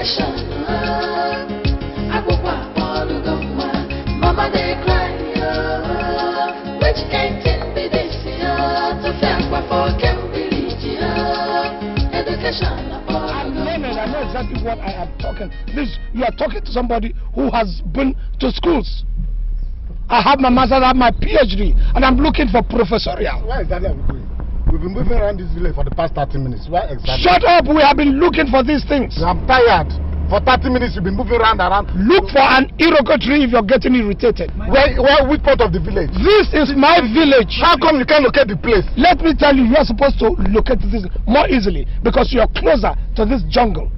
Education. Mama they cry, which can't be this year to thank for Cambridge. Education. I know exactly what I am talking. This, you are talking to somebody who has been to schools. I have my master's, I have my PhD, and I'm looking for professorial. Why exactly are we doing? We've been moving around this village for the past 30 minutes. Why exactly? Shut up! We have been looking for these things. I'm tired. For 30 minutes you've been moving around. Look for an iroko tree if you're getting irritated. Which part of the village? This is my village. How come you can't locate the place? Let me tell you, you're supposed to locate this more easily because you're closer to this jungle.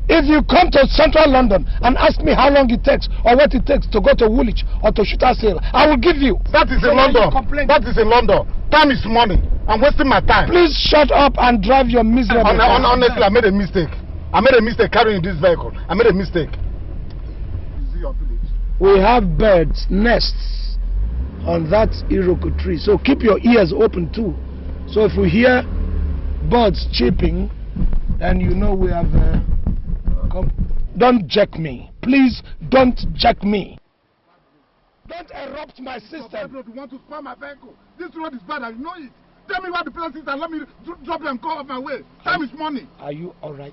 If you come to central London and ask me how long it takes or what it takes to go to Woolwich or to Shooter's Hill, I will give you. That is in London. That is in London. Time is money. I'm wasting my time. Please shut up and drive your miserable car. Honestly, I made a mistake. I made a mistake carrying this vehicle. I made a mistake. Is it your village? We have birds, nests on that iroko tree. So keep your ears open too. So if we hear birds chirping, then you know we have... Don't jack me. Please don't jack me. Don't erupt my system. You want to spam my vehicle. This road is bad, I know it. Tell me where the place is and let me drop them, go off my way. Time is money. Are you alright?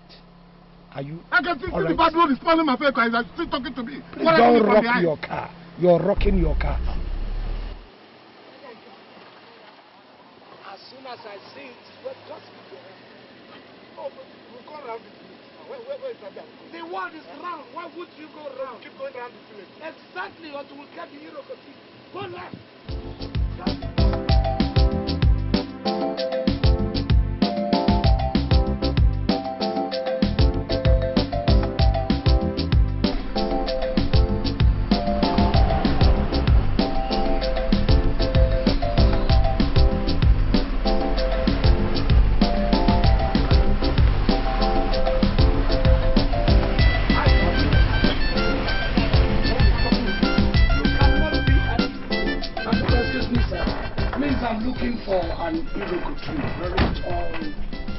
Are you? I can still see the bad road is spoiling my vehicle. He's still talking to me. Please don't rock your car. You're rocking your car. As soon as I see it, we'll just be there. Oh, we'll go around it. Where is that? The world is round. Why would you go round? Keep going around the village. Exactly, until we get the iroko tree. Go left. For an iroko tree, very tall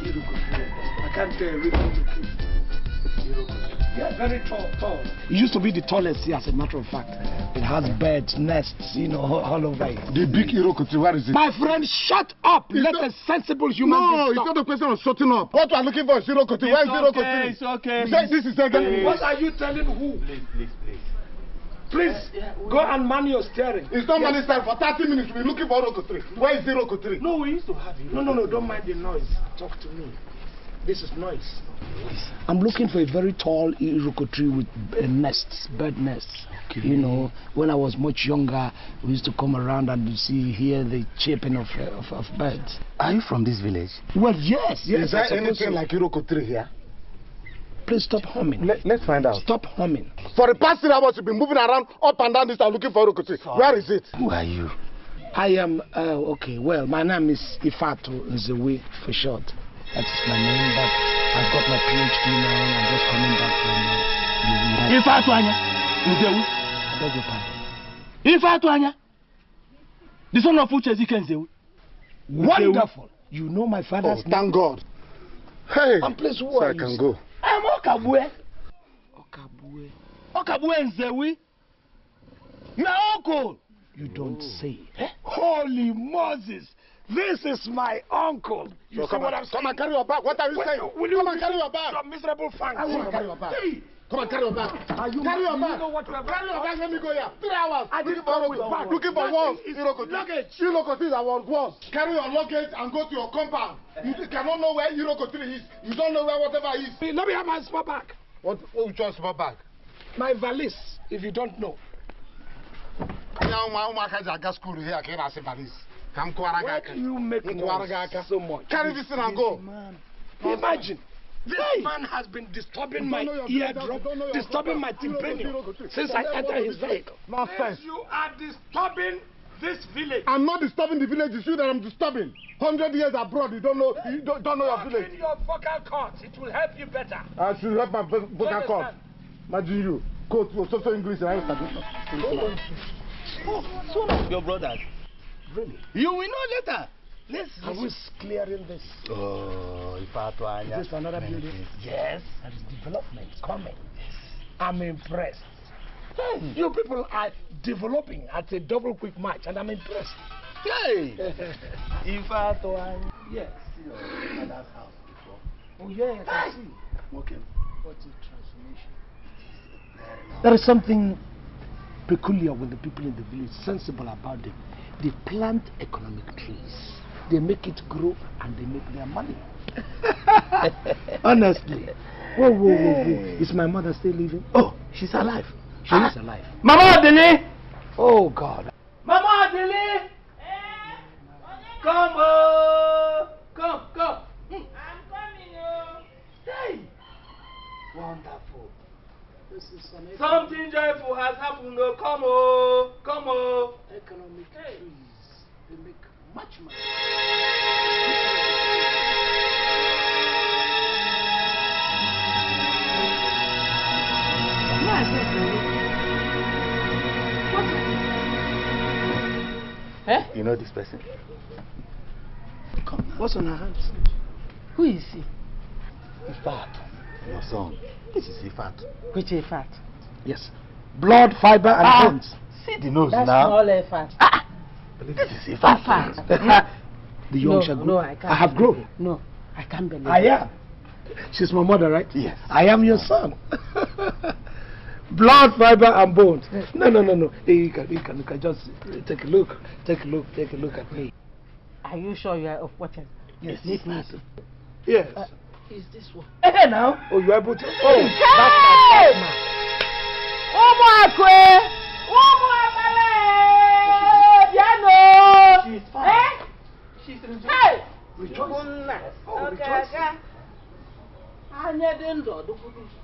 iroko tree. I can't really look it. Yeah, very tall. It used to be the tallest here, as a matter of fact. It has beds, nests, you know, all over it. The big iroko tree, where is it? My friend, shut up! Let a sensible human being No, it's not a question of shutting up. What we are looking for is iroko tree. Where is iroko tree? It's okay. This is again. What are you telling who? Please, go and man your steering. It's not money time. For 30 minutes, we're looking for iroko tree. Where is iroko tree? No, we used to have it. No, don't mind the noise. Talk to me. This is noise. I'm looking for a very tall iroko tree with nests, bird nests. Okay. You know, when I was much younger, we used to come around and hear the chirping of birds. Are you from this village? Well, yes. Is there anything like iroko tree here? Please stop humming. Let's find out. Stop humming. For the past 3 hours, you've been moving around up and down this town looking for iroko tree. Where is it? Who are you? I am, okay, well, my name is Ifatu Nzewi for short. That is my name, but I've got my PhD now and I'm just coming back from Ifatu Anya? Nzewi? I beg your pardon. Ifatu Anya? The son of Uchezike Nzewi? Wonderful. You know my father's name. Thank God. Hey, and please, who so are I can go. I'm Okabue. Okabue Nzewi. Your uncle. You don't say. Eh? Holy Moses. This is my uncle. You so see what I'm saying? Come and carry your bag. What are you saying? Come and carry your bag. Some miserable fang. Come and carry your bag. Hey. Come and carry your bag. Carry your bag. Carry your bag. Let me go here. 3 hours. Looking for walls. Luggage. Iroko tree are walls. Carry your luggage and go to your compound. You cannot know where iroko tree is. You don't know where whatever is. Let me have my small bag. Which one small bag? My valise, if you don't know. Why do you make noise so much? Carry this thing and go. Man. Imagine. This man has been disturbing my eardrum, disturbing my timpanium since I entered his vehicle. Nonsense. You are disturbing this village. I'm not disturbing the village, it's you that I'm disturbing. 100 years abroad, you don't know your village. In your vocal cords, it will help you better. I should help my vocal cords. Imagine you, quote social English and I Son of your brothers. Really? You will know later. Are we clearing this? Oh, if I Is this another building? Yes. There is development coming. I'm impressed. Hey, you people are developing at a double quick match, and I'm impressed. Hey! If I Yes. see your father's house before. Oh yeah, I can see. Okay. What a transformation. There is something peculiar with the people in the village, sensible about them. They plant economic trees. They make it grow and they make their money. Honestly. Whoa. Is my mother still living? Oh, she's alive. She is alive. Mama Adele! Oh God. Mama Adele! Come, come. I'm coming, oh. Hey! Wonderful. This is Something joyful has happened. Oh, come, economic trees. They make much money. You know this person? Come. What's on her hands? Who is he? Ifat, your son. This is Ifat. Which Ifat? Yes. Blood, fiber, and bones. See the nose That's now. small Ifat. This is Ifat. The young shall grow. No, I can't. I have grown. No, I can't believe I it. am. She's my mother, right? Yes. I am your son. Blood, fiber, and bones. No. You can just take a look. Take a look at me. Are you sure you are of what is? Yes. This means. Yes. Is this one? Hey, now. Oh, you are able to. Oh, Hey! that's my She's fine. Eh? She's rejoicing. Hey! Rejoicing. Oh, Okay, rejoicing. okay.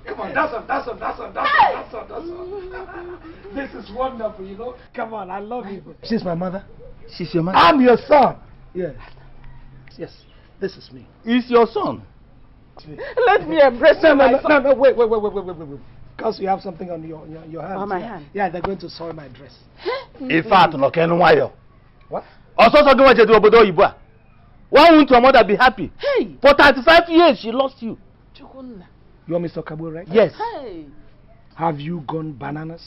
Come on, that's on. This is wonderful, you know. Come on, I love you. She's my mother. She's your mother. I'm your son. Yes. Yes. This is me. Is your son? Let me embrace No, wait. Because you have something on your hand. On my hand? Yeah, they're going to soil my dress. Ifat, no can wire. What? Also, so go to Nwobodo oyibo. Why won't your mother be happy? Hey! For 35 years, she lost you. You're Mr. Kabo, right? Yes. Hey! Have you gone bananas?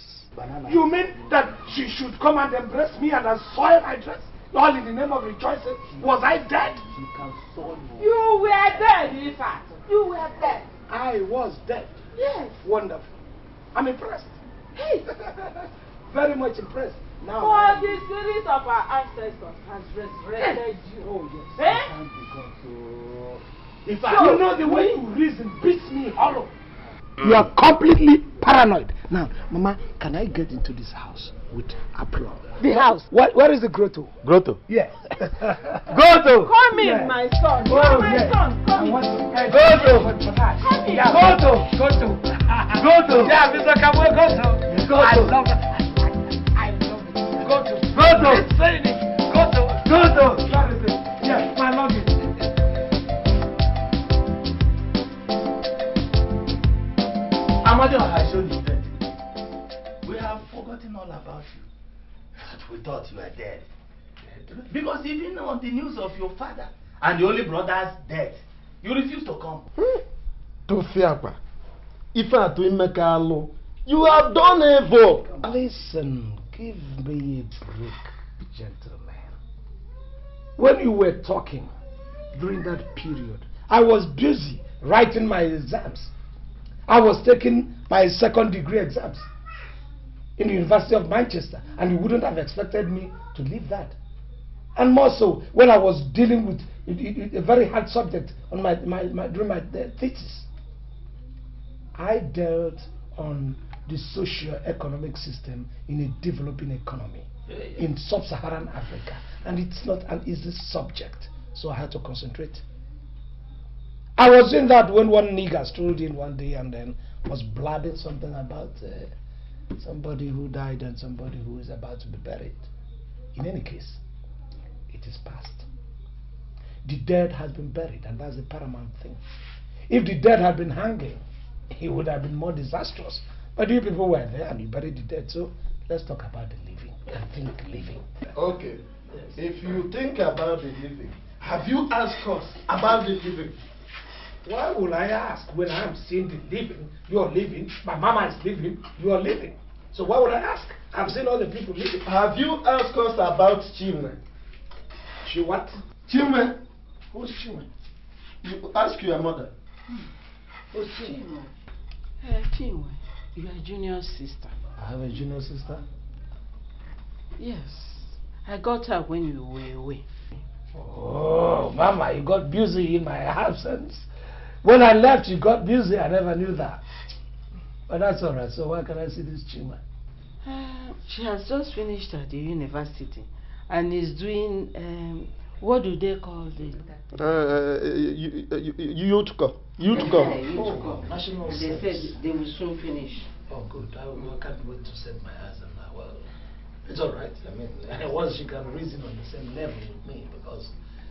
You mean that she should come and embrace me and soil my dress? All in the name of rejoicing? Was I dead? She can soil you. You were dead, Ifat. You were dead. I was dead. Yes. Wonderful. I'm impressed. Hey! Very much impressed. Now. For the spirit of our ancestors has resurrected you. Oh, yes. Eh? Can't be gone so. If You know the way you reason beats me hollow. You are completely paranoid. Now, Mama, can I get into this house with applause? The house. Where is the grotto? Grotto. Yes. Grotto. Come in, Yes. my son. Oh, Come, my yes. son. Come in. Grotto. Yeah, grotto. Grotto. Yeah, Mr. Kabo, grotto. I love it. I love it. Grotto. It's saying it. Grotto. That is it. Yes, my luggage. Amadi has shown you dead. We have forgotten all about you. We thought you were dead. Because even on the news of your father and the only brother's death, you refused to come. Tofiakwa, Ifat Imekalu, you have done evil. Listen, give me a break, gentlemen. When you were talking during that period, I was busy writing my exams. I was taking my second degree exams in the University of Manchester, and you wouldn't have expected me to leave that. And more so when I was dealing with a very hard subject on during my thesis. I dealt on the socio-economic system in a developing economy in sub-Saharan Africa, and it's not an easy subject, so I had to concentrate. I was doing that when one nigger strolled in one day and then was blabbing something about somebody who died and somebody who is about to be buried. In any case, it is past. The dead has been buried, and that's the paramount thing. If the dead had been hanging, it would have been more disastrous. But you people were there and you buried the dead, so let's talk about the living and think living. Okay. Yes. If you think about the living, Have you asked us about the living? Why would I ask when I'm seeing the living? You're living. My mama is living. You are living. So why would I ask? I've seen all the people living. Have you asked us about Chinwe? She what? Chinwe. Who's Chinwe? You ask your mother. Who's Chinwe? Chinwe, you are a junior sister. I have a junior sister? Yes. I got her when you were away. Oh, Mama, you got busy in my absence. When I left, you got busy. I never knew that. But that's all right. So why can I see this Chinwe? She has just finished at the university and is doing, what do they call it? Youth corps. National They said they will soon finish. Oh, good. I can't wait to set my eyes on that. Well, it's all right. I mean, once she can reason on the same level with me because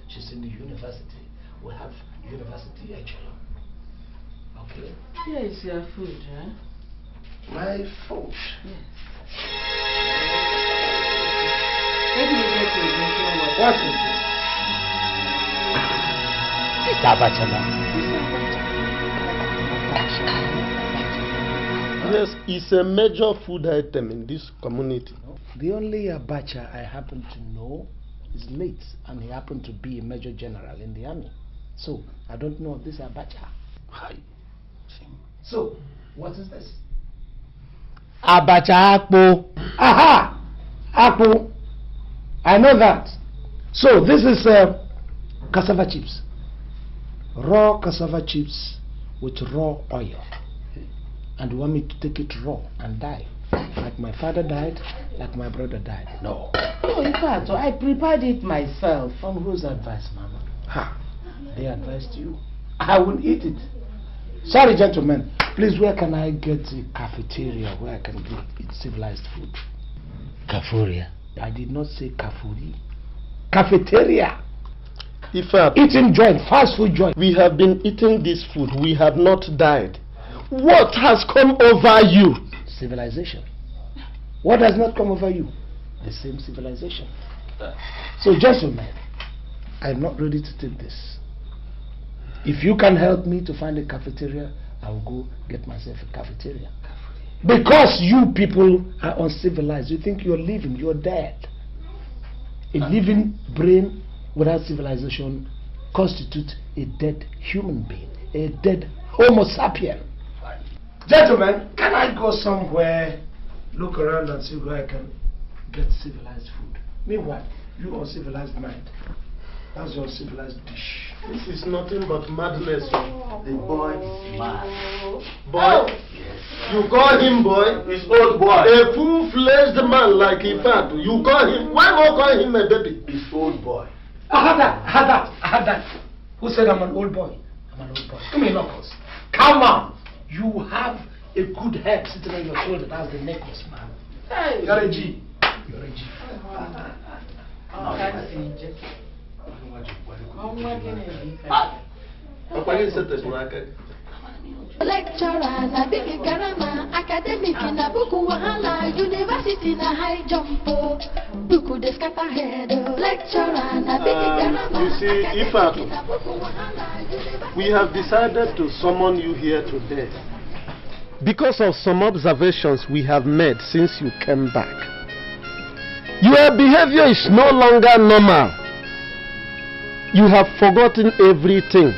she's in the university. We have university echelon. Okay? Here is your food, huh? My food? Yes. Let me get you drinking water. What is this? It's abacha. Yes, it's a major food item in this community. The only abacha I happen to know is late, and he happened to be a major general in the army. So, I don't know of this abacha. So, what is this? Abacha akpu. Aha! Akpu. I know that. So, this is cassava chips. Raw cassava chips with raw oil. And you want me to take it raw and die? Like my father died, like my brother died. No. No, in fact, I prepared it myself. On whose advice, Mama? Ha! They advised you. I won't eat it. Sorry, gentlemen. Please, where can I get a cafeteria where I can eat civilized food? Cafeteria? I did not say cafuri. Cafeteria. Eating joint, fast food joint. We have been eating this food. We have not died. What has come over you? Civilization. What has not come over you? The same civilization. So, gentlemen, I'm not ready to take this. If you can help me to find a cafeteria, I'll go get myself a cafeteria. Because you people are uncivilized. You think you're living, you're dead. A living brain without civilization constitutes a dead human being, a dead Homo sapien. Gentlemen, can I go somewhere, look around and see where I can get civilized food? Meanwhile, you uncivilized mind. That's your civilized dish. This is nothing but madness. The boy is mad. Boy? Yes. You call him boy? He's old boy. A full-fledged man like Ifat. You call him, why not call him a baby? He's old boy. I had that. Who said I'm an old boy? I'm an old boy. Give me knuckles. Come on. You have a good head sitting on your shoulder. That's the necklace, man. Hey. You're a G. You're a G. Lecturer na big garama, academic na buku wahala, university na high jump, buku de scatter head. Lecturer na big garama. You see, Ifat, we have decided to summon you here today because of some observations we have made since you came back. Your behavior is no longer normal. You have forgotten everything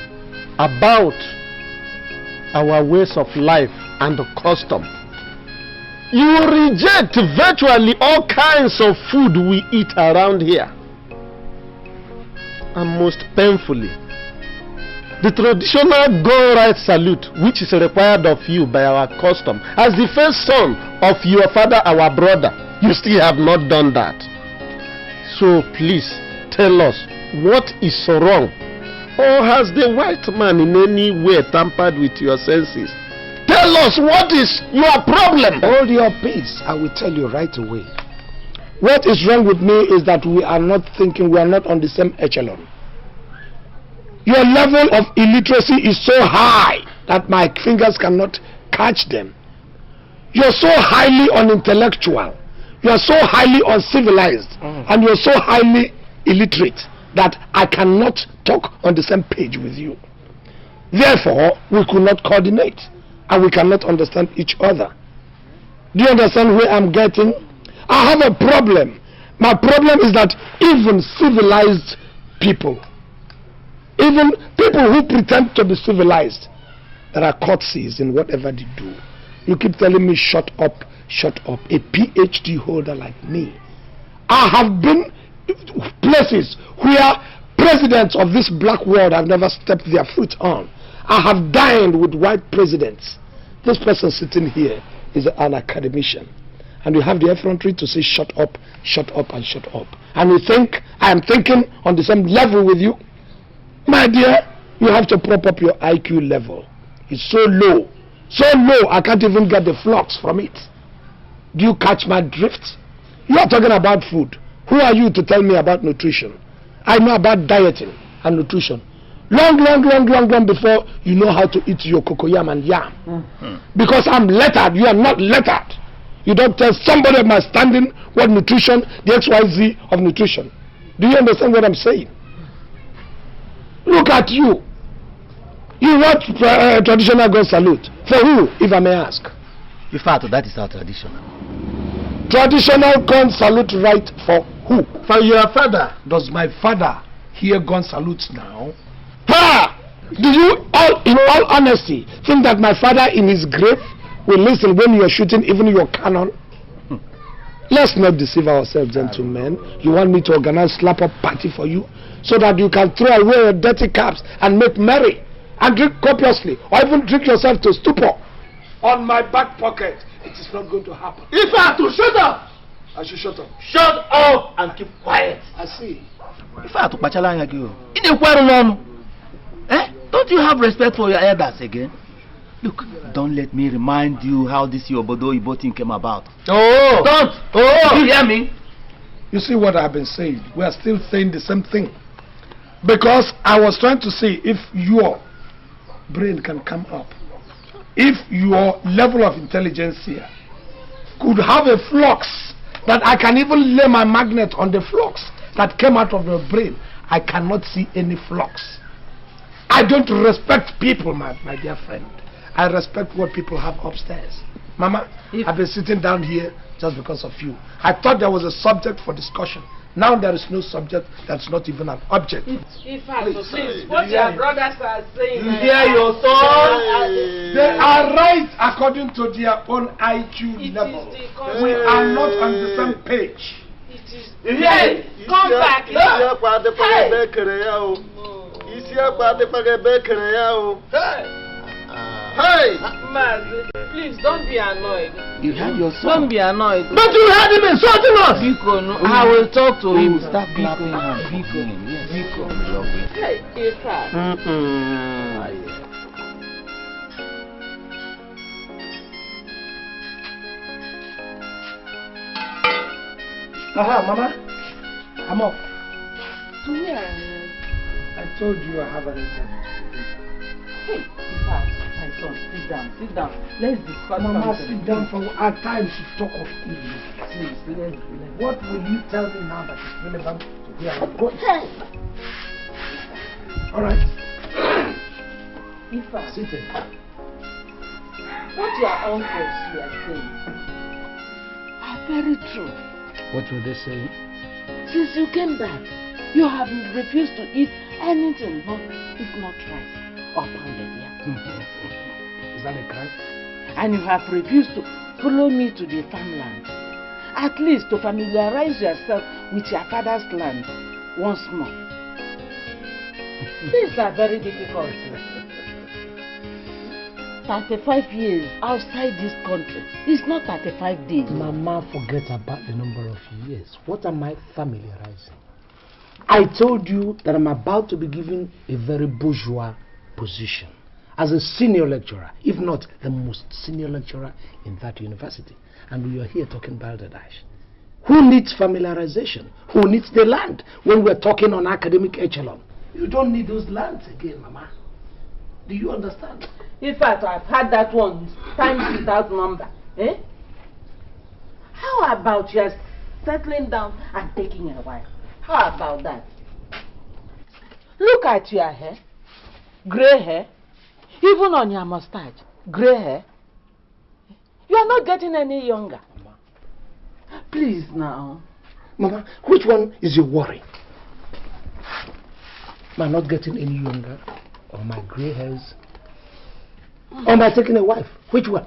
about our ways of life and custom. You reject virtually all kinds of food we eat around here. And most painfully, the traditional gun right salute, which is required of you by our custom, as the first son of your father, our brother, you still have not done that. So please tell us, what is so wrong? Or has the white man in any way tampered with your senses? Tell us, what is your problem? Hold your peace. I will tell you right away. What is wrong with me is that we are not thinking, we are not on the same echelon. Your level of illiteracy is so high that my fingers cannot catch them. You're so highly unintellectual. You are so highly uncivilized. And you're so highly illiterate. that I cannot talk on the same page with you. Therefore, we could not coordinate and we cannot understand each other. Do you understand where I'm getting? I have a problem. My problem is that even civilized people, even people who pretend to be civilized, there are courtesies in whatever they do. You keep telling me shut up, a PhD holder like me. I have been places where presidents of this black world have never stepped their foot on. I have dined with white presidents. This person sitting here is an academician. And you have the effrontery to say shut up, and shut up. And you think I am thinking on the same level with you? My dear, you have to prop up your IQ level. It's so low I can't even get the flux from it. Do you catch my drift? You are talking about food. Who are you to tell me about nutrition? I know about dieting and nutrition long before you know how to eat your cocoyam and yam. Because I'm lettered, you are not lettered. You don't tell somebody of my standing what nutrition, the XYZ of nutrition. Do you understand what I'm saying? Look at you. You want traditional gun salute. For who, if I may ask? In fact, that is our tradition. Traditional gun salute right for who? For your father. Does my father hear gun salutes now? Ha! Do you, in all honesty, think that my father in his grave will listen when you are shooting even your cannon? Let's not deceive ourselves, gentlemen. You want me to organize slap-up party for you so that you can throw away your dirty caps and make merry and drink copiously, or even drink yourself to stupor on my back pocket? It is not going to happen. If I have to shut up, I should shut up. Shut up and keep quiet. I see. If I have to pachala you, don't you have respect for your elders again? Look, don't let me remind you how this Nwobodo thing came about. Oh! Don't! Oh! You hear me? You see what I've been saying? We are still saying the same thing. Because I was trying to see if your brain can come up. If your level of intelligence here could have a flux that I can even lay my magnet on the flux that came out of your brain. I cannot see any flux. I don't respect people, my dear friend. I respect what people have upstairs. Mama, I've been sitting down here just because of you. I thought there was a subject for discussion. Now there is no subject, that's not even an object. Please, what your brothers are saying. You hear your son? They are right according to their own IQ level. We are not on the same page. Hey, come back. Hey! Please don't be annoyed. You had your son. Don't be annoyed. But you had him insulting us! Biko, no. I will talk to him. Stop clapping and Biko. Hey, Ifa. Mama, I'm up. Yeah. I told you I have an interview. Hey, Ifa, my son, sit down. Let's discuss Mama, something. sit down for at times you talk of evil. Please, let's. What will you tell me now that is relevant to where I'm going? Alright. Ifa, Sit in. what your uncles were saying are very true. What were they saying? Since you came back, you have refused to eat anything, if not rice or pounded yam. Is that a crime? And you have refused to follow me to the farmland, at least to familiarize yourself with your father's land once more. These are very difficult. 35 years outside this country is not 35 days. Mama, forget about the number of years. What am I familiarizing? I told you that I'm about to be given a very bourgeois position as a senior lecturer, if not the most senior lecturer in that university. And we are here talking balderdash. Who needs familiarization? Who needs the land when we're talking on academic echelon? You don't need those lands again, Mama. Do you understand? In fact, I've had that one times without number. How about just settling down and taking a wife? How about that? Look at your hair. Grey hair. Even on your mustache. Grey hair. You are not getting any younger. Mama. Please now. Mama, which one is your worry? Am I not getting any younger? Or my grey hairs? Or am I taking a wife? Which one?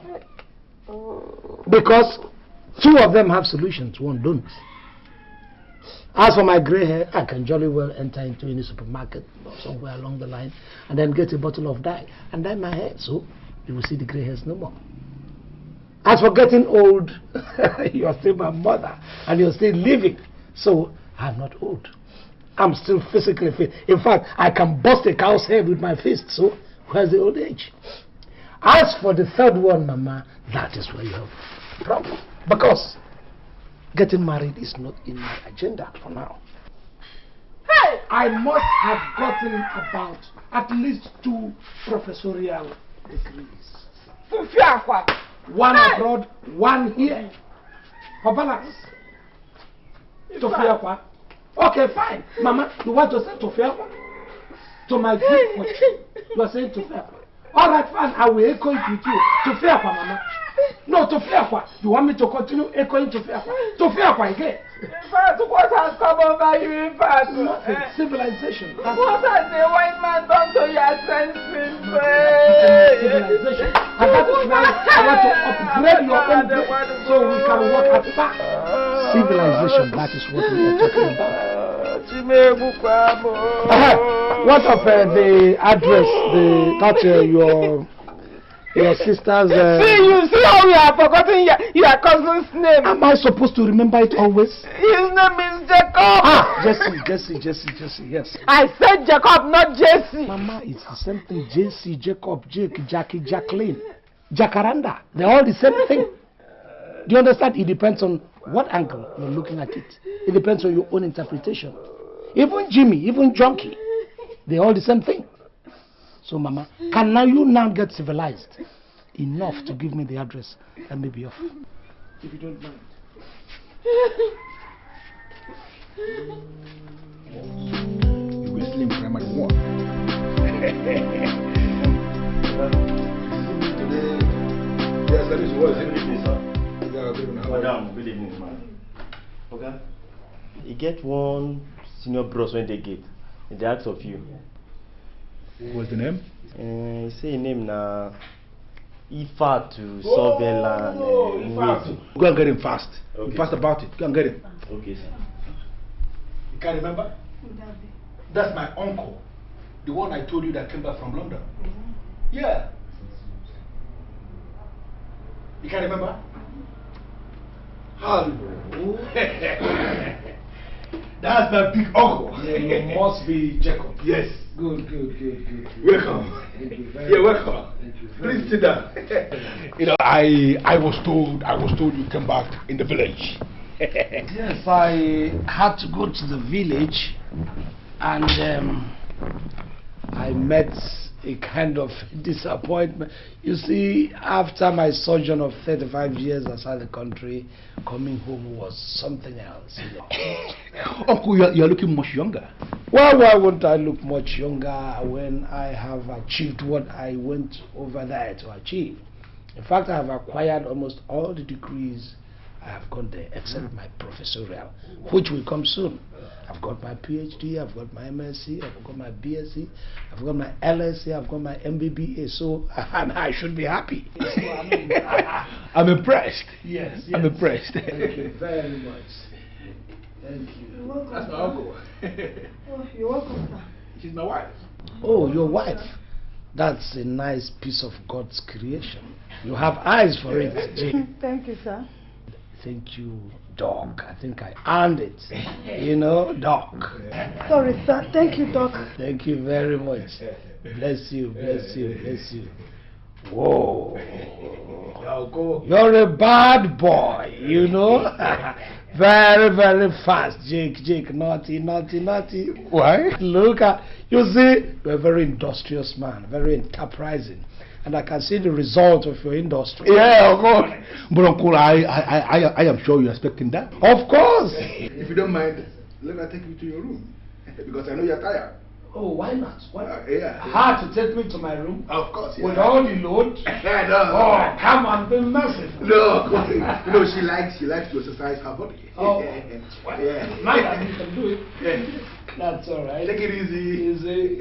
Because two of them have solutions, one don't. As for my grey hair, I can jolly well enter into any supermarket or somewhere along the line and then get a bottle of dye and dye my hair, so you will see the grey hairs no more. As for getting old, you're still my mother and you're still living, so I'm not old. I'm still physically fit. In fact, I can bust a cow's head with my fist, so where's the old age? As for the third one, Mama, that is where you have a problem. Because getting married is not in my agenda for now. Hey! I must have gotten about at least 2 professorial degrees. One abroad, one here. For balance. Okay, fine. Mama, you want to say Tofiakwa? To my gift, you are saying Tofiakwa. Alright, fine, I will echo it with you. Tofiakwa, Mama. No, Tofiakwa. You want me to continue echoing Tofiakwa? Tofiakwa again. In fact, what has come over you, in fact? Nothing. Civilization. What has the white man done to your senses? Civilization. And that is why I want to upgrade your own brain so we can work at back. Civilization, that is what we are talking about. What of the address, your sister's... See how you have forgotten your cousin's name. Am I supposed to remember it always? His name is Jacob. Jesse, yes. I said Jacob, not Jesse. Mama, it's the same thing. Jesse, Jacob, Jake, Jackie, Jacqueline, Jacaranda. They're all the same thing. Do you understand? It depends on what angle you're looking at it. It depends on your own interpretation. Even Jimmy, even Junkie, they're all the same thing. So, Mama, can you now get civilized enough to give me the address and maybe off? If you don't mind. You were still in primary 1. Yes, that is what. Good evening, sir. Yeah, good evening. Madam, good evening, man. Okay. You get one senior bros when they get. They ask of you. What's the name? Say your name now. Ifa to Sobela. Go and get him fast. Okay. Be fast about it. Go and get him. Okay, sir. You can't remember? That's my uncle. The one I told you that came back from London. Yeah. You can't remember? Hello. That's my big uncle. Yeah, you must be Jacob. Yes. Good. Welcome. Thank you very You're much. welcome. Thank you very Please sit down. You know, I was told you came back in the village. Yes, I had to go to the village and I met a kind of disappointment. You see, after my sojourn of 35 years outside the country, coming home was something else. You know. Uncle, you're looking much younger. Well, why won't I look much younger when I have achieved what I went over there to achieve? In fact, I have acquired almost all the degrees I have got there, except my professorial, which will come soon. I've got my PhD, I've got my MSc, I've got my BSc, I've got my LSc, I've got my MBBA, so I should be happy. I'm impressed. Yes. I'm impressed. Thank you very much. Thank you. You're welcome. That's my uncle. Oh, you're welcome, sir. She's my wife. Oh, your wife. That's a nice piece of God's creation. You have eyes for it, Jane. Thank you, sir. Thank you, dog. I think I earned it. You know, dog. Sorry, sir. Thank you, Doc. Thank you very much. Bless you. Whoa. You're a bad boy, you know. Very, very fast, Jake. Naughty. Why? Look at, you see, you're a very industrious man, very enterprising. And I can see the result of your industry. Yeah, of course. But Uncle, I am sure you're expecting that. Of course. If you don't mind, let me take you to your room. Because I know you're tired. Oh, why not? Why not? Yeah. Hard to take me to my room? Of course, yeah. With all the load? No. Oh, come on, be merciful. No, you know, she likes to exercise her body. Oh, well, yeah. Not that you can do it. Yeah. That's all right. Take it easy. Easy.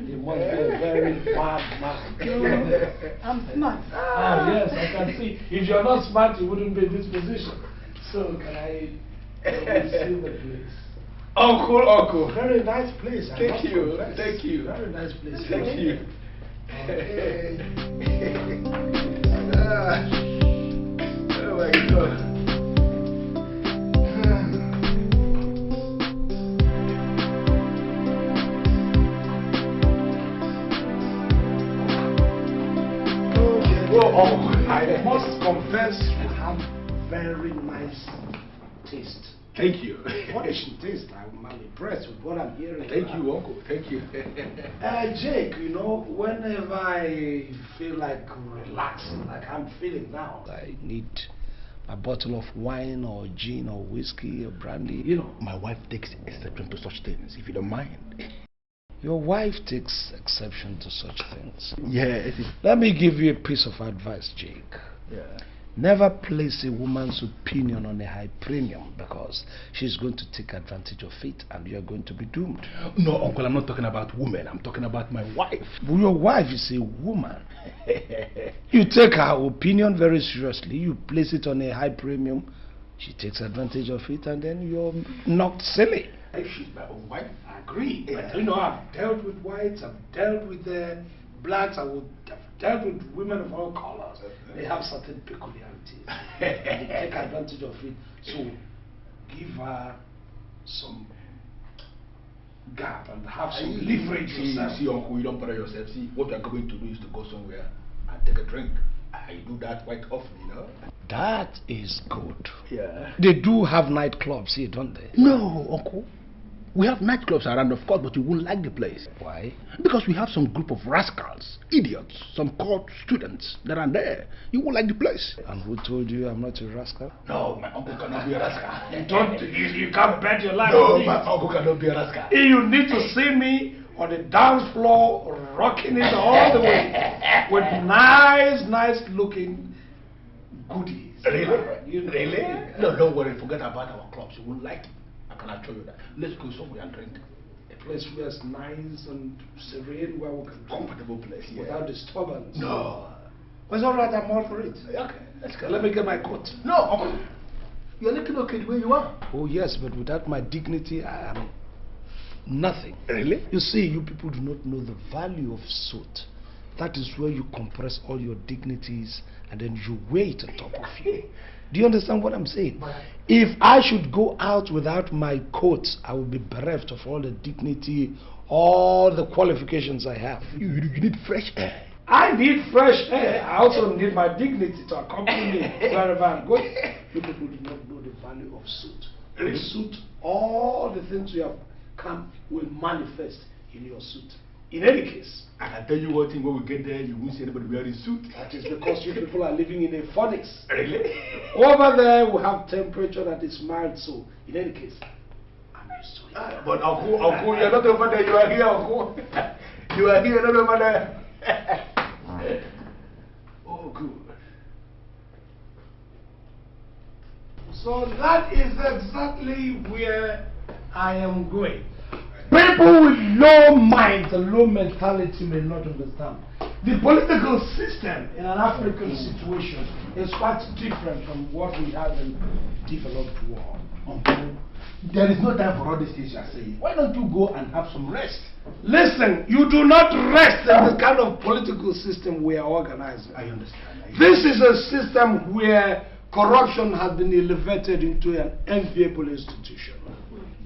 You must be a very bad man. I'm smart. Ah, yes, I can see. If you're not smart, you wouldn't be in this position. So, can I see the place? Uncle. Very nice place. Thank you. Thank you. Very nice place. Thank you. Okay. Oh my God. Well, I must confess, you have very nice taste. Thank you. Astonishing taste. I'm impressed with what I'm hearing. Thank you, Uncle. Thank you. Jake, you know, whenever I feel like relaxing, like I'm feeling now, I need a bottle of wine or gin or whiskey or brandy, you know. My wife takes exception to such things, if you don't mind. Your wife takes exception to such things. Yeah. Let me give you a piece of advice, Jake. Yeah. Never place a woman's opinion on a high premium, because she's going to take advantage of it and you're going to be doomed. No, Uncle, I'm not talking about women. I'm talking about my wife. But your wife is a woman. You take her opinion very seriously. You place it on a high premium. She takes advantage of it and then you're knocked silly. If she's my own wife, I agree. Yeah. But you know, I've dealt with whites, I've dealt with blacks, I've dealt with women of all colors. They have certain peculiarities. They take advantage of it. So give her some gap and have some leverage yourself. See, Uncle, you don't bother yourself. See, what you're going to do is to go somewhere and take a drink. I do that quite often, you know. That is good. Yeah. They do have nightclubs here, don't they? No, Uncle. We have nightclubs around, of course, but you won't like the place. Why? Because we have some group of rascals, idiots, some court students that are there. You won't like the place. And who told you I'm not a rascal? No, my uncle cannot be a rascal. You can't bet your life No, on my it. uncle cannot be a rascal. You need to see me on the dance floor, rocking it all the way with nice looking goodies. Really? Really? No, don't worry. Forget about our clubs. You won't like it. I can assure you that. Let's go somewhere and drink. A place where it's nice and serene, where we can drink Comfortable place, yeah. without disturbance. No. Well, it's all right. I'm all for it. Okay, let's go. Let me get my coat. No, Uncle. You're looking okay the way you are. Oh yes, but without my dignity, I am nothing. Really? You see, you people do not know the value of suit. That is where you compress all your dignities and then you weigh it on top of you. Do you understand what I'm saying? If I should go out without my coat, I will be bereft of all the dignity, all the qualifications I have. You need fresh air. I need fresh air. I also need my dignity to accompany me wherever I'm going. You people do not know the value of suit. In suit, all the things you have come will manifest in your suit. In any case, I can tell you one thing, when we get there, you won't see anybody wearing suit. that is because you people are living in a furnace. Really? Over there, we have temperature that is mild, so in any case, I'm used to it. But Uncle, you're not over there, you are here, Uncle. You are here, not over there. Oh, good. So that is exactly where I am going. People with low minds and low mentality may not understand. The political system in an African situation is quite different from what we have in developed world. Uncle, there is no time for all these things you are saying. Why don't you go and have some rest? Listen, you do not rest in the kind of political system we are organizing. I understand. This is a system where corruption has been elevated into an enviable institution.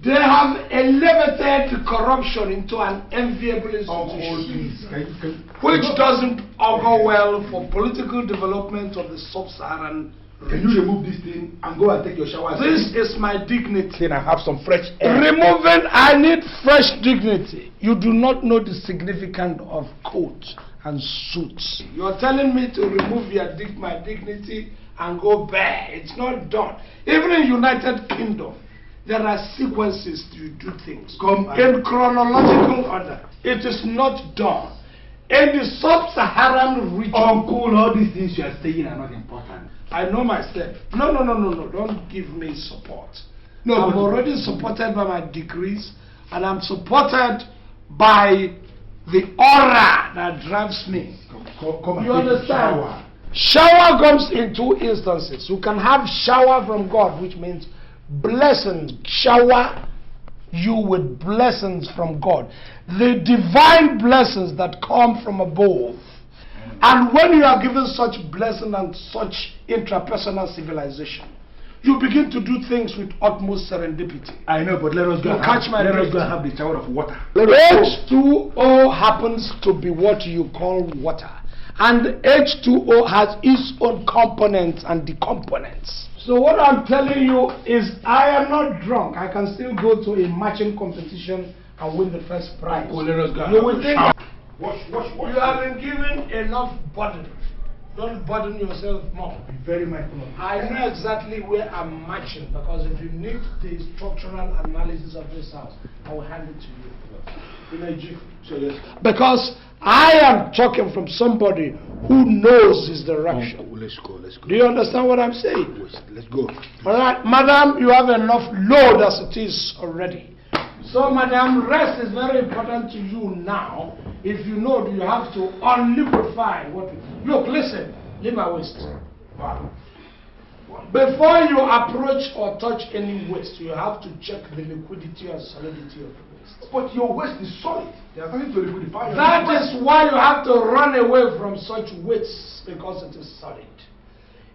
They have elevated corruption into an enviable institution, which doesn't augur well for political development of the sub-Saharan Can you remove this thing and go and take your shower? This is my dignity. Then I have some fresh air. Removing, I need fresh dignity. You do not know the significance of coat and suits. You are telling me to remove my dignity and go bare. It's not done. Even in United Kingdom, there are sequences you do things. In chronological order. It is not done. In the sub-Saharan region. Uncle, all these things you are saying are not important. I know myself. No. Don't give me support. No, I'm already supported by my degrees, and I'm supported by the aura that drives me. Come You understand? Shower comes in two instances. You can have shower from God, which means blessings. Shower you with blessings from God. The divine blessings that come from above. And when you are given such blessing and such intrapersonal civilization, you begin to do things with utmost serendipity. I know, but let us go. Let us go and have the shower of water. H2O happens to be what you call water. And H2O has its own components and decomponents. So what I'm telling you is I am not drunk. I can still go to a matching competition and win the first prize. Uncle, let us go. You will think Wash. you have been given enough burden. Don't burden yourself more. Be very mindful of it. I know exactly where I'm matching, because if you need the structural analysis of this house, I will hand it to you. In a jiffy. So yes. Because I am talking from somebody who knows his direction. Uncle, let's go. Do you understand what I'm saying? Let's go. All right, madam, you have enough load as it is already. So, madam, rest is very important to you now. If you know, you have to unliquefy what. Look, listen, leave my waist. Wow. Before you approach or touch any waste, you have to check the liquidity and solidity of the waste. But your waist is solid. They are trying to liquidify. That is why you have to run away from such wastes, because it is solid.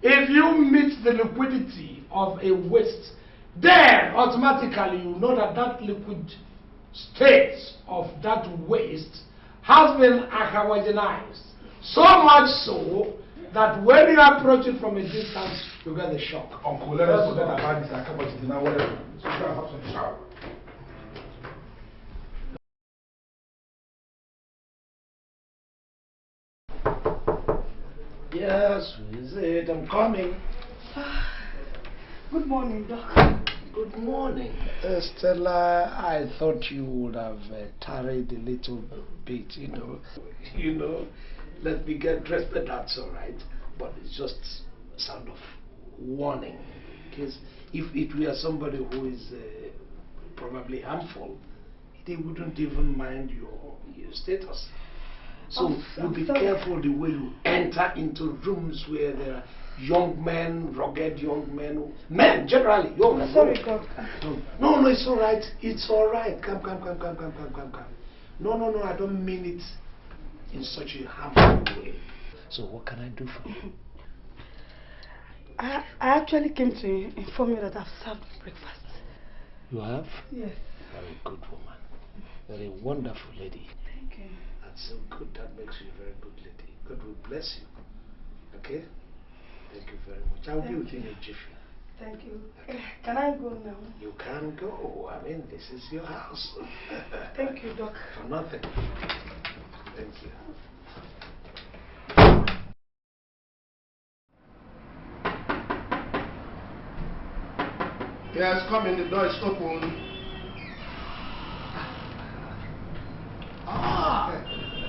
If you meet the liquidity of a waste, then automatically you know that that liquid state of that waste has been alkalinized. So much so that when you approach it from a distance, you get the shock. Uncle, let us forget about this Acclimatization now, whatever. So try to have some shower. Yes, who is it? I'm coming. Good morning, Doc. Good morning. Stella, I thought you would have tarried a little bit, you know, let me get dressed, but that's all right. But it's just a sound of warning. Because if it were somebody who is probably harmful, they wouldn't even mind your status. So you be careful the way you enter into rooms where there are young men, rugged young men generally. Young. Sorry, Doc. No, it's all right. It's all right. Come. No, I don't mean it in such a harmful way. So what can I do for you? I actually came to inform you that I've served breakfast. You have? Yes. Very good woman. Very wonderful lady. Thank you. That's so good. That makes you a very good lady. God will bless you. Okay? Thank you very much. I'll be with you in a jiffy. Thank you. Can I go now? You can go. I mean, this is your house. Thank you, Doc. For nothing. Thank you. Yes, come in, the door is open.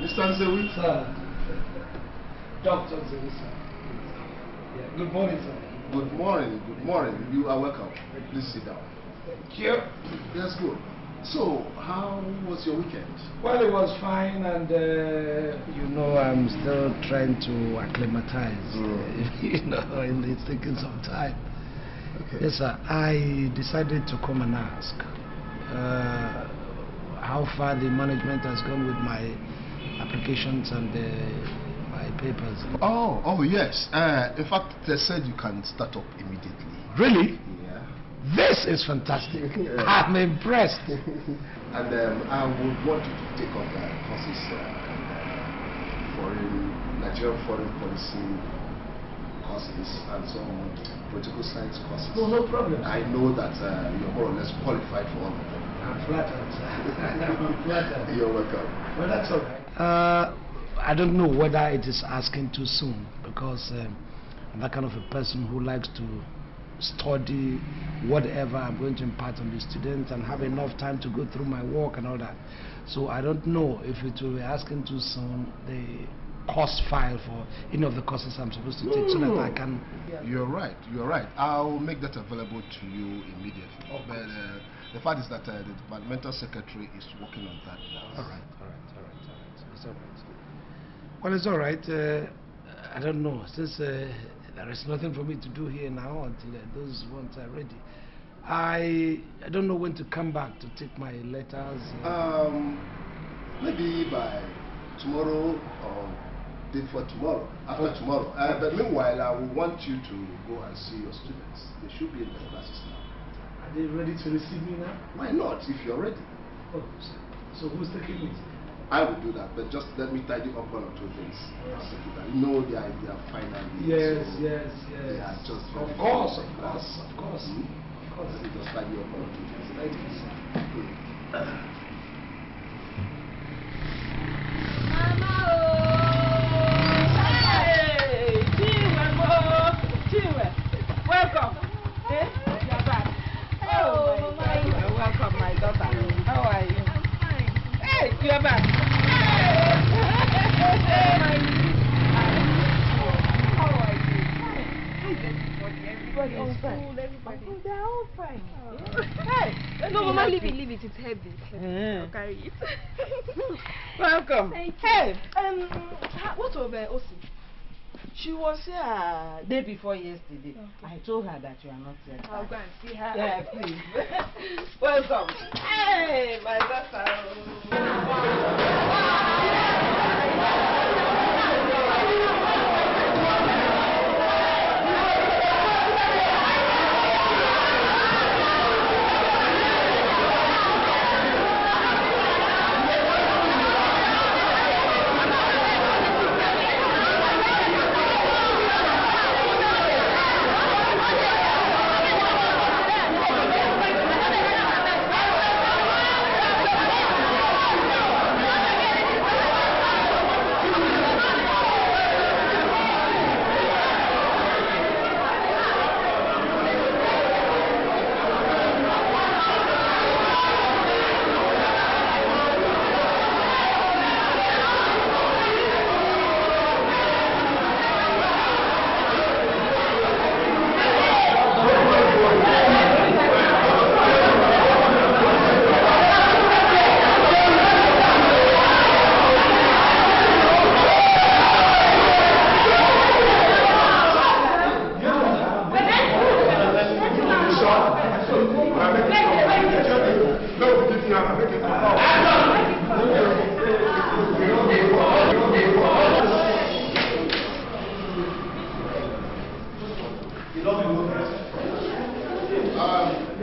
Mr. Nzewi. Sir. Dr. Nzewi, sir. Yeah. Good morning, sir. Good morning. You are welcome. Please sit down. Thank you. Yes, good. So, how was your weekend? Well, it was fine, and I'm still trying to acclimatize. And it's taking some time. Okay. Yes, sir. I decided to come and ask how far the management has gone with my applications and my papers. Oh yes. In fact, they said you can start up immediately. Really? Yeah. This is fantastic. I'm impressed. And I would want you to take up courses Nigerian foreign policy courses and some political science courses. No problem. I know that you're more or less qualified for all of them. I'm flattered, sir. I'm flattered. You're welcome. Well, that's all right. I don't know whether it is asking too soon, because I'm that kind of a person who likes to study whatever I'm going to impart on the students and have enough time to go through my work and all that. So I don't know if it will be asking too soon the course file for any of the courses I'm supposed to take so that I can... You're right, you're right. I'll make that available to you immediately. Oh, but the fact is that the departmental secretary is working on that now. All right. It's all right. Well, it's all right. I don't know, since there is nothing for me to do here now until those ones are ready. I don't know when to come back to take my letters. Maybe by tomorrow or day for tomorrow, after tomorrow. But meanwhile, I will want you to go and see your students. They should be in the classes now. Are they ready to receive me now? Why not, if you're ready? Oh, so who's taking me? I will do that, but just let me tidy up one or two things. You know they are finally. Yes. They are just Of course. Let me just tidy up one or two things. Thank you. Welcome. You're back. Oh, my God. Welcome, my daughter. How are you? I'm fine. Hey, you're back. How are you? Everybody is fine. Everybody. Oh, they're all fine. Hey, No, Mama, leave it. It's heavy. I'll carry it. welcome. Thank you. Hey, What of Osi? she was here day before yesterday. Okay. I told her that you are not here. I'll go and see her. Yeah, please. Welcome. Hey, my daughter.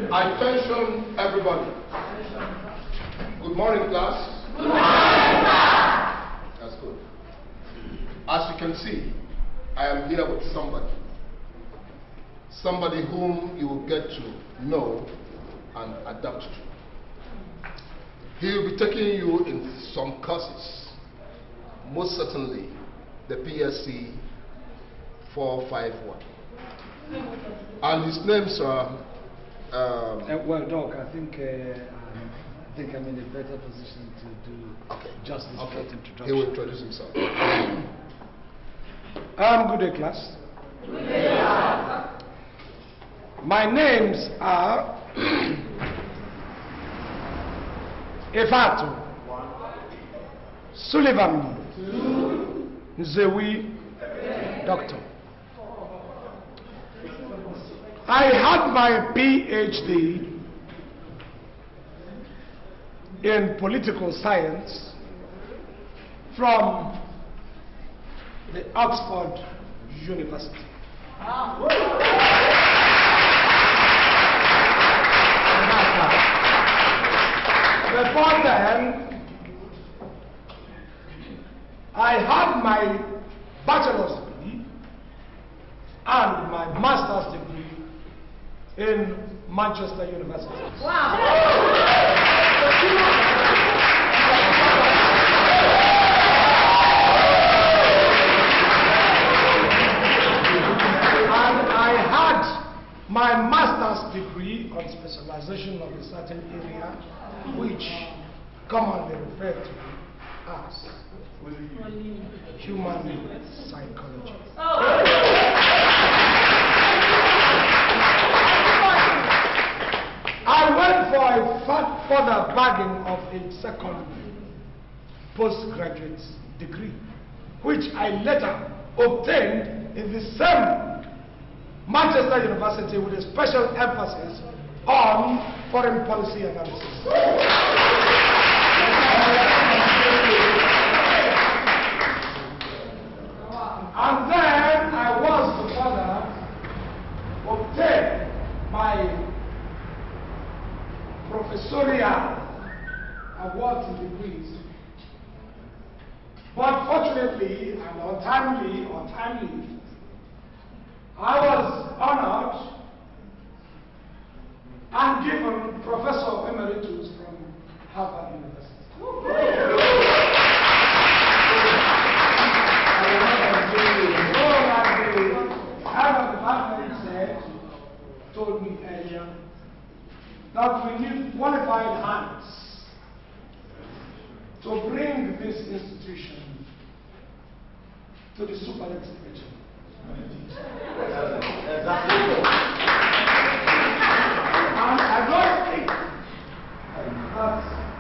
Attention, everybody. Good morning, class. Good morning, sir. That's good. As you can see, I am here with somebody. Somebody whom you will get to know and adapt to. He will be taking you in some courses. Most certainly, the PSC 451. And his names are... well, Doc, I think I'm in a better position to do justice to that introduction. He will introduce himself. Good day, class. Good day, sir. My names are Efatu, Sullivan, Nzewi, Doctor. I had my PhD in political science from the Oxford University. Before then, I had my bachelor's degree and my master's degree in Manchester University. Wow. And I had my specialization of a certain area which commonly referred to as human psychology. I went for a further bagging of a second postgraduate degree, which I later obtained in the same Manchester University with a special emphasis on foreign policy analysis. And then I was to further obtain my professorial awards and degrees. But fortunately and untimely, I was honored and given Professor Emeritus from Harvard University. Harvard department told me earlier that we need qualified hands to bring this institution to the super next stage. And I don't think that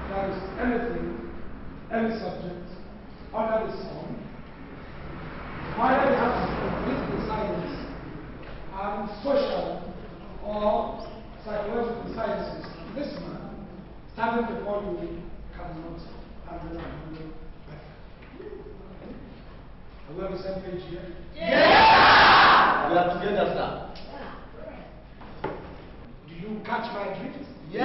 there is anything, any subject under the sun, whether it has to do with political science and social or psychological sciences. This man, standing before you, cannot handle better. Are we on the same page here? Yeah! We are together, sir. Do you catch my drift? Yeah!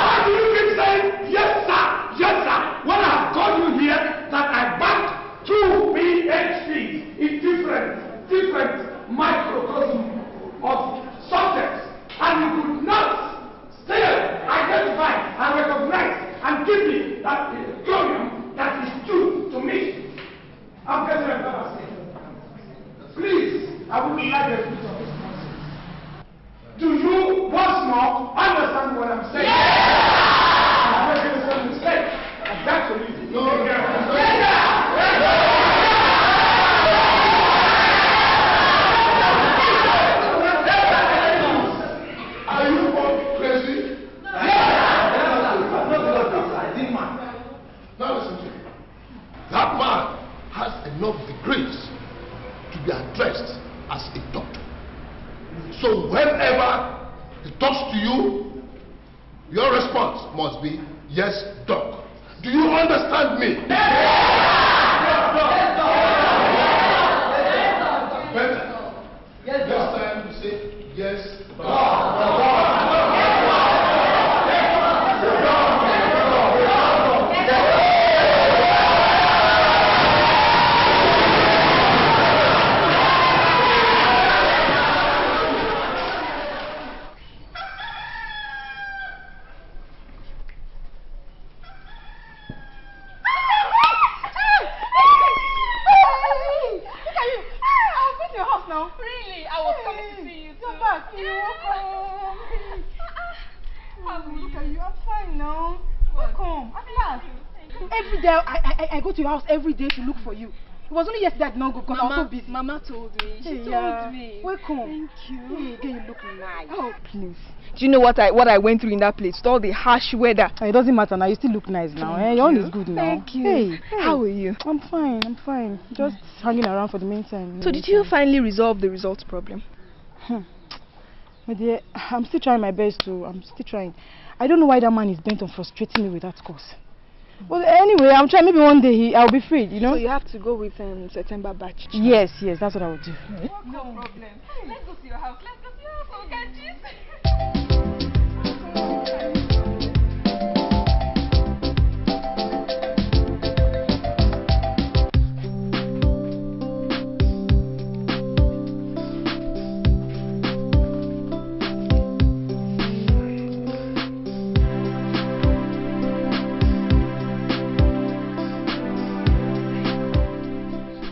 Why do you keep saying, yes, sir, yes, sir, when I have told you here that I backed 2 PhDs in different microcosm of subjects, and you could not still identify and recognize and give me that premium that is due to me? I'm getting embarrassed. Please, I would like a bit of this nonsense. Do you once more understand what I'm saying? Yeah! I'm making some mistake. I've got to leave. No, Are you both crazy? Now listen to me. That man has enough degrees to be addressed as a doctor. So whenever he talks to you, your response must be, yes, doc. Do you understand me? Better. Next time you say, yes, doc. Every day I go to your house every day to look for you. It was only yesterday I did not go because I was so busy. Mama told me. She told me. Welcome. Thank you. Hey, again, you look nice. Oh, please. Do you know what I went through in that place? With all the harsh weather. It doesn't matter now. You still look nice now. Your own is good now. Thank you. Hey, how are you? I'm fine. Just hanging around for the meantime. So did you finally resolve the results problem? My dear, I'm still trying my best to. I'm still trying. I don't know why that man is bent on frustrating me with that course. But anyway, I'm trying. Maybe one day I'll be free, you know. So you have to go with September batch. Yes, that's what I will do. No problem. Let's go to your house. So can you?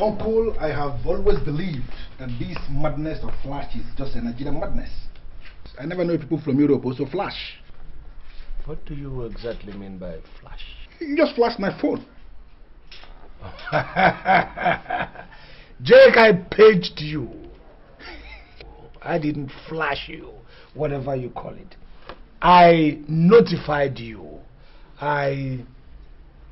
Uncle, I have always believed that this madness of Flash is just a Nigerian madness. I never know people from Europe also flash. What do you exactly mean by flash? You just flashed my phone. Jake, I paged you. I didn't flash you, whatever you call it. I notified you. I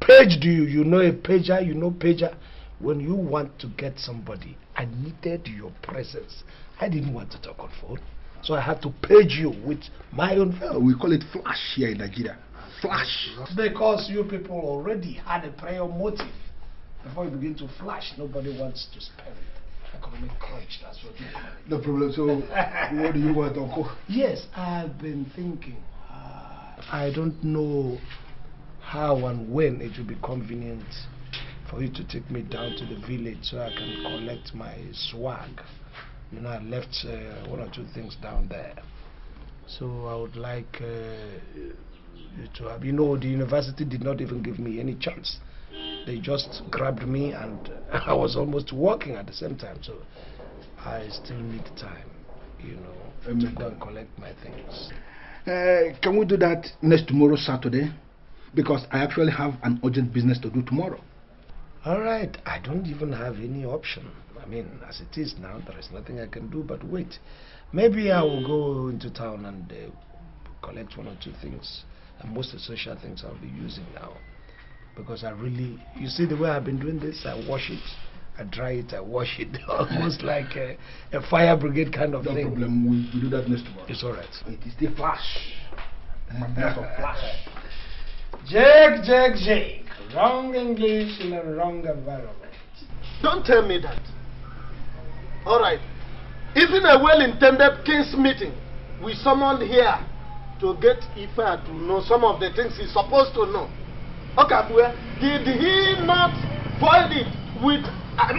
paged you. You know a pager? You know pager? When you want to get somebody, I needed your presence. I didn't want to talk on phone. So I had to page you with my own phone. We call it flash here in Nigeria. Flash. Because you people already had a prior motive. Before you begin to flash, nobody wants to spend it. Economic crunch, that's what you call it. No problem. So, what do you want, Uncle? Yes, I've been thinking. I don't know how and when it will be convenient for you to take me down to the village so I can collect my swag. You know, I left one or two things down there. So I would like you to have, you know, the university did not even give me any chance. They just grabbed me and I was almost working at the same time. So I still need time, you know, to go and collect my things. Can we do that tomorrow, Saturday? Because I actually have an urgent business to do tomorrow. All right, I don't even have any option. I mean, as it is now, there is nothing I can do but wait. Maybe I will go into town and collect one or two things. And most essential things I'll be using now. Because I really, you see the way I've been doing this, I wash it, I dry it, I wash it. Almost like a fire brigade kind of thing. No problem, we'll do that tomorrow. It's all right. It is the flash. That's a flash. Jake. Wrong English in a wrong environment. Don't tell me that. All right. Even a well-intended king's meeting, we summoned here to get Ifa to know some of the things he's supposed to know. Okay, did he not void it with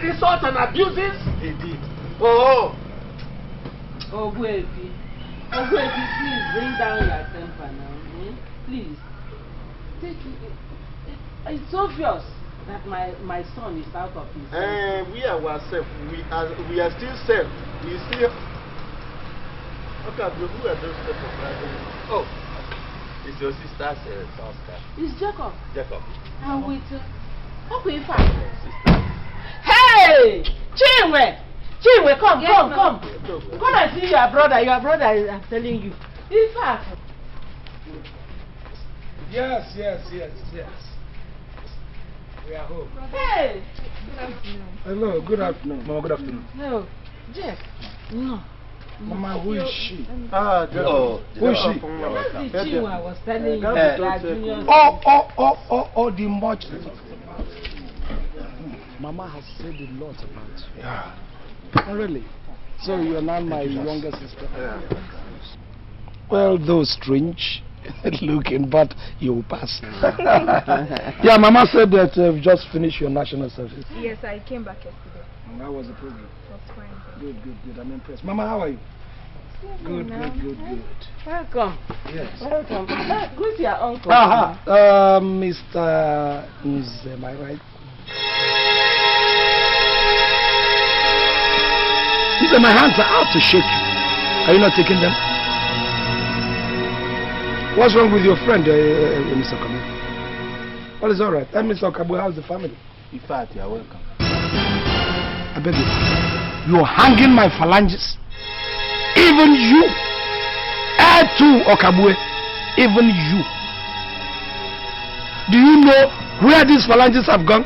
insults and abuses? He did. Oh. Owoh, please bring down your temper now. Please. Take it. It's obvious that my son is out of his senses. We ourselves, we are still safe. We still. Okay, who are those people? Oh, it's your sister's son's car. It's Jacob. And with okay, Sister. Hey, Chinwe, come. Come and see your brother. Your brother I'm telling you. In fact. Yes. We are home. Hey! Good afternoon. Hello, good afternoon. Mama, good afternoon. No, Jeff. No. Mama, who is she? Who is she? That's the Chinwe I was telling you. Oh, the much. Mama has said a lot about you. Yeah. Oh, really? So you are now my younger sister? Yeah. Well, though strange looking, but you will pass. Yeah, Mama said that you've just finished your national service. Yes, I came back yesterday. How was the program? It was fine. Good. I'm impressed. Mama, how are you? Good. Welcome. Yes. Welcome. Who's your uncle? Mr. Am I right? He said, my hands are out to shake you. Are you not taking them? What's wrong with your friend, Mr. Kabu? Well, it's all right. Mr. Kabu, how's the family? In fact, you are welcome. I beg you. You're hanging my phalanges. Even you. Too, Okabue. Even you. Do you know where these phalanges have gone?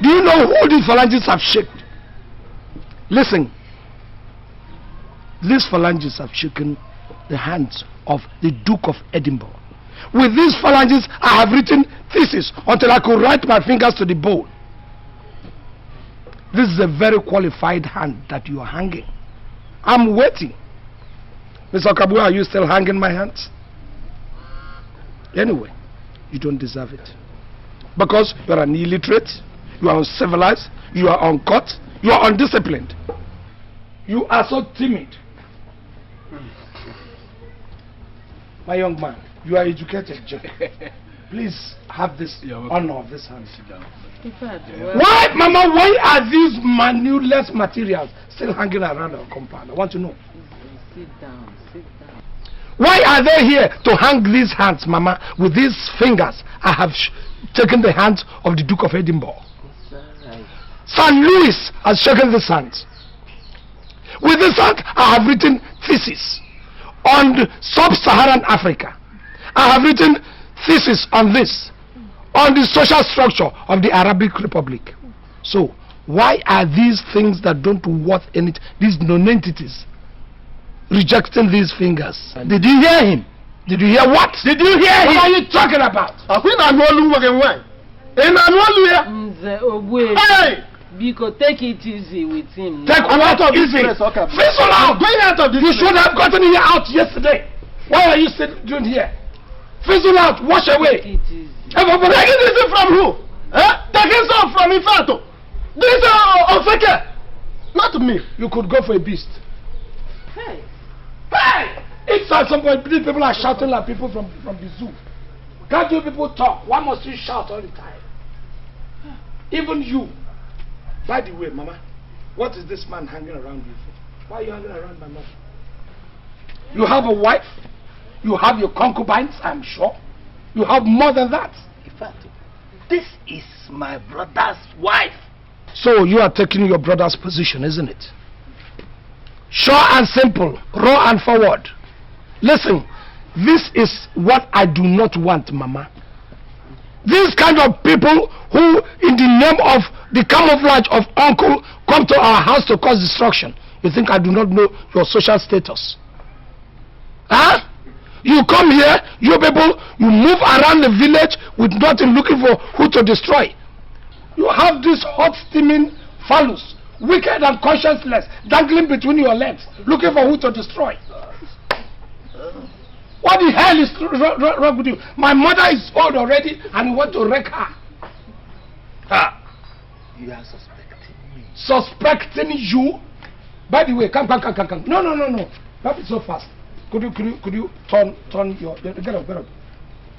Do you know who these phalanges have shaken? Listen. These phalanges have shaken the hands of the Duke of Edinburgh. With these phalanges, I have written thesis until I could write my fingers to the bowl. This is a very qualified hand that you are hanging. I'm waiting. Mr. Okabu, are you still hanging my hands? Anyway, you don't deserve it. Because you are an illiterate, you are uncivilized, you are uncut, you are undisciplined. You are so timid. My young man, you are educated. Please have this honor of this hand. Sit down. Why, Mama, why are these manuless materials still hanging around our compound? I want to know. Sit down, sit down. Why are they here to hang these hands, Mama? With these fingers, I have taken the hands of the Duke of Edinburgh. It's alright. St. Louis has shaken these hands. With this hand, I have written thesis on sub-Saharan Africa. I have written thesis on this, on the social structure of the Arabic Republic. So, why are these things that don't worth anything, these non-entities, rejecting these fingers? Did you hear him? Did you hear what? Did you hear him? What are you talking about? Hey! Biko, take it easy with him. Take what of easy? Fizzle out! Going out of this You should have gotten here out yesterday. Why are you sitting here? Fizzle out, wash away. Take it easy. Taking this from who? Taking some from Infato. This Ofeke. Not me. You could go for a beast. Hey! Hey! It's at some point, these people are shouting like people from the zoo. Can't you people talk? Why must you shout all the time? Even you. By the way, Mama, what is this man hanging around you for? Why are you hanging around my mother? You have a wife. You have your concubines, I'm sure. You have more than that. In fact, this is my brother's wife. So you are taking your brother's position, isn't it? Sure and simple, raw and forward. Listen, this is what I do not want, Mama. These kind of people who, in the name of the camouflage of uncle, come to our house to cause destruction. You think I do not know your social status? Huh? You come here, you people, you move around the village with nothing, looking for who to destroy. You have this hot steaming phallus, wicked and conscienceless, dangling between your legs, looking for who to destroy. What the hell is wrong with you? My mother is old already and you want to wreck her. Ha! You are suspecting me. Suspecting you? By the way, come. No. Don't be so fast. Could you turn your get up.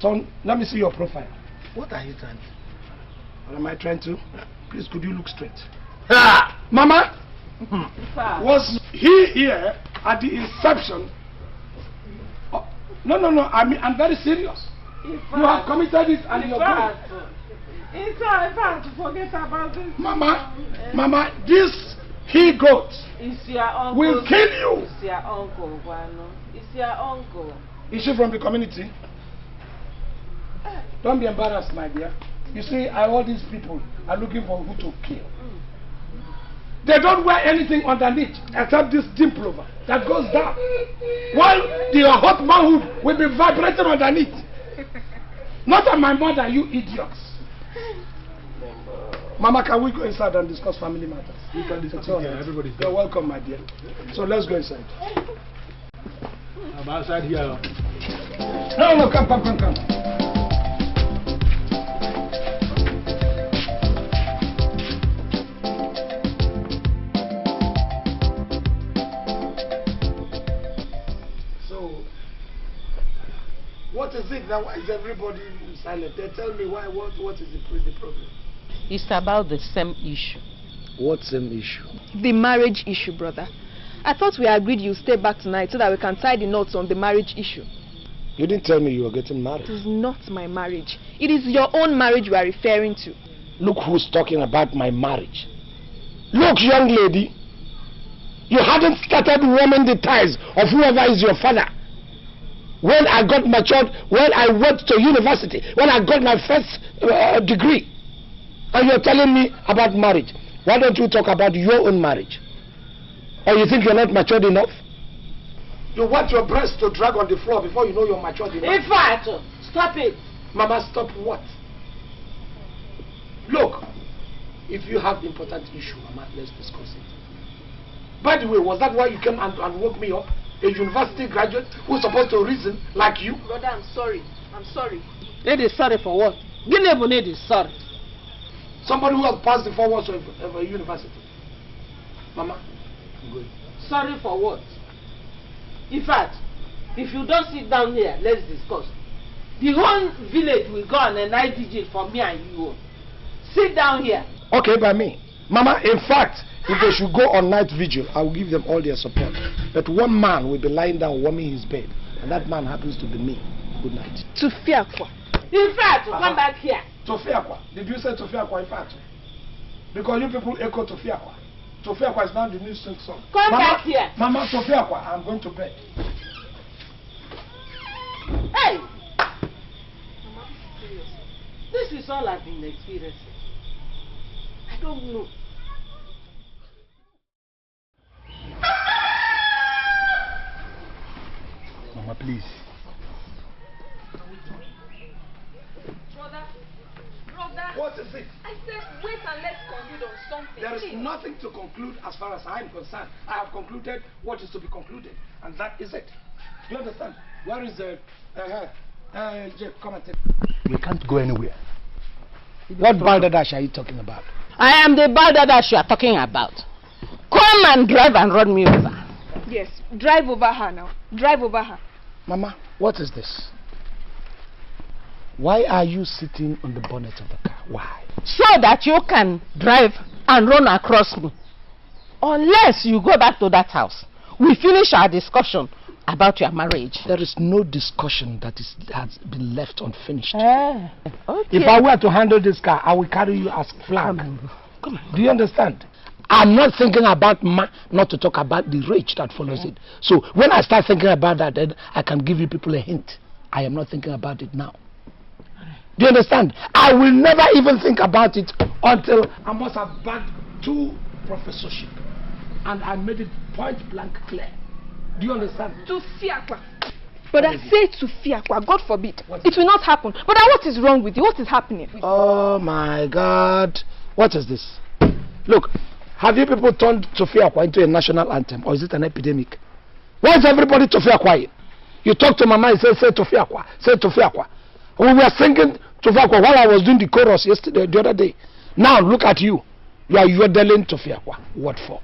Turn. Let me see your profile. What are you trying to do? What am I trying to? Please, could you look straight? Ah! Mama, was he here at the inception? No. I'm very serious. You have committed it and you're going. In fact, forget about this. Mama, this he-goat will kill you. It's your uncle, Guano. It's your uncle. Is she from the community? Don't be embarrassed, my dear. You see, all these people are looking for who to kill. They don't wear anything underneath except this dimple over that goes down. While the hot manhood will be vibrating underneath. Not on my mother, you idiots. Mama, can we go inside and discuss family matters? We can discuss it here. Everybody's there. You're welcome, my dear. So let's go inside. I'm outside here. No, come. What is it now? Why is everybody silent? They tell me why. What is the problem? It's about the same issue. What same issue? The marriage issue, brother. I thought we agreed you stay back tonight so that we can tie the knots on the marriage issue. You didn't tell me you were getting married. It is not my marriage. It is your own marriage we are referring to. Look who's talking about my marriage. Look, young lady. You hadn't started warming the ties of whoever is your father. When I got matured, when I went to university, when I got my first degree, and you're telling me about marriage. Why don't you talk about your own marriage? Or you think you're not matured enough? You want your breast to drag on the floor before you know you're matured enough? In fact, stop it. Mama, stop what? Look, if you have important issue, Mama, let's discuss it. By the way, was that why you came and woke me up? A university graduate who's supposed to reason like you? Brother, I'm sorry. It is sorry for what? Guinea is sorry. Somebody who has passed the 4 walls of a university. Mama, I'm going. Sorry for what? In fact, if you don't sit down here, let's discuss. The whole village will go on a IDG for me and you. Sit down here. Okay, by me. Mama, in fact, If they should go on night vigil, I will give them all their support. But one man will be lying down warming his bed, and that man happens to be me. Good night. Tufiakwa. In fact, come back here. Tofiakwa. Did you say Tofiakwa in fact? Because you people echo Tofiakwa. Tofiakwa is now the new song. Come back here. Mama Tofiakwa, I'm going to bed. Hey! This is all I've been experiencing. I don't know. Mama, please. Brother. What is it? I said wait and let's conclude on something. There is nothing to conclude as far as I am concerned. I have concluded what is to be concluded, and that is it. You understand? Where is the... Jeff, come and take... We can't go anywhere. What balderdash are you talking about? I am the balderdash you are talking about. Come and drive and run me over. Yes, drive over her now. Drive over her. Mama, what is this? Why are you sitting on the bonnet of the car? Why? So that you can drive and run across me. Unless you go back to that house. We finish our discussion about your marriage. There is no discussion that has been left unfinished. Okay. If I were to handle this car, I will carry you as flag. Come on. Do you understand? I'm not thinking about not to talk about the rage that follows it. So when I start thinking about that, then I can give you people a hint. I am not thinking about it now. Do you understand? I will never even think about it until I must have bagged 2 professorship. And I made it point blank clear. Do you understand? Tufiakwa. But I say Tufiakwa, God forbid. It will not happen. But what is wrong with you? What is happening? Oh my God. What is this? Look, have you people turned Tufiakwa into a national anthem, or is it an epidemic? Why is everybody Tufiakwa? You talk to Mama and say Tufiakwa, say Tufiakwa. We were singing Tufiakwa while I was doing the chorus the other day. Now look at you. You are yodeling Tufiakwa. What for?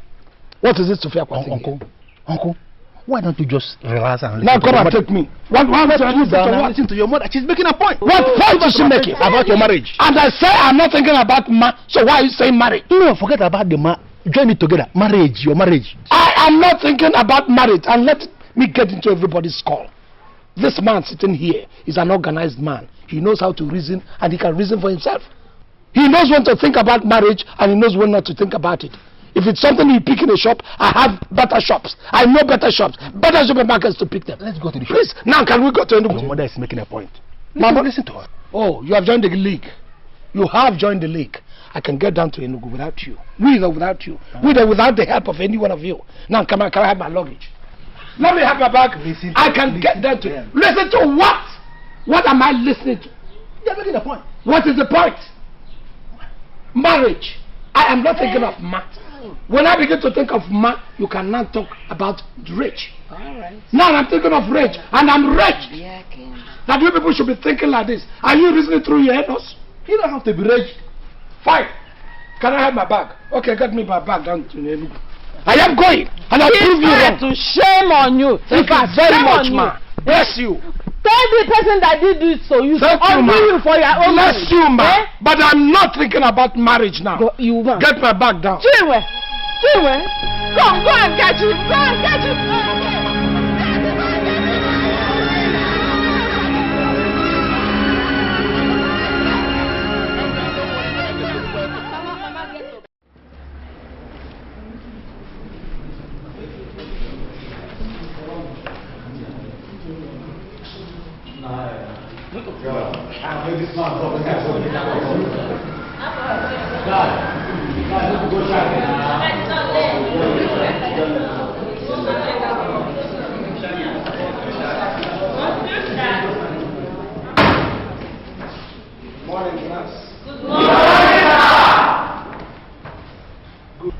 What is this Tufiakwa thing? Uncle, why don't you just relax and listen? Now come and take me. What listen to your mother. She's making a point. What point is she making? About your marriage. And I say I'm not thinking about so why are you saying marriage? No, forget about the join it together. Marriage, your marriage. I am not thinking about marriage, and let me get into everybody's skull. This man sitting here is an organized man. He knows how to reason, and he can reason for himself. He knows when to think about marriage, and he knows when not to think about it. If it's something you pick in a shop, I have better shops. I know better shops, better supermarkets to pick them. Let's go to the shop. Please, now can we go to Enugu? Your mother is making a point. Mama, listen to her. Oh, you have joined the league. You have joined the league. I can get down to Enugu without you. With or without you. With or without the help of any one of you. Now, can I have my luggage? Let me have my bag. I can get down to it. Listen to what? What am I listening to? You're making a point. What is the point? Marriage. I am not thinking of ma. When I begin to think of ma, you can now talk about rich. Alright. Now I'm thinking of rich, and I'm rich. Yeah, that you people should be thinking like this. Are you reasoning through your head? You don't have to be rich. Fine. Can I have my bag? Okay, get me my bag down to Enugu. I am going, and I'll prove you wrong. To shame on you. Thank you very much, ma. Bless you. Tell the person that did it so you thank you, you for your own. Bless you, ma. Eh? But I'm not thinking about marriage now. Go, you man. Get my bag down. Chinwe, go and catch him. Go and catch him.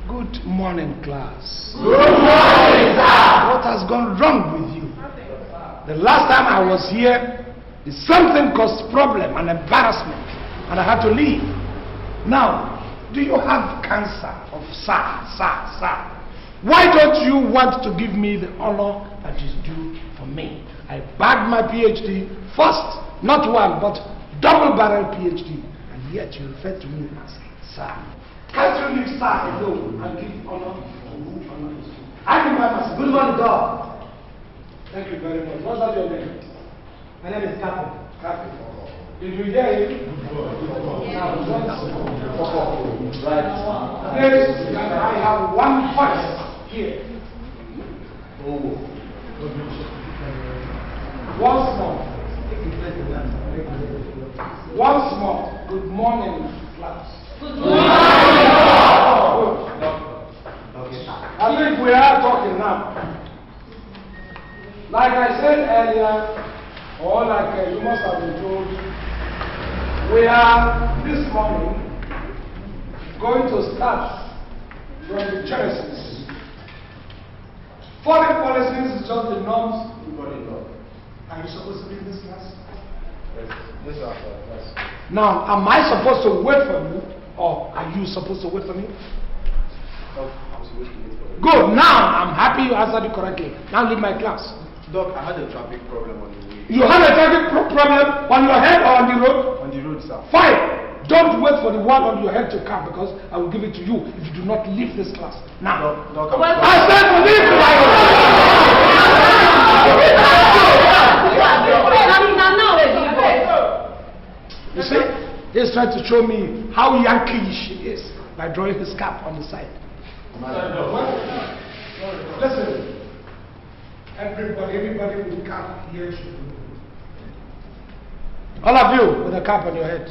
Good morning, class. Good morning, sir. What has gone wrong with you? The last time I was here, something caused problem and embarrassment, and I had to leave. Now, do you have cancer of sir? Why don't you want to give me the honor that is due for me? I bagged my PhD first, not one, but double-barrel PhD, and yet you refer to me as sir. Can't you leave sir alone and give honor to who honor is due. I can buy myself. Good morning, dog. Thank you very much. What's that your name? My name is Captain. Captain. Did you hear him? Now, right. Please, I have one voice here. Once more. Once more. Good morning, class. Good morning. I think we are talking now. Like I said earlier, or like you must have been told, we are this morning going to start from the Genesis. Foreign policies is just the norms. Are you supposed to be in this class? Yes, sir. Now, am I supposed to wait for you, or are you supposed to wait for me? I'm supposed to wait for you. Good. Now, I'm happy you answered it correctly. Now leave my class. Doc, I had a traffic problem on the way. You had a traffic problem on your head or on the road? On the road, sir. Fine. Don't wait for the one on your head to come, because I will give it to you if you do not leave this class. Now. Doc, I said to leave the You see, he's trying to show me how Yankee-ish he is by drawing his cap on the side. Listen. Everybody with a cap here should do. All of you with a cap on your head.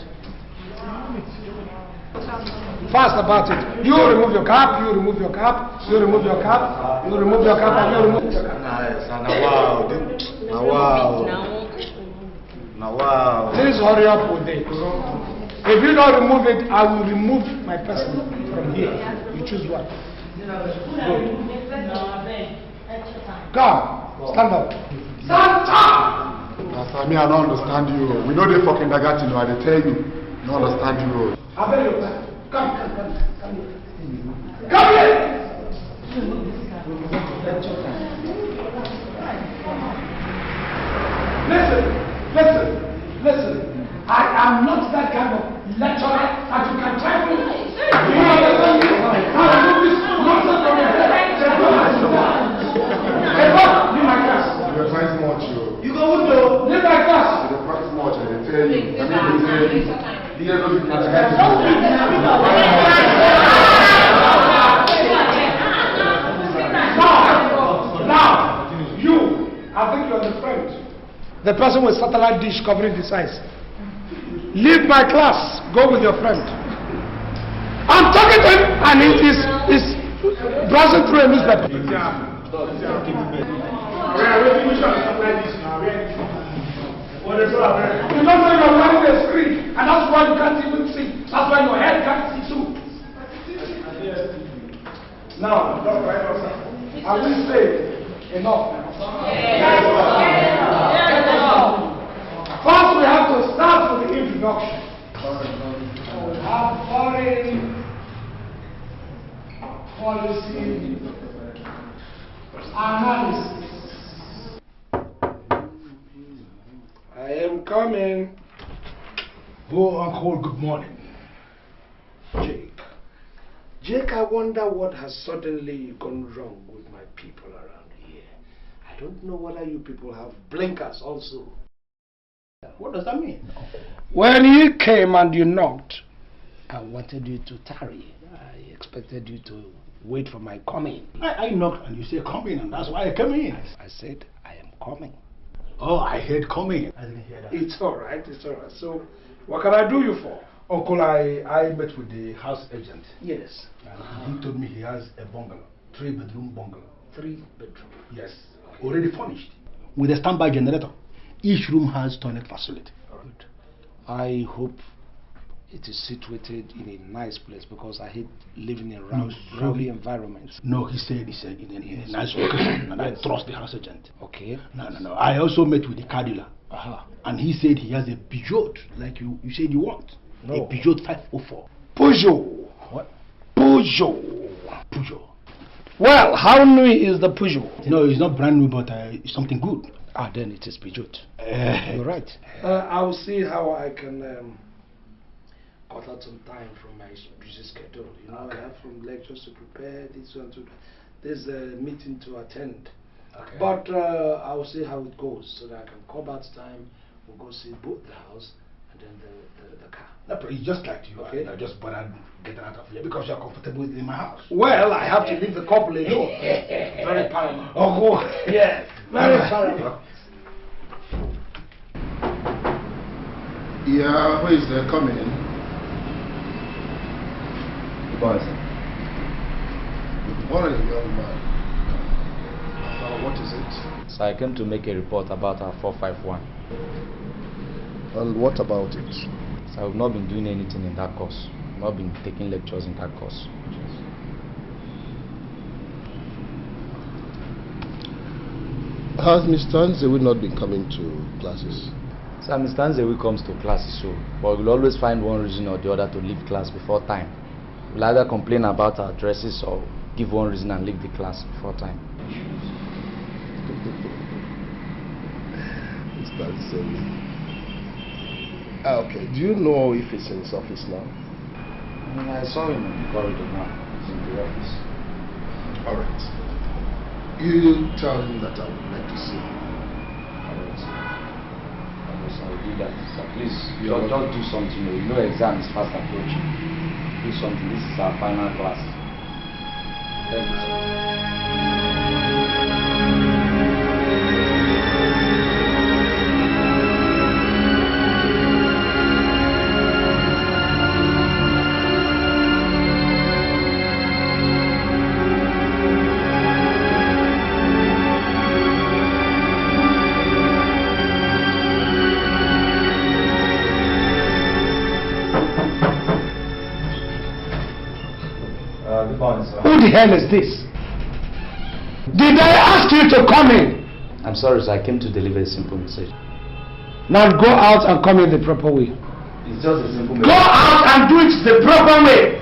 Fast about it. You remove your cap, you remove your cap, you remove your cap, you remove your cap, and you remove your cap. Now, wow. Please hurry up with it. If you don't remove it, I will remove my person from here. You choose one. Come, stand up. Stand up! Pastor, me, I don't understand you. We know they fucking dagat, you know, I tell you. I don't understand you. I beg your pardon. Come here. Come here! Listen. I am not that kind of lecturer that you can try to. You understand me? Now remove this nonsense from your head. Hey, what? Leave my class. You're trying too much, you. You go with you. Leave my class. You're trying too much, I tell you. I mean, Now, you, I think you're the friend. The person with satellite dish covering the size. Leave my class. Go with your friend. I'm talking to him and he is browsing through a newspaper. You don't know you're wearing a screen, and that's why you can't even see. That's why your head can't see too. Now, I will say enough now. First, we have to start with the introduction. We have foreign policy analysis. I am coming. Oh, Uncle, good morning. Jake, I wonder what has suddenly gone wrong with my people around here. I don't know whether you people have blinkers also. What does that mean? When you came and you knocked, I wanted you to tarry. I expected you to wait for my coming. I knocked and you said come in, and that's why I came in. I said I am coming. Oh, I heard coming. I didn't hear that. It's alright, it's alright. So, what can I do you for? Uncle, I met with the house agent. Yes. And he told me he has a bungalow, 3-bedroom bungalow. 3-bedroom? Yes. Already furnished. With a standby generator. Each room has toilet facility. Good. I hope it is situated in a nice place, because I hate living in rowdy environments. No, he said it's in a nice location, and I trust the house agent. Okay. No. I also met with the car dealer. And he said he has a Peugeot, like you said you want. No. A Peugeot 504. Peugeot. What? Peugeot. Well, how new is the Peugeot? No, it's not brand new, but it's something good. Then it is Peugeot. You're right. I will see how I can cut out some time from my busy schedule. You know, I have some lectures to prepare, this one to there's a meeting to attend. Okay. But I'll see how it goes so that I can come out time. We'll go see both the house and then the car. No, but it's just like you. Okay. I just bothered getting out of here because you're comfortable in my house. Well, I have to leave the couple alone. Very paramount. Oh, yes. Very paramount. Yeah, who is there coming in? Good morning, sir. Good morning, young man. What is it? So I came to make a report about our 451. And what about it? So I've not been doing anything in that course. I've not been taking lectures in that course. Has Mr. Nzewi not been coming to classes? So Mr. Nzewi comes to classes, so but we'll always find one reason or the other to leave class before time. We'll either complain about our dresses or give one reason and leave the class before time. Mr. Nzewi. Okay, do you know if he's in his office now? I saw him in the corridor now. He's in the office. Alright. You tell him that I would like to see him. Alright. I'll do that. So please, just do something. You know exam is fast approaching. Do something. This is our final class. Let's do something. Who the hell is this? Did I ask you to come in? I'm sorry, sir. I came to deliver a simple message. Now go out and come in the proper way. It's just a simple message. Go out and do it the proper way.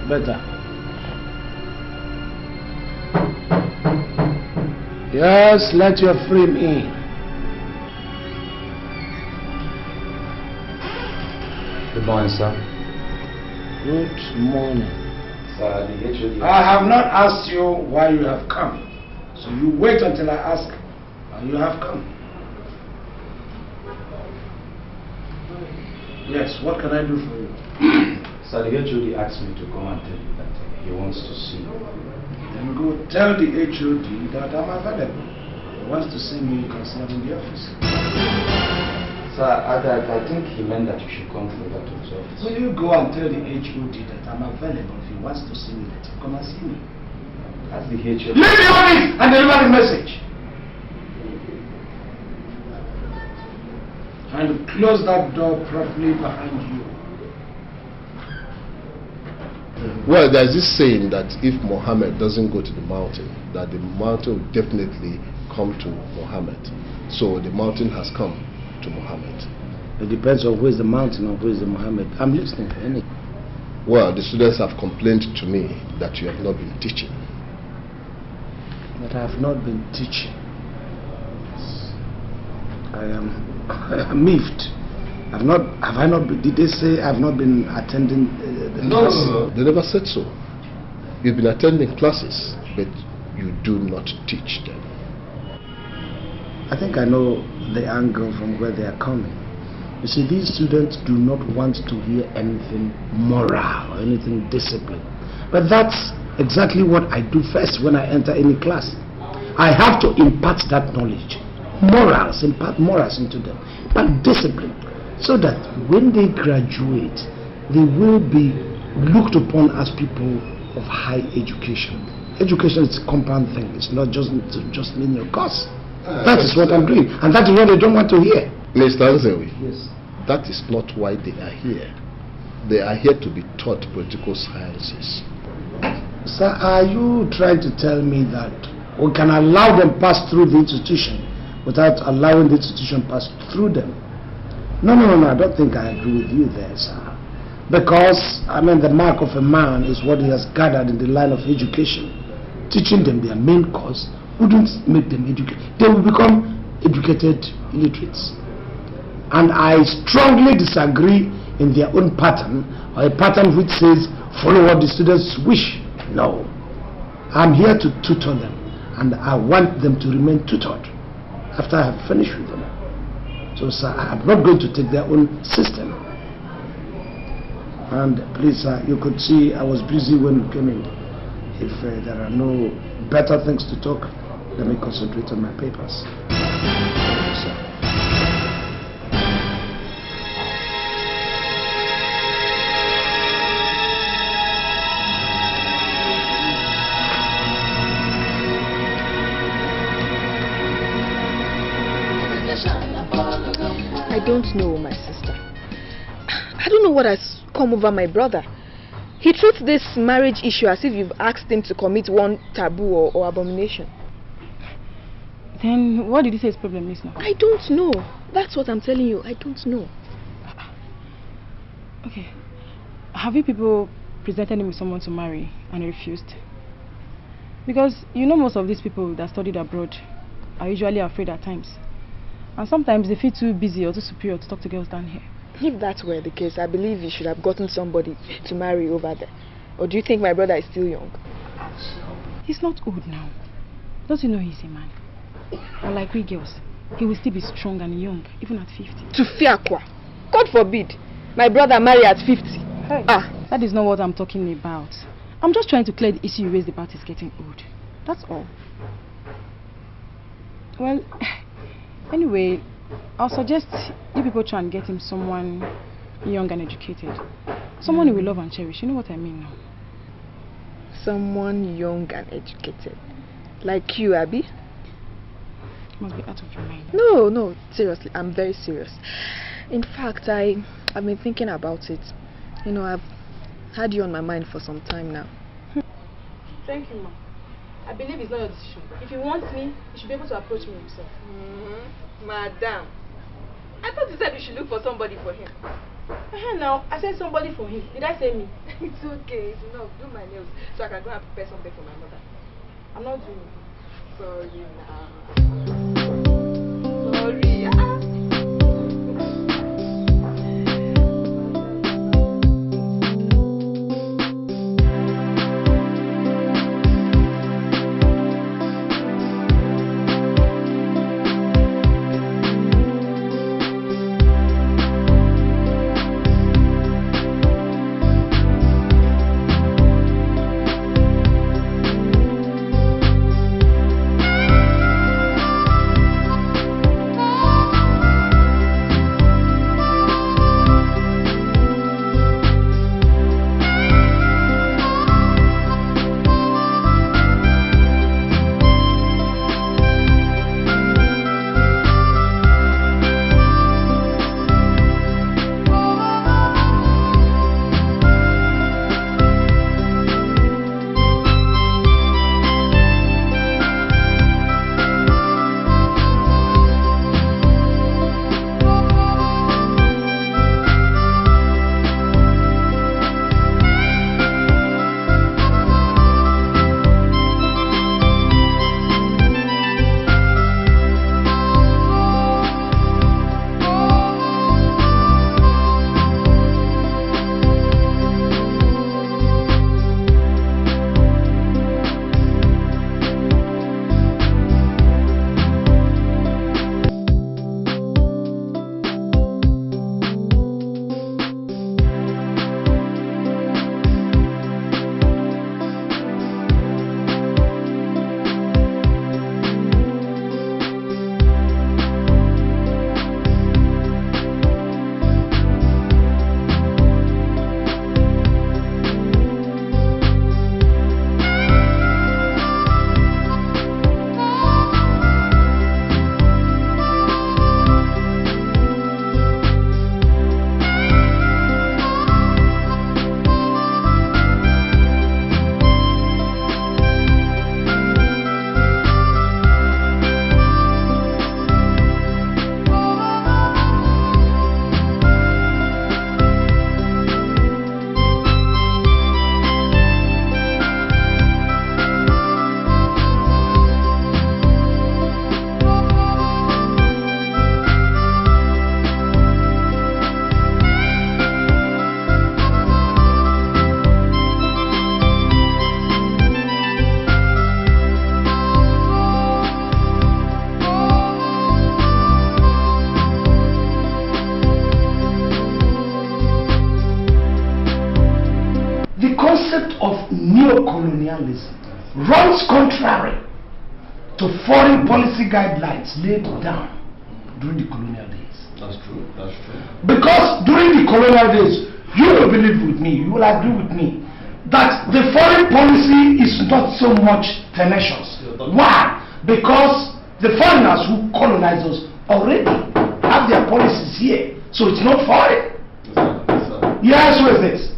Better. Yes, let your frame in. Good morning, sir. Good morning. Sir, the HOD. I have not asked you why you have come. So you wait until I ask and you have come. Yes, what can I do for you? Sir, the HOD asked me to come and tell you that he wants to see you. Then go tell the HOD that I'm available. He wants to see me, you can see him in the office. Sir, I think he meant that you should come further to his office. Will you go and tell the HOD that I'm available? If he wants to see me, let him come and see me. That's the HOD. Leave the office and deliver the message. And close that door properly behind you. Well, there's this saying that if Muhammad doesn't go to the mountain, that the mountain will definitely come to Muhammad. So the mountain has come to Muhammad. It depends on who is the mountain and who is the Muhammad. I'm listening for any. Well, the students have complained to me that you have not been teaching. That I have not been teaching. I am miffed. Have I not been, did they say I have not been attending the classes? No, they never said so. You've been attending classes, but you do not teach them. I think I know the angle from where they are coming. You see, these students do not want to hear anything moral or anything discipline. But that's exactly what I do first when I enter any class. I have to impart that knowledge. Morals, impart morals into them. But discipline. So that when they graduate, they will be looked upon as people of high education. Education is a compound thing. It's not just linear course. That is what I'm doing. And that is what they don't want to hear. Mr. Nzewi, yes. That is not why they are here. They are here to be taught political sciences. Sir, are you trying to tell me that we can allow them pass through the institution without allowing the institution pass through them? No, I don't think I agree with you there, sir. Because, the mark of a man is what he has gathered in the line of education. teaching them their main course wouldn't make them educated. They will become educated illiterates. And I strongly disagree in their own pattern, or a pattern which says follow what the students wish. No. I'm here to tutor them, and I want them to remain tutored after I have finished with them. So, sir, I'm not going to take their own system. And please, sir, you could see I was busy when you came in. If there are no better things to talk, let me concentrate on my papers. Sir. I don't know, my sister. I don't know what has come over my brother. He treats this marriage issue as if you've asked him to commit one taboo or abomination. Then what did he say his problem is now? I don't know. That's what I'm telling you. I don't know. Okay. Have you people presented him with someone to marry and he refused? Because you know most of these people that studied abroad are usually afraid at times. And sometimes they feel too busy or too superior to talk to girls down here. If that were the case, I believe you should have gotten somebody to marry over there. Or do you think my brother is still young? He's not old now. Don't you know he's a man? Unlike we girls, he will still be strong and young, even at 50. To Fiakwa. God forbid. My brother marry at 50. Hey, that is not what I'm talking about. I'm just trying to clear the issue you raised about his getting old. That's all. Well, anyway, I'll suggest you people try and get him someone young and educated. Someone he will love and cherish. You know what I mean now? Someone young and educated. Like you, Abby? You must be out of your mind. No, seriously, I'm very serious. In fact, I've been thinking about it. You know, I've had you on my mind for some time now. Thank you, Ma. I believe it's not your decision. If you want me, you should be able to approach me himself. Madam, I thought you said we should look for somebody for him. Now, I said somebody for him. Did I say me? It's okay, it's enough. Do my nails so I can go and prepare something for my mother. I'm not doing it. Sorry now. Sorry. colonialism runs contrary to foreign policy guidelines laid down during the colonial days. That's true, that's true. Because during the colonial days, you will believe with me, you will agree with me, that the foreign policy is not so much tenacious. Why? Because the foreigners who colonize us already have their policies here, so it's not foreign. Yes, who is this?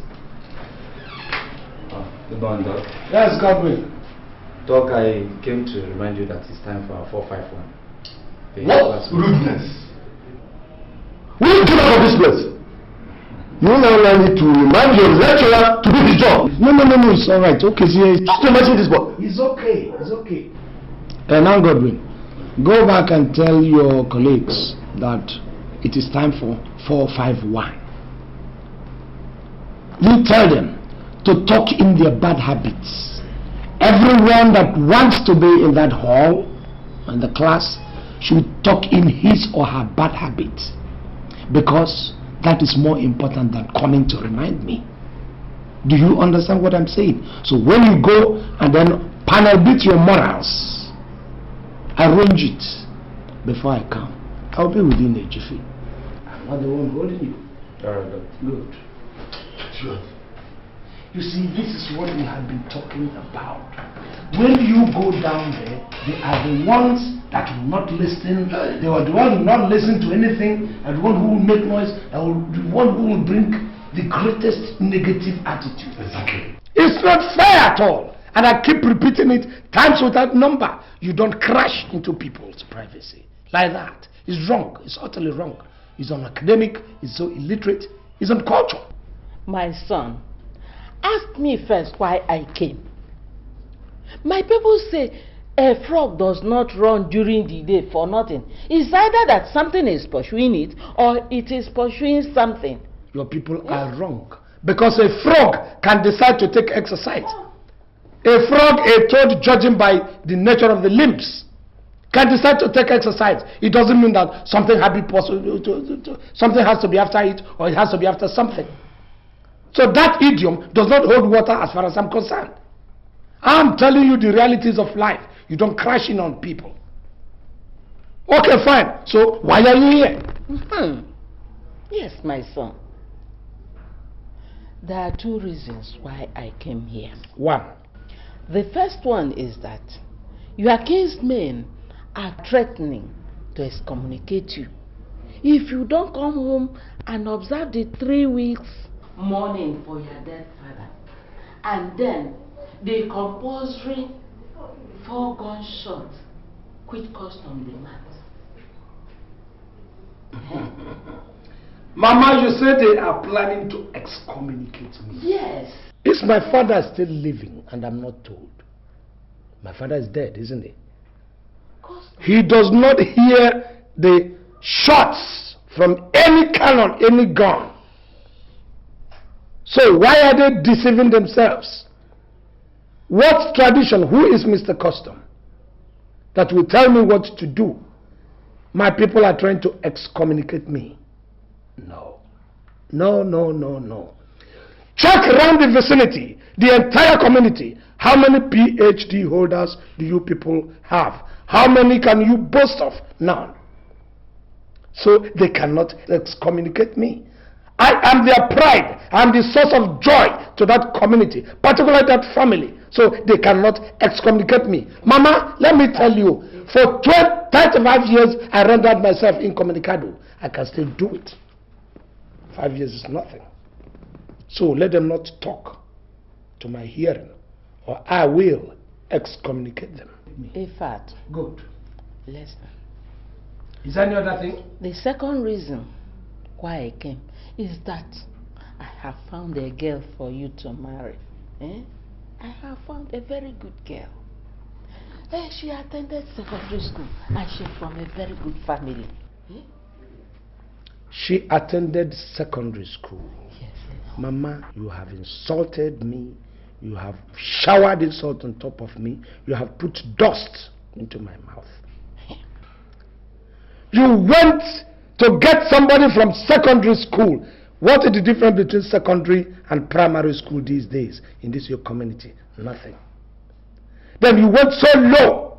The band, Doc. Yes, Godwin. Doc, I came to remind you that it's time for our 451. What rudeness! Will you get out of this place? You now need to remind your lecturer to do his job. No, it's alright. Okay, see, just imagine this boy. It's okay, it's okay. Now, Godwin, go back and tell your colleagues that it is time for 451. You tell them to talk in their bad habits. Everyone that wants to be in that hall, in the class, should talk in his or her bad habits. Because that is more important than coming to remind me. Do you understand what I'm saying? So when you go and then panel beat your morals, arrange it before I come. I'll be within a jiffy. I'm not the one holding you. Alright, good. Sure. You see, this is what we have been talking about. When you go down there, they are the ones that will not listen. They are the ones who will not listen to anything, and the one who will make noise, and the one who will bring the greatest negative attitude. Exactly. It's not fair at all. And I keep repeating it times without number. You don't crash into people's privacy like that. It's wrong. It's utterly wrong. It's unacademic. It's so illiterate. It's uncultured. My son, ask me first why I came. My people say a frog does not run during the day for nothing. It's either that something is pursuing it or it is pursuing something. Your people are wrong. Because a frog can decide to take exercise. A frog, a toad, judging by the nature of the limbs, can decide to take exercise. It doesn't mean that something has to be after it, or it has to be after something. So that idiom does not hold water as far as I'm concerned. I'm telling you the realities of life. You don't crash in on people. Okay, fine. So why are you here? Yes, my son. There are two reasons why I came here. One. The first one is that your accused men are threatening to excommunicate you if you don't come home and observe the 3 weeks mourning for your dead father, and then the compulsory 4 gunshot quit custom demand. Mama, you said they are planning to excommunicate me. Yes. Is my father still living and I'm not told? My father is dead, isn't he? He does not hear the shots from any cannon, any gun. So why are they deceiving themselves? What tradition? Who is Mr. Custom that will tell me what to do? My people are trying to excommunicate me. No. No. Check around the vicinity, the entire community. How many PhD holders do you people have? How many can you boast of? None. So they cannot excommunicate me. I am their pride. I am the source of joy to that community, particularly that family. So they cannot excommunicate me. Mama, let me tell you, for 35 years I rendered myself incommunicado. I can still do it. 5 years is nothing. So let them not talk to my hearing, or I will excommunicate them. In fact, good. Listen. Is there any other thing? The second reason why I came is that I have found a girl for you to marry. I have found a very good girl. She attended secondary school and she's from a very good family. She attended secondary school. Yes. Mama, you have insulted me. You have showered insult on top of me. You have put dust into my mouth. You went to get somebody from secondary school What is the difference between secondary and primary school these days in this your community? Nothing. Then you went so low.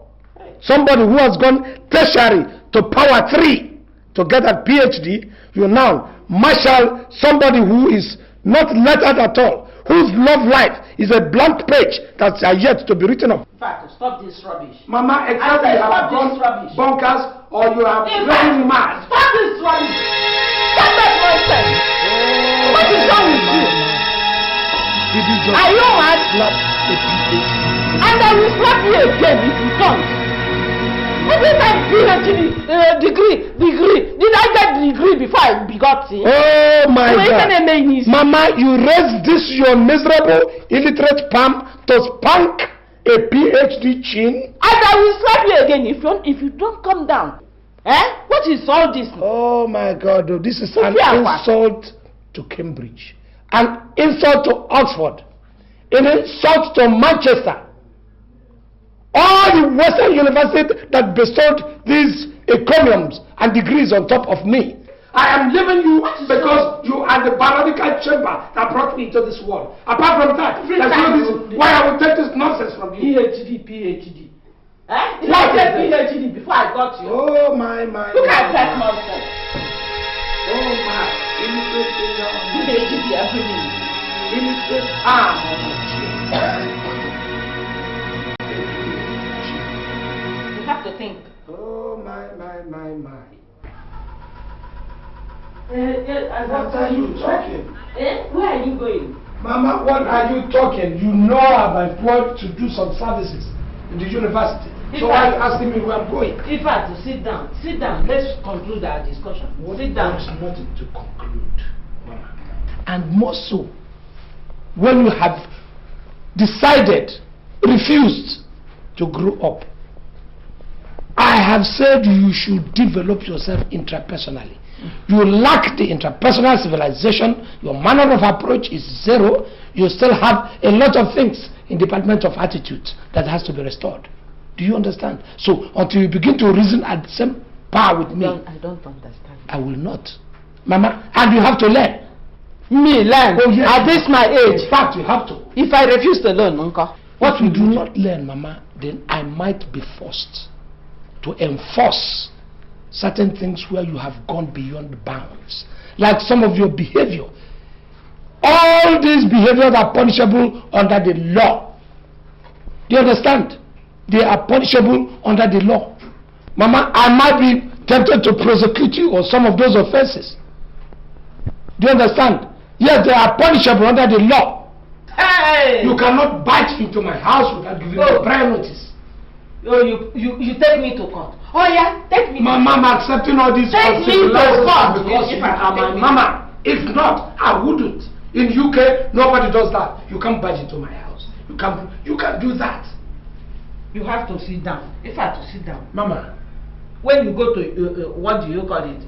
Somebody who has gone tertiary to power 3 to get a PhD, you now marshal somebody who is not lettered at all, whose love life is a blank page that's yet to be written up. In fact, stop this rubbish. Mama, exactly, you have gone bonkers or you have gone mad. Stop this rubbish. Stop that nonsense. What is wrong with you? Are you mad? And I will slap you again if you don't. Every time PhD, degree. Did I get the degree before I begot him? Oh my God. Mama, you raised this your miserable, illiterate palm to spank a PhD chin? And I will slap you again if you don't come down. Eh? What is all this? Oh my God, this is an insult to Cambridge, an insult to Oxford, an insult to Manchester. All the Western universities that bestowed these encomiums and degrees on top of me. I am leaving you because you are the biological chamber that brought me into this world. Apart from that, there's no reason why I will take this nonsense from you. PhD. Eh? Did I get PhD before I got you? Oh my. Look at that nonsense. Oh my. PhD everything. Illiterate arm on my chin. You have to think. Oh my. What are you talking? Where are you going? Mama, what are you talking? You know I'm employed to do some services in the university. So why are you asking me where I'm going? In fact, sit down. Let's conclude our discussion. Sit down. There's nothing to conclude, Mama. And more so, when you have decided, refused to grow up. I have said you should develop yourself interpersonally. You lack the interpersonal civilization. Your manner of approach is zero. You still have a lot of things in the department of attitude that has to be restored. Do you understand? So until you begin to reason at the same power with me, I don't understand. I will not, Mama. And you have to learn. Me learn? Oh, yes. At this my age? In fact, you have to. If I refuse to learn, Uncle, what you do not learn, Mama, then I might be forced to enforce certain things where you have gone beyond bounds. Like some of your behavior. All these behaviors are punishable under the law. Do you understand? They are punishable under the law. Mama, I might be tempted to prosecute you on some of those offenses. Do you understand? Yes, they are punishable under the law. Hey! You cannot bite into my house without giving me prior notice. Oh, you take me to court. Oh yeah, take me. Mama, I'm accepting all these. Take me to court because you are my mama. If not, I wouldn't. In UK, nobody does that. You can't barge into my house. You can't do that. You have to sit down. If I have to sit down, Mama. When you go to what do you call it,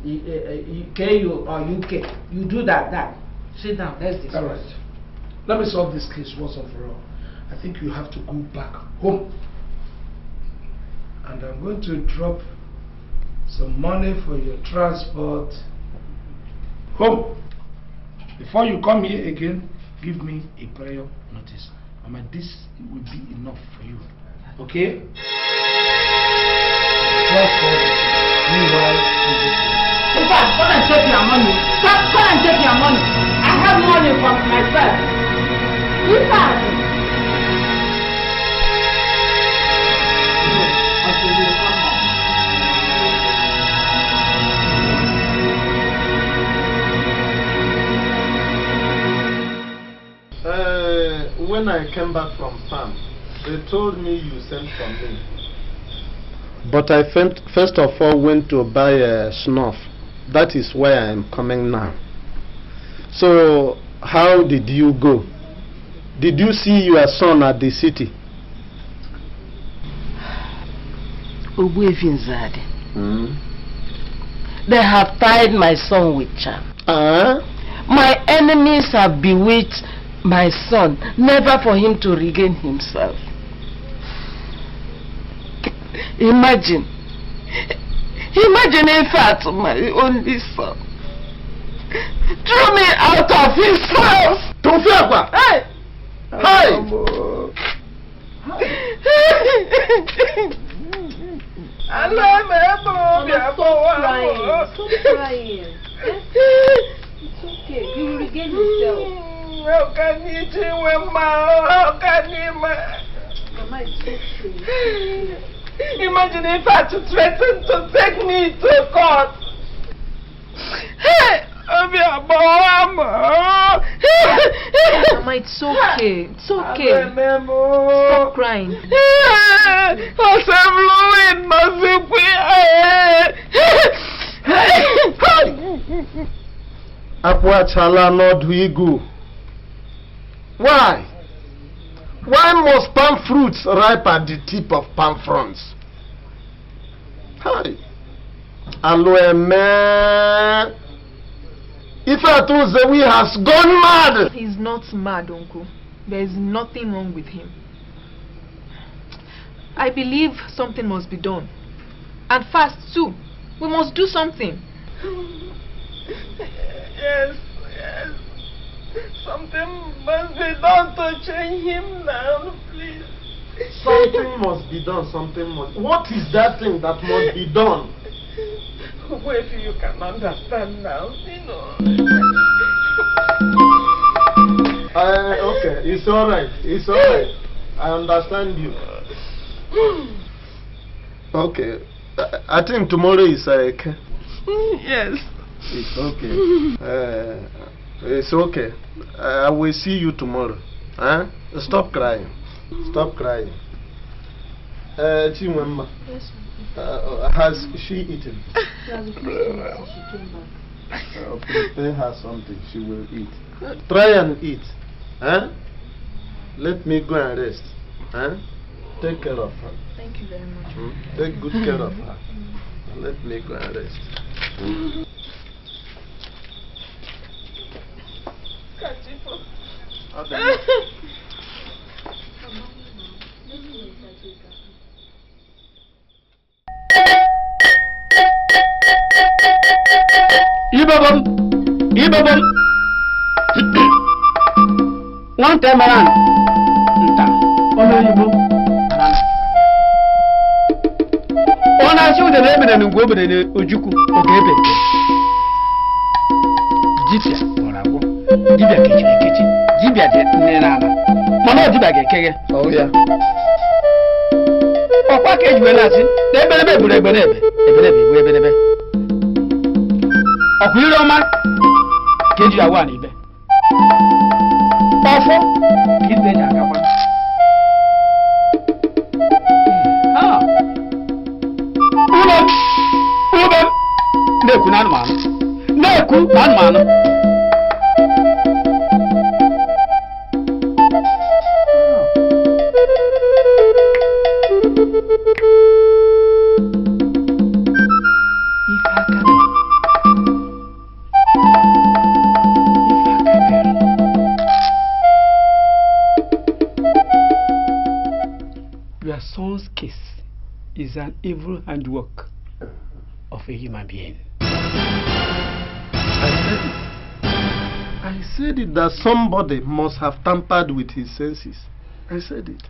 KU or UK, you do that. Sit down. Let's discuss. All right. Let me solve this case once and for all. I think you have to go back home. And I'm going to drop some money for your transport home. Before you come here again, give me a prior notice. Mama, this will be enough for you. Okay? Transport, meanwhile, in fact, come and take your money. Come and take your money. I have money for myself. In fact, when I came back from farm, they told me you sent for me. But I first of all went to buy a snuff. That is where I am coming now. So, how did you go? Did you see your son at the city? They have tied my son with charm. My enemies have bewitched my son, never for him to regain himself. Imagine, in fact, my only son, threw me out of his house. Tofiagwa! Hey! Hey! I'm crying. It's okay. He will regain himself. How can you do it, How can you, Mama, it's okay. Imagine if I had to threaten to take me to court. Hey! Mama, it's okay. It's okay. Stop crying. Apuachala not we go. Why? Why must palm fruits ripe at the tip of palm fronds? Hi. Aloe man. If I told Zewi has gone mad. He's not mad, Uncle. There is nothing wrong with him. I believe something must be done. And fast too. We must do something. Yes. Something must be done to change him now, please. Something must be done, What is that thing that must be done? Well, if you can understand now, you know. Okay, it's alright. I understand you. Okay, I think tomorrow is okay. Yes. It's okay. It's okay. I will see you tomorrow. Huh? Stop crying. Chimwemma. Yes. Has she eaten? She has eaten. She came back. Prepare her something. She will eat. Try and eat. Huh? Let me go and rest. Huh? Take care of her. Thank you very much. Take good care of her. Let me go and rest. Ibabam. One time around. Ona shoot the name and go over the Ojuku. Okay. Jibia, Morago. Jibia kitchen. Jibia Nana. Mama Jibia Kege. Oh, yeah. Oh, package when I see. They better. Okuloma keju awa ni be ofo kide nya akapa uba neku na manu Your son's case is an evil handwork of a human being. I said it that somebody must have tampered with his senses. I said it.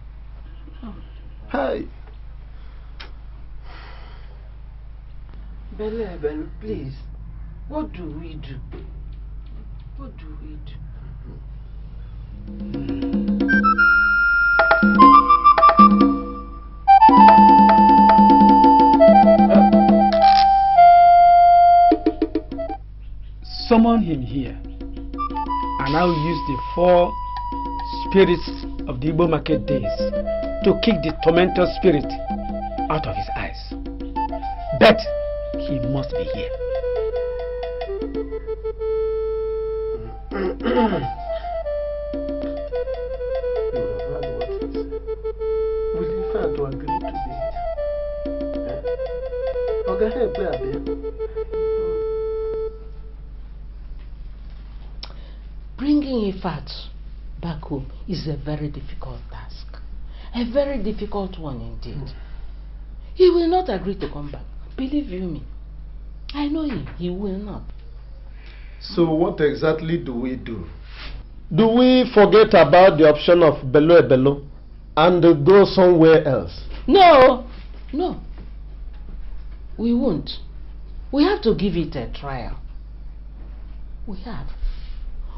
Hi. Belle, please. What do we do? Summon him here, and I will use the 4 spirits of the Igbo market days to kick the tormentor spirit out of his eyes. But he must be here. Will you fail to agree to be here? Okay, hey, play a bit. Bringing Ifat back home is a very difficult task. A very difficult one indeed. He will not agree to come back. Believe you me. I know him. He will not. So what exactly do we do? Do we forget about the option of Bello and go somewhere else? No. We won't. We have to give it a trial. We have.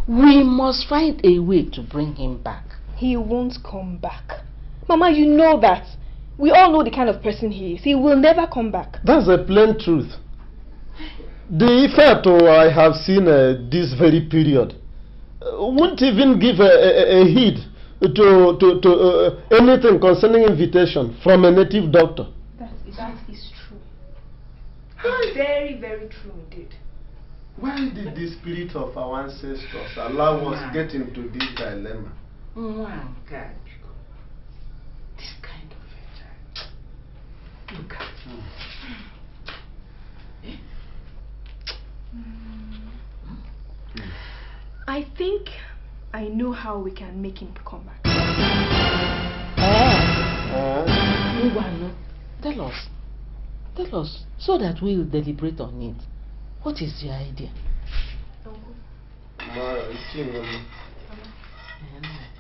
We must find a way to bring him back. He won't come back. Mama, you know that. We all know the kind of person he is. He will never come back. That's a plain truth. The effect I have seen this very period won't even give a heed to anything concerning invitation from a native doctor. That is true. Very, very true indeed. Why did the spirit of our ancestors allow us get into this dilemma? God. This kind of a child. Look at him. I think I know how we can make him come back. Nwobodo, tell us, so that we'll deliberate on it. What is your idea?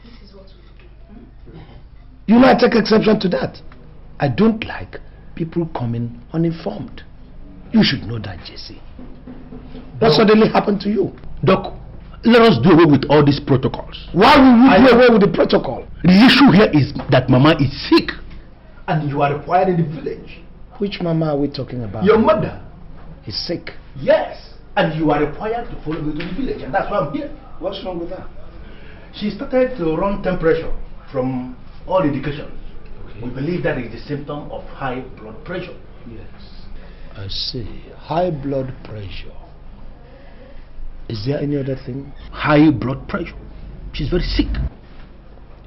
This is what we do. You know, I take exception to that. I don't like people coming uninformed. You should know that, Jesse. What suddenly happened to you? Doc, let us do away with all these protocols. Why will you do away with the protocol? The issue here is that Mama is sick and you are required in the village. Which Mama are we talking about? Your mother is sick. Yes, and you are required to follow me to the village, and that's why I'm here. What's wrong with that? She started to run temperature from all indications. Okay. We believe that is the symptom of high blood pressure. Yes. I see. High blood pressure. Is there any other thing? High blood pressure. She's very sick.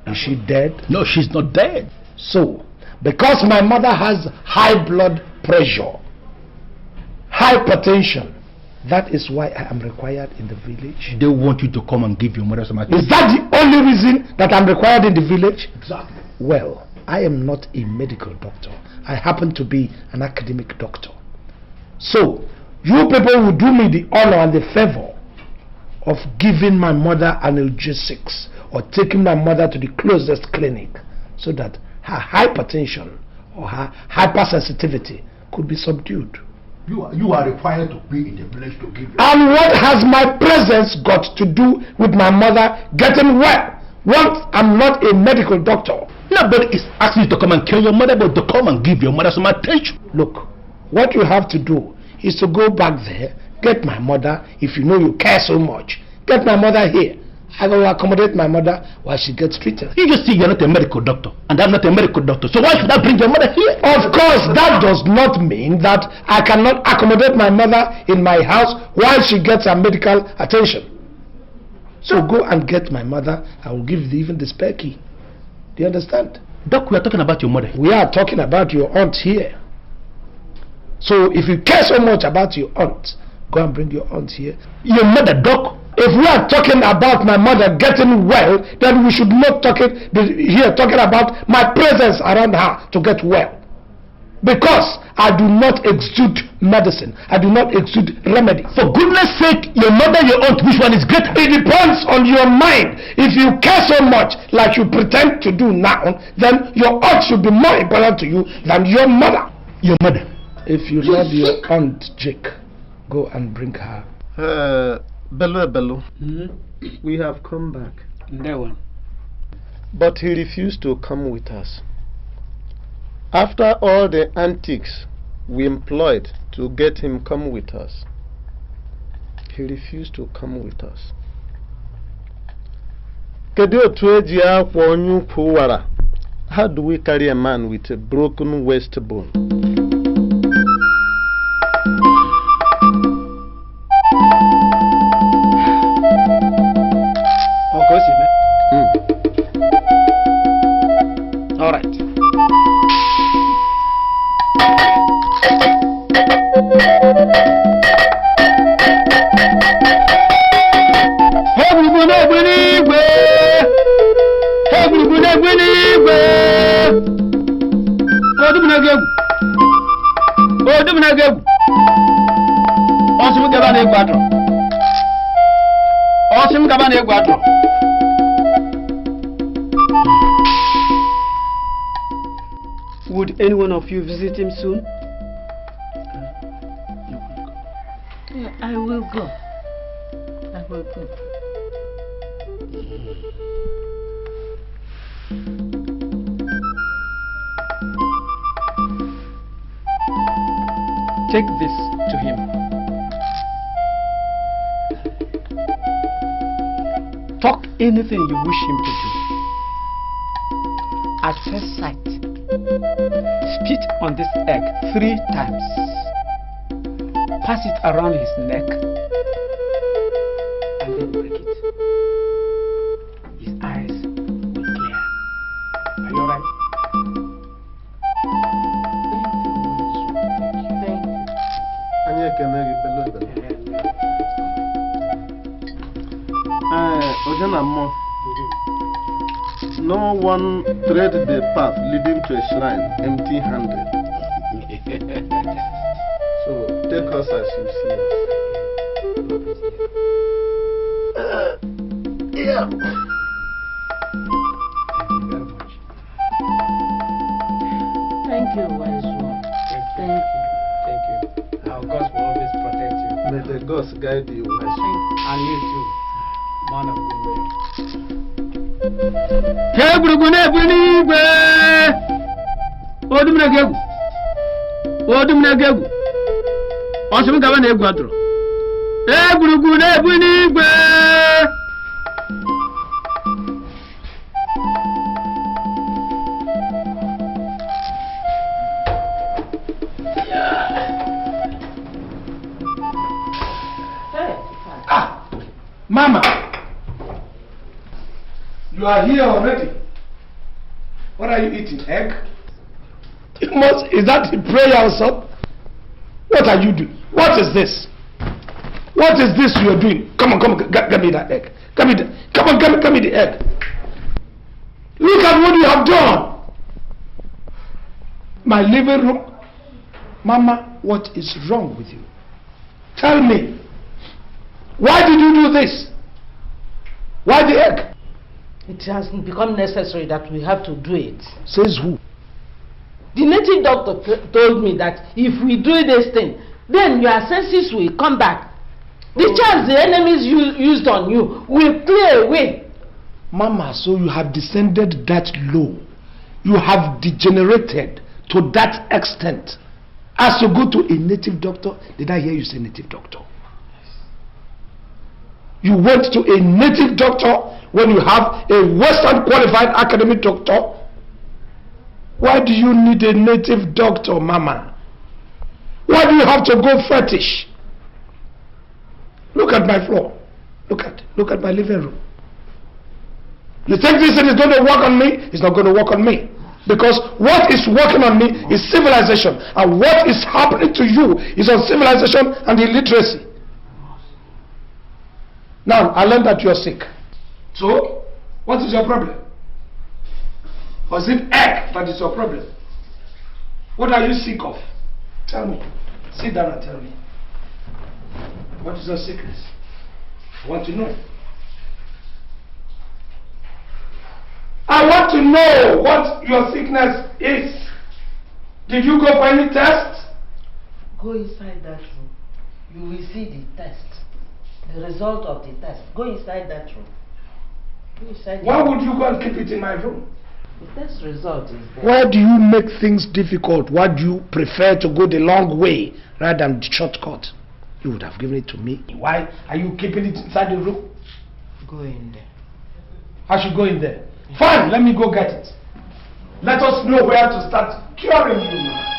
Is she dead? No, she's not dead. So, because my mother has high blood pressure, hypertension, that is why I am required in the village. They want you to come and give your mother some attention. Is that the only reason that I'm required in the village? Exactly. Well, I am not a medical doctor. I happen to be an academic doctor. So, you people will do me the honor and the favor of giving my mother analgesics or taking my mother to the closest clinic so that her hypertension or her hypersensitivity could be subdued. You are required to be in the village to give. And what has my presence got to do with my mother getting well? Once I'm not a medical doctor. Nobody is asking you to come and kill your mother, but to come and give your mother some attention. Look, what you have to do is to go back there, get my mother. If you know you care so much, get my mother here. I will accommodate my mother while she gets treated. You just see you're not a medical doctor, and I'm not a medical doctor. So why should I bring your mother here? Of course, that does not mean that I cannot accommodate my mother in my house while she gets her medical attention. So go and get my mother. I will give you even the spare key. Do you understand? Doc, we are talking about your mother. We are talking about your aunt here. So if you care so much about your aunt, go and bring your aunt here. Your mother, Doc? If we are talking about my mother getting well, then we should not be talking about my presence around her to get well. Because I do not exude medicine. I do not exude remedy. For goodness sake, your mother, your aunt, which one is greater? It depends on your mind. If you care so much like you pretend to do now, then your aunt should be more important to you than your mother. Your mother? If you love your aunt, Jake, go and bring her. Bello, we have come back. That one. But he refused to come with us. After all the antics we employed to get him come with us, he refused to come with us. How do we carry a man with a broken waist bone? All right. Osim Gabane Guatro. Would any one of you visit him soon? Yeah, I will go. I will go. Take this to him. Talk anything you wish him to do. At first sight, spit on this egg 3 times. Pass it around his neck and then break it. His eyes will clear. Are you alright? No one tread the path leading to a shrine empty-handed. So take us as you see us. Yeah. Thank you, wise one. Thank you. Thank you. Our gods will always protect you. May the gods guide you, wise one. And you too, man of good will. Kebrugune bunigwe. Odumna gegu. Odumna gegu. Osim Gabane Guatro. Kebrugune bunigwe. Mama, you are here already. What are you eating? Egg? Is that the prayer or something? What are you doing? What is this? What is this you are doing? Come on, get me that egg. Come me the egg. Look at what you have done. My living room. Mama, what is wrong with you? Tell me. Why did you do this? Why the egg? It has become necessary that we have to do it. Says who? The native doctor told me that if we do this thing, then your senses will come back. The chance the enemies used on you will clear away. Mama, so you have descended that low. You have degenerated to that extent as to go to a native doctor. Did I hear you say native doctor? You went to a native doctor when you have a Western qualified academic doctor? Why do you need a native doctor, Mama? Why do you have to go fetish? Look at my floor. Look at my living room. You think this thing is going to work on me? It's not going to work on me. Because what is working on me is civilization. And what is happening to you is on civilization and illiteracy. Now, I learned that you are sick. So, what is your problem? Or is it egg that is your problem? What are you sick of? Tell me. Sit down and tell me. What is your sickness? I want to know. I want to know what your sickness is. Did you go for any test? Go inside that room. You will see the test. The result of the test. Go inside that room. Go inside. Why would you go and keep it in my room? The test result is there. Why do you make things difficult? Why do you prefer to go the long way rather than the shortcut? You would have given it to me. Why are you keeping it inside the room? Go in there. I should go in there. Fine, let me go get it. Let us know where to start curing you now.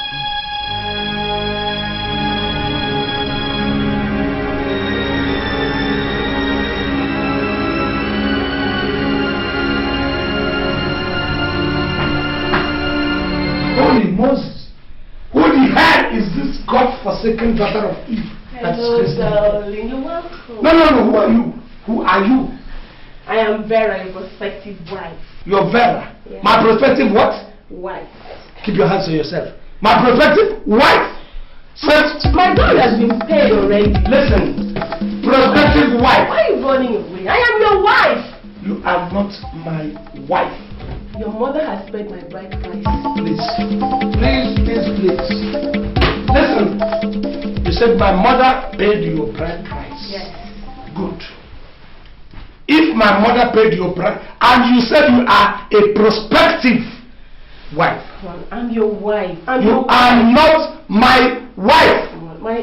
Holy Moses, who the hell is this God-forsaken daughter of Eve? Hello, darling. You're welcome. No, who are you? Who are you? I am Vera, your prospective wife. You're Vera? Yeah. My prospective what? Wife. Keep your hands on yourself. My prospective wife? My God has been paid already. Listen, prospective wife. Why are you running away? I not my wife. Your mother has paid my bride price. Please. Listen, you said my mother paid your bride price. Yes. Good. If my mother paid your bride, and you said you are a prospective wife. I'm your wife. You are not my wife.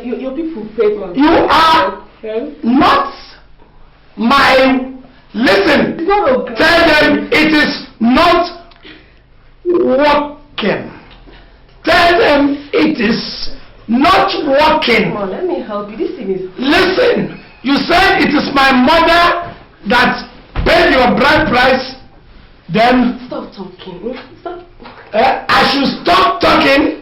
Your people paid my. You are not my. Listen. Tell them it is not working. Tell them it is not working. Come on, let me help you. This thing is. Listen. You said it is my mother that paid your bride price. Then. Stop talking. Stop. I should stop talking.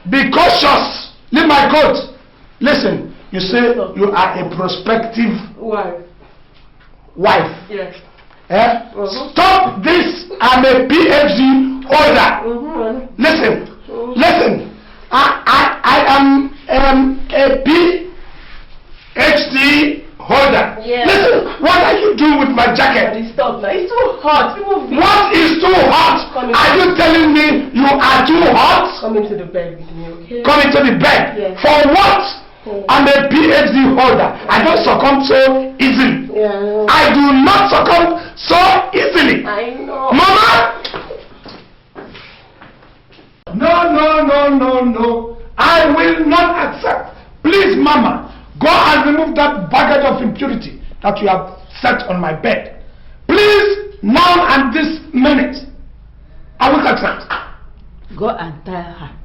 Be cautious. Leave my coat. Listen, you say you are a prospective wife. Yes. Stop this. I'm a PhD holder. Listen. I am a PhD holder. Yes. Listen, what are you doing with my jacket? Stop now. It's too hot. What is too hot? Are you telling me you are too hot? Come into the bed with me, okay? Come into the bed? Yes. For what? I'm a PhD holder. I don't succumb so easily. Yeah. I do not succumb so easily. I know. Mama! No. I will not accept. Please, Mama, go and remove that baggage of impurity that you have set on my bed. Please, now and this minute. I will accept. Go and tell her.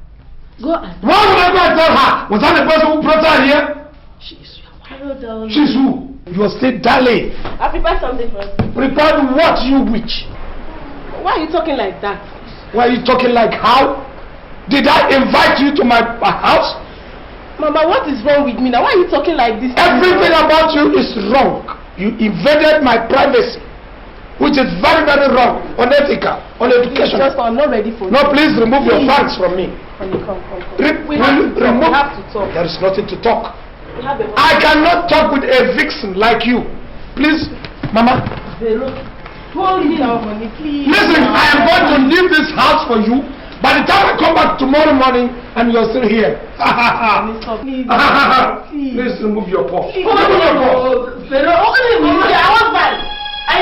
Why would I go and tell her? Was that the person who brought her here? She's your wife. She's who? You are still darling. I prepared something for you. Prepared what, you witch? Why are you talking like that? Why are you talking like how? Did I invite you to my house? Mama, what is wrong with me now? Why are you talking like this? Everything about you is wrong. You invaded my privacy, which is very, very wrong, unethical, uneducational. I'm not ready for No, please remove your pants from me. Come. We have to talk. There is nothing to talk. I cannot talk with a vixen like you. Please, Mama. Hold me down, honey, please. Listen, I am going to leave this house for you. By the time I come back tomorrow morning and you're still here. Please remove your paw. Are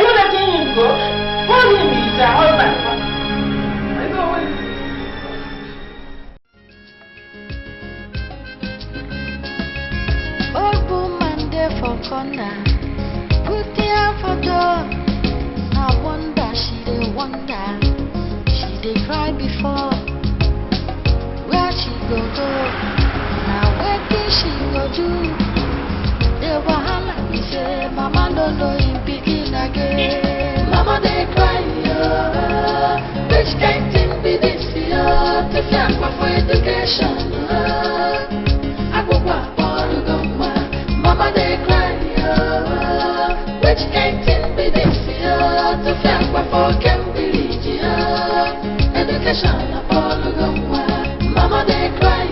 you letting him go? Hold him, he's a husband. Old woman there for corner, put the hand for door. I wonder, she dey wonder, she dey cry before. Where she go? Now wetin she go do? The wahala be say, Mama no know him pikin again. Mama dey cry, which kind thing be this? To fight for education. Mama dey cry, which kind thing be this? To fight for Cambridge, education. Mama dey cry,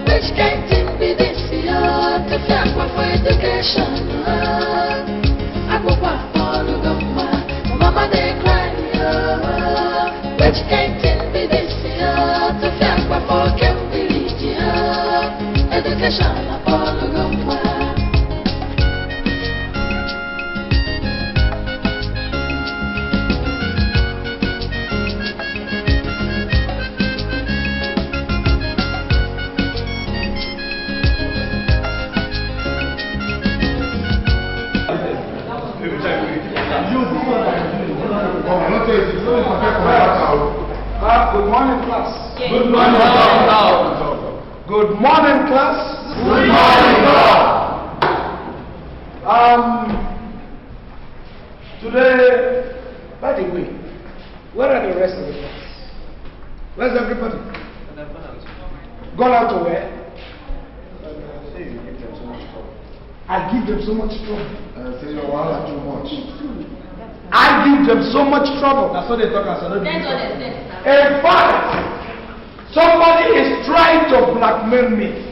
which kind thing be this? To fight for education. Mama dey cry, which kind thing be this? To fight for Cambridge, education. Good morning, class. Good morning, class. Good morning, class. Good morning, class. Today, by the way, where are the rest of the class? Where's everybody? Gone out to where? I give them so much trouble. Say your wahala too much. I give them so much trouble. That's what they talk as In fact, somebody is trying to blackmail me.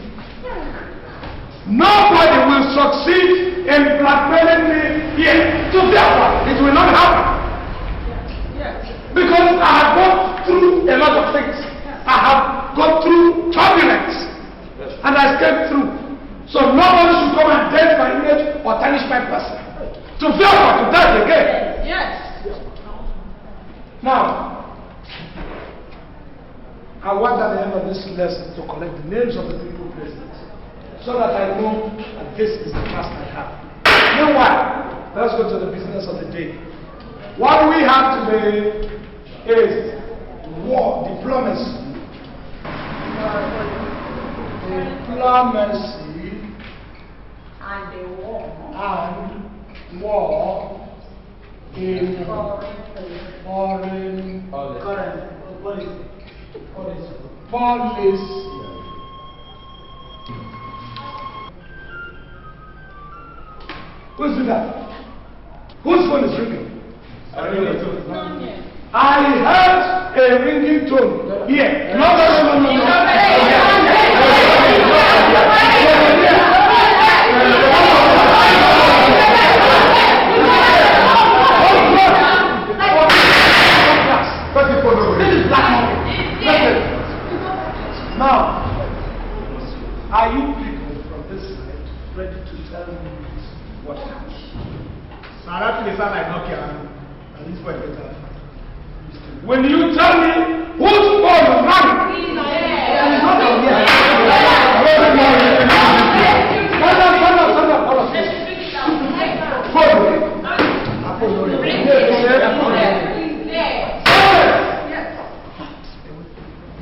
Nobody will succeed in blackmailing me here. So therefore, it will not happen. Because I have gone through a lot of things. I have gone through turbulence. And I came through. So nobody should come and dent my image or tarnish my person. To therefore to die again. Yes. Now, I want at the end of this lesson to collect the names of the people present, so that I know that this is the task I have. Meanwhile, let's go to the business of the day. What we have today is war, diplomacy. Diplomacy And the war. and war in foreign policy. Who's that? Whose phone is ringing? I heard a ringing tone. Here. No. Now, are you people from this side ready to tell me what happened? Actually, sound like Nokia. At this point, Will you tell me whose phone rang?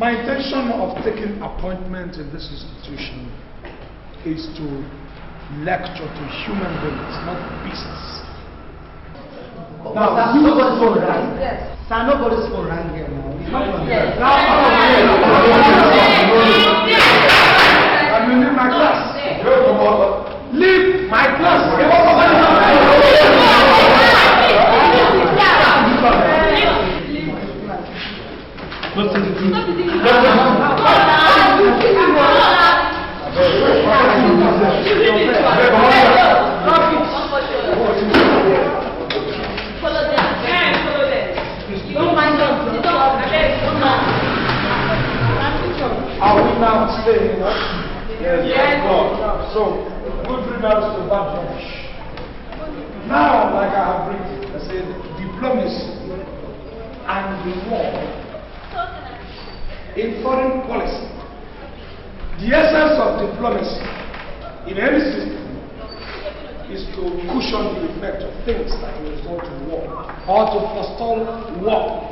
My intention of taking appointment in this institution is to lecture to human beings, not beasts. Now, nobody's phone rang. Yes. Sir, nobody's phone rang here now. Yes. I'm leaving my class. Leave my class. Are we now staying? Yes. So, good regards to that finish. Now, like I have written, I said diplomacy and the war in foreign policy. The essence of diplomacy in any system is to cushion the effect of things that will result in war or to forestall war.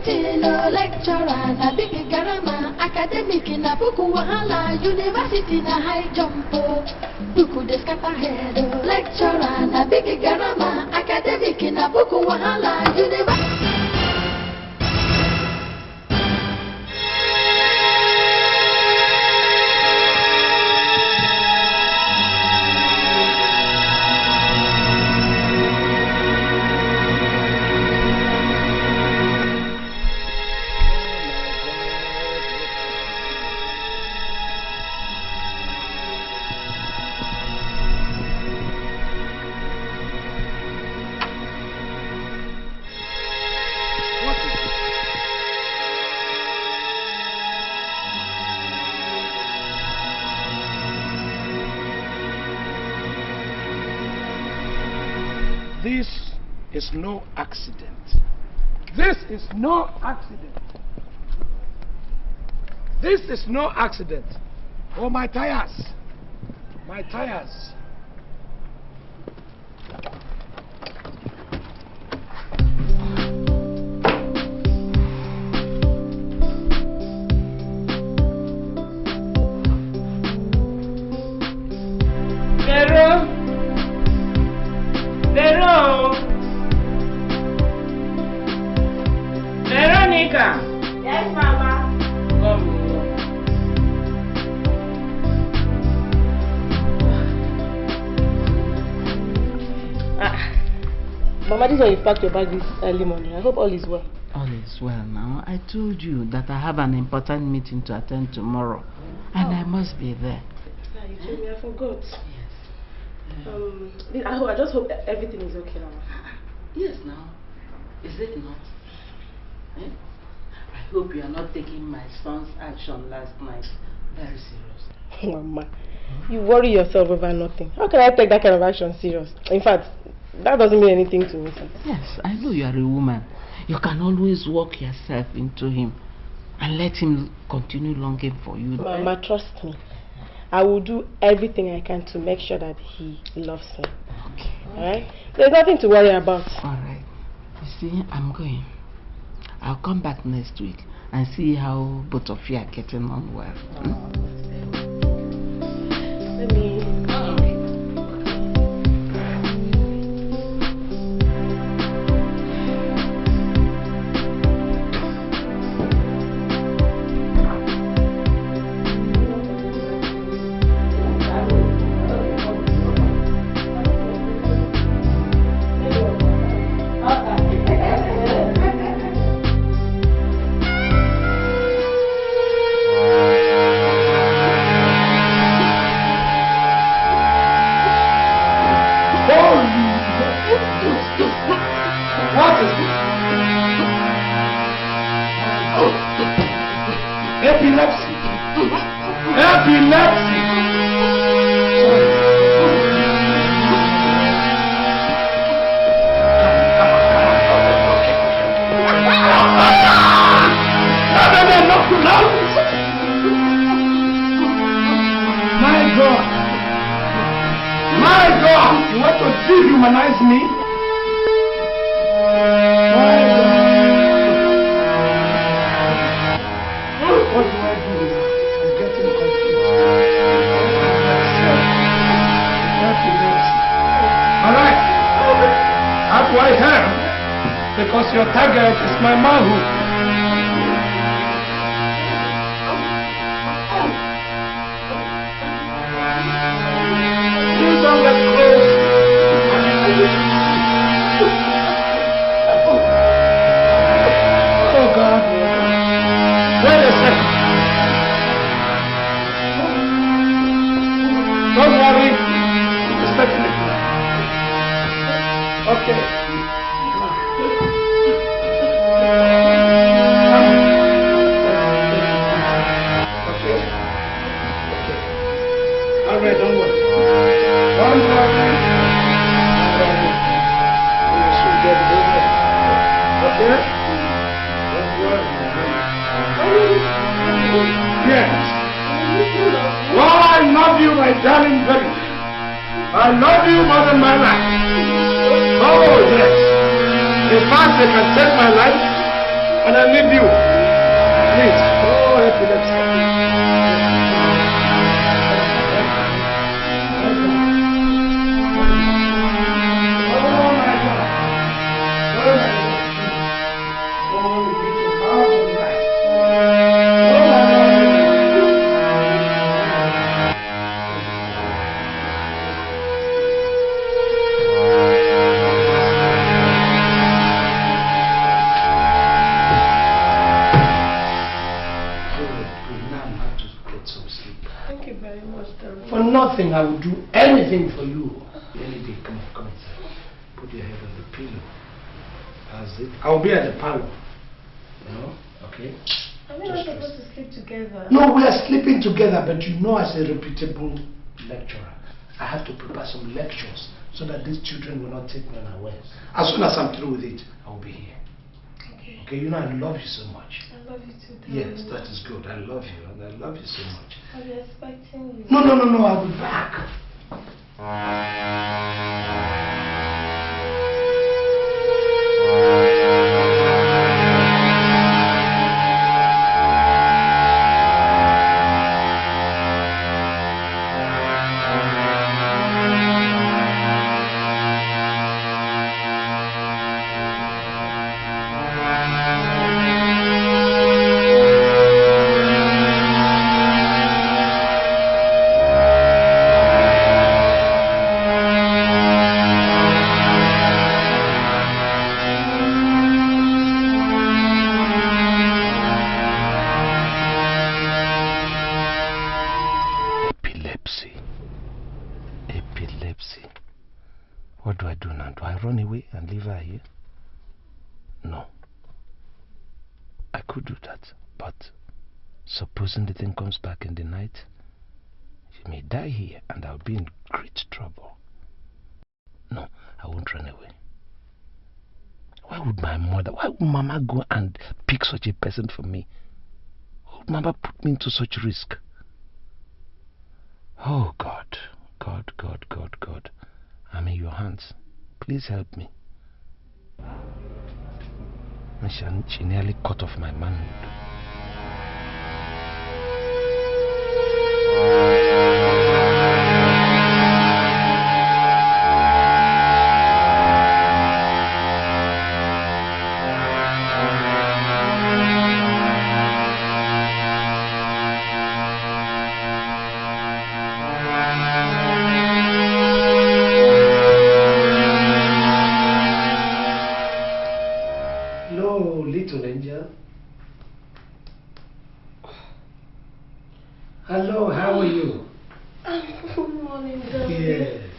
Tino lecturer na big garama academic na buku wahala university na high jump buku de scatter head lecturer na big garama academic na buku wahala university. This is no accident. This is no accident. This is no accident. Oh, my tires. My tires. Veronica. Yes, Mama. Come Mama, this is why you packed your bag this early morning. I hope all is well. All is well now. I told you that I have an important meeting to attend tomorrow. And I must be there. Yeah, you told me, I forgot. Yes. I just hope everything is okay now. Yes, now. Is it not? Eh? I hope you are not taking my son's action last night very seriously. Mama, you worry yourself over nothing. How can I take that kind of action serious? In fact, that doesn't mean anything to me, sir. Yes, I know you are a woman. You can always walk yourself into him and let him continue longing for you. Mama, trust me. I will do everything I can to make sure that he loves me. Okay. Alright? There's nothing to worry about. Alright. You see, I'm going. I'll come back next week and see how both of you are getting on well. Let me... And I leave you. Please. Oh, epilepsy. Nothing, I would do anything for you. Anything, come inside. Put your head on the pillow. That's it. I'll be at the parlor. You know? Okay? Are we not supposed to sleep together? No, we are sleeping together, but you know, as a reputable lecturer, I have to prepare some lectures so that these children will not take me unawares. As soon as I'm through with it, I'll be here. Okay. Okay, you know, I love you so much. I love you too, darling. Yes, that is good. I love you, and I love you so much. I'll be expecting you. No, I'll be back. What do I do now? Do I run away and leave her here? No. I could do that, but supposing the thing comes back in the night, she may die here and I'll be in great trouble. No, I won't run away. Why would Mama go and pick such a person for me? Why would Mama put me into such risk? Oh God. I'm in your hands. Please help me. She nearly cut off my manhood. Hello, how are you? Good morning, darling. Yes.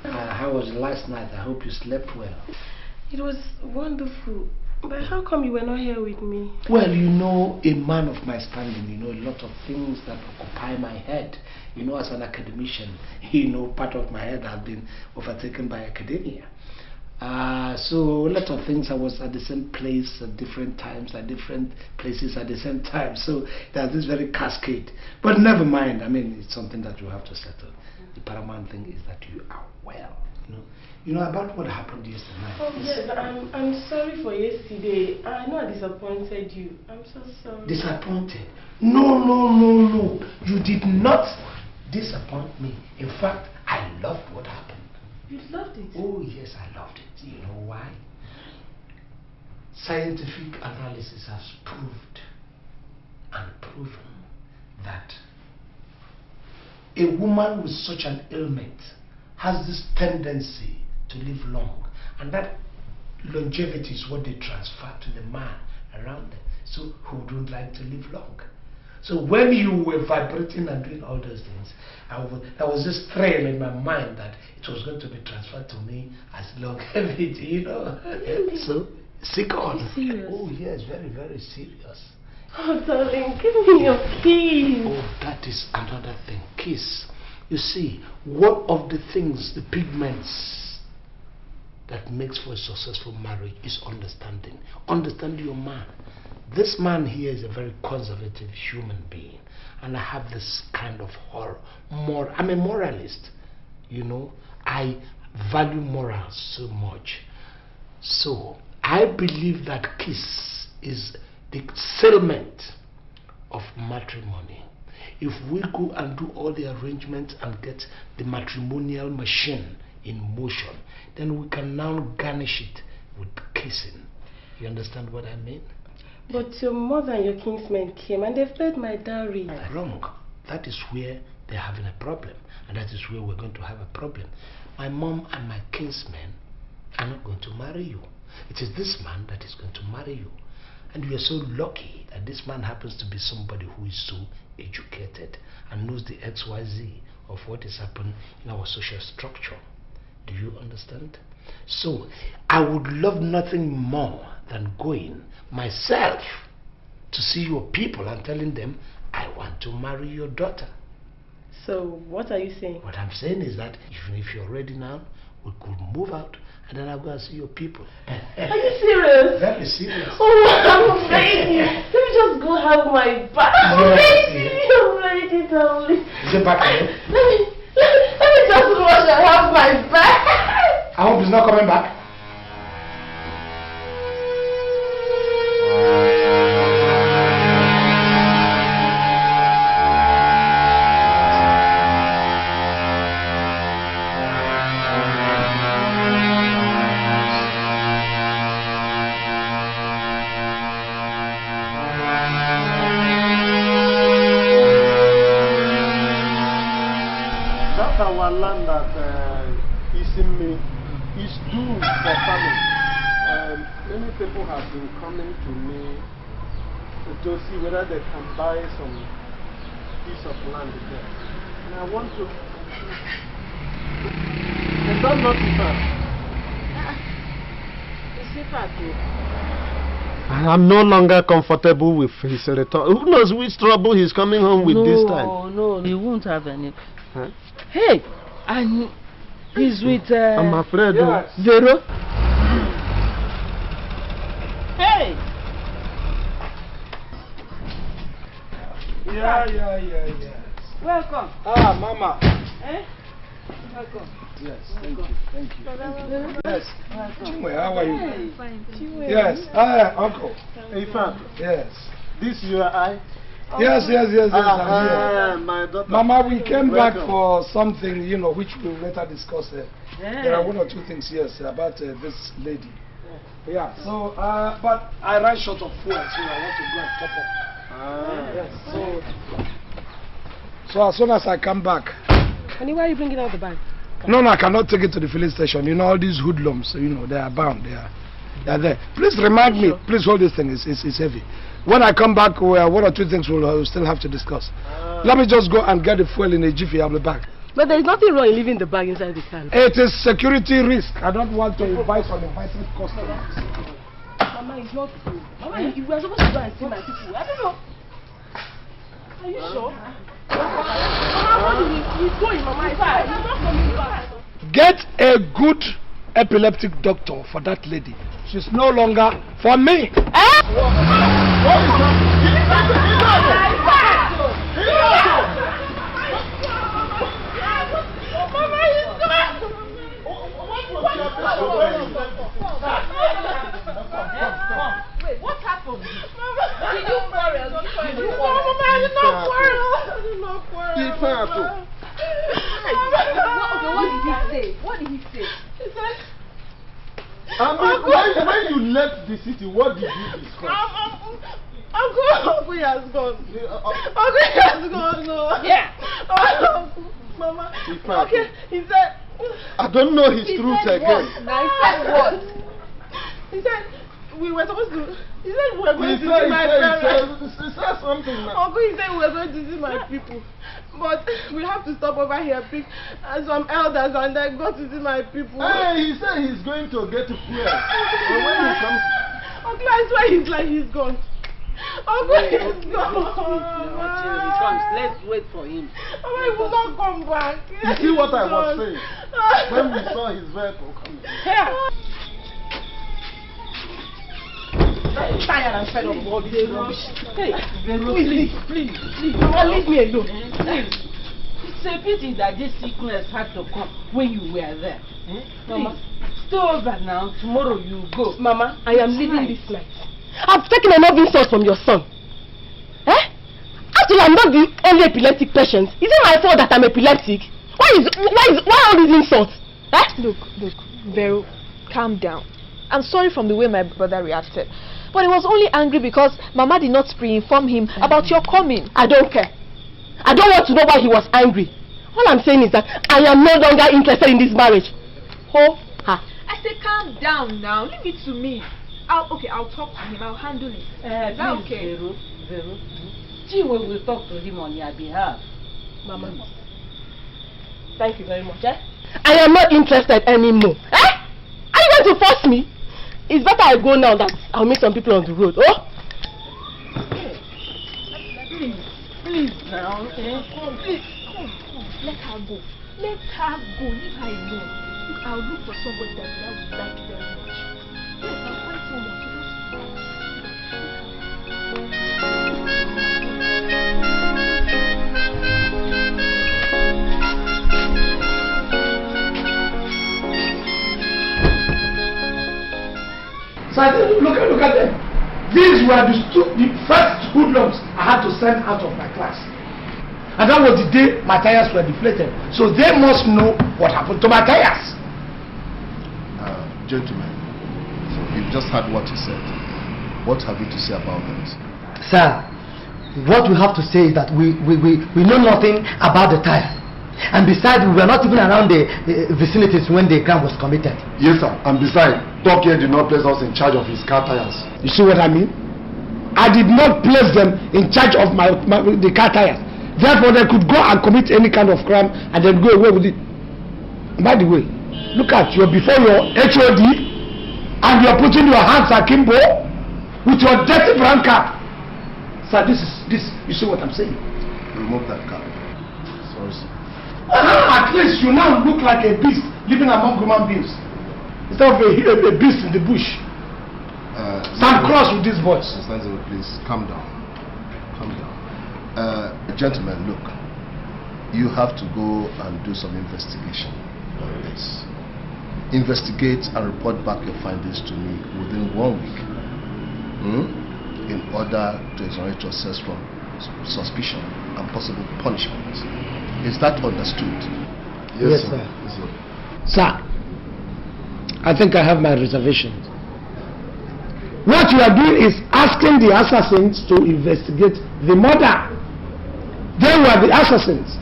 How was last night? I hope you slept well. It was wonderful. But how come you were not here with me? Well, you know, a man of my standing, you know, a lot of things that occupy my head. You know, as an academician, you know, part of my head has been overtaken by academia. So a lot of things, I was at the same place at different times, at different places at the same time. So there's this very cascade. But never mind, I mean, it's something that you have to settle. The paramount thing is that you are well. You know about what happened yesterday night. Oh yes, I'm sorry for yesterday. I know I disappointed you. I'm so sorry. Disappointed? No. You did not disappoint me. In fact, I loved what happened. You loved it? Oh yes, I loved it. You know why? Scientific analysis has proved and proven that a woman with such an ailment has this tendency to live long, and that longevity is what they transfer to the man around them, so who don't like to live long. So when you were vibrating and doing all those things, there was this thrill in my mind that it was going to be transferred to me as longevity, you know. So sick on. Serious? Oh yes, very, very serious. Oh darling, give me your kiss. Oh, that is another thing. Kiss. You see, one of the things, the pigments that makes for a successful marriage is understanding. Understand your man. This man here is a very conservative human being, and I have this kind of horror. I'm a moralist, you know. I value morals so much. So I believe that kiss is the settlement of matrimony. If we go and do all the arrangements and get the matrimonial machine in motion, then we can now garnish it with kissing. You understand what I mean? But your mother and your kinsmen came and they've paid my dowry. Wrong. That is where they're having a problem, and that is where we're going to have a problem. My mom and my kinsmen are not going to marry you. It is this man that is going to marry you. And we are so lucky that this man happens to be somebody who is so educated and knows the XYZ of what is happening in our social structure. Do you understand? So, I would love nothing more than going myself to see your people and telling them, I want to marry your daughter. So, what are you saying? What I'm saying is that even if you're ready now, we could move out and then I'll go and see your people. Are you serious? Very serious. Oh, I'm ready. Let me just go have my bath. I'm ready, darling. Is it back again? Let me just wash and have my bath. I hope he's not coming back. That's our land that is in me. Is due for farming. Many people have been coming to me to see whether they can buy some piece of land there. And I want to. Is that not I am no longer comfortable with his return. Who knows which trouble he's coming home with this time? No, he won't have any. Huh? Hey, and he's with I'm afraid. Yes. Vero. Hey. Yeah. Welcome. Ah, Mama. Eh? Welcome. Yes, thank you. Yes. Welcome. How are you? Hey. Fine. Yes. Hi, Uncle. Hey, fam. Yes. This you are I? Yes, I'm here. My daughter. Mama, we came back Welcome. for something, which we'll later discuss. There are one or two things here about this lady. Yeah, so, but I ran short of fuel, so I want to go and top up. Yes, so as soon as I come back. Honey, why are you bringing out the bag? No, I cannot take it to the filling station. All these hoodlums, they are bound. They are there. Please remind me. Please hold this thing. It's heavy. When I come back, one or two things we'll still have to discuss. Let me just go and get the fuel in a jiffy. I'll be back. But there is nothing wrong in leaving the bag inside the car. It is security risk. I don't want to invite uninvited customers. Mama, it's not true. Mama, you were supposed to go and see my people. I don't know. Are you sure? Mama, he's going, Mama. He's not coming back. Get a good epileptic doctor for that lady. She's no longer for me. Wait, what happened? Did you quarrel? Mama, I did not quarrel. What did he say? He said, when you left the city, what did you discuss? Uncle he has gone. Uncle he has gone. No. Yeah. Mama. Okay, he said. I don't know his truth again. Now he said what? He said we were supposed to. He said we were going to see my parents. He said something now. Uncle, he said we were going to see my people. But we have to stop over here, pick some elders, and then go to see my people. Hey, he said he's going to get to prayer. But when he comes. Uncle, I swear he's gone. Uncle, he's gone. Until he comes, let's wait for him. Mama, he will not come back. You see what I was saying? When we saw his vehicle coming. Here. I'm tired and fed up of all this rubbish. Hey, please. Mama, leave me alone. Please. It's a pity that this sickness had to come when you were there. Mama, stay over now. Tomorrow you go. Mama, I am leaving this night. I've taken enough insults from your son. Eh? Actually, I'm not the only epileptic patient. Is it my fault that I'm epileptic? Why all these insults? Eh? Look, Vero, calm down. I'm sorry from the way my brother reacted. But he was only angry because Mama did not pre-inform him about your coming. I don't care. I don't want to know why he was angry. All I'm saying is that I am no longer interested in this marriage. Oh, ha. I said calm down now. Leave it to me. I'll talk to him. I'll handle it. Is that okay? Vero. Chiwe will talk to him on your behalf. Mama. Thank you very much. Eh? I am not interested anymore. Eh? Are you going to force me? It's better I go now than I'll meet some people on the road. Oh? Please now. Please, come. Let her go. Leave her alone. I'll look for somebody that would like you very much. Yes, I'll find someone. So I said, look at them. These were the first hoodlums I had to send out of my class. And that was the day my tires were deflated. So they must know what happened to my tires. Gentlemen, so you've just heard what he said. What have you to say about that? Sir, what we have to say is that we know nothing about the tire. And besides, we were not even around the vicinities when the crime was committed. Yes, sir. And besides, Doc here did not place us in charge of his car tires. You see what I mean? I did not place them in charge of the car tires. Therefore, they could go and commit any kind of crime and then go away with it. By the way, look at you before your HOD and you're putting your hands akimbo with your dirty brown car. Sir, this. You see what I'm saying? Remove that car. Sorry, sir. At least you now look like a beast living among human beings. Instead of a beast in the bush. Stand cross with this voice. Please, calm down. Gentlemen, look. You have to go and do some investigation on this. Investigate and report back your findings to me within 1 week. In order to exonerate yourselves from suspicion and possible punishment. Is that understood? Yes, sir. Sir, I think I have my reservations. What you are doing is asking the assassins to investigate the murder. They were the assassins.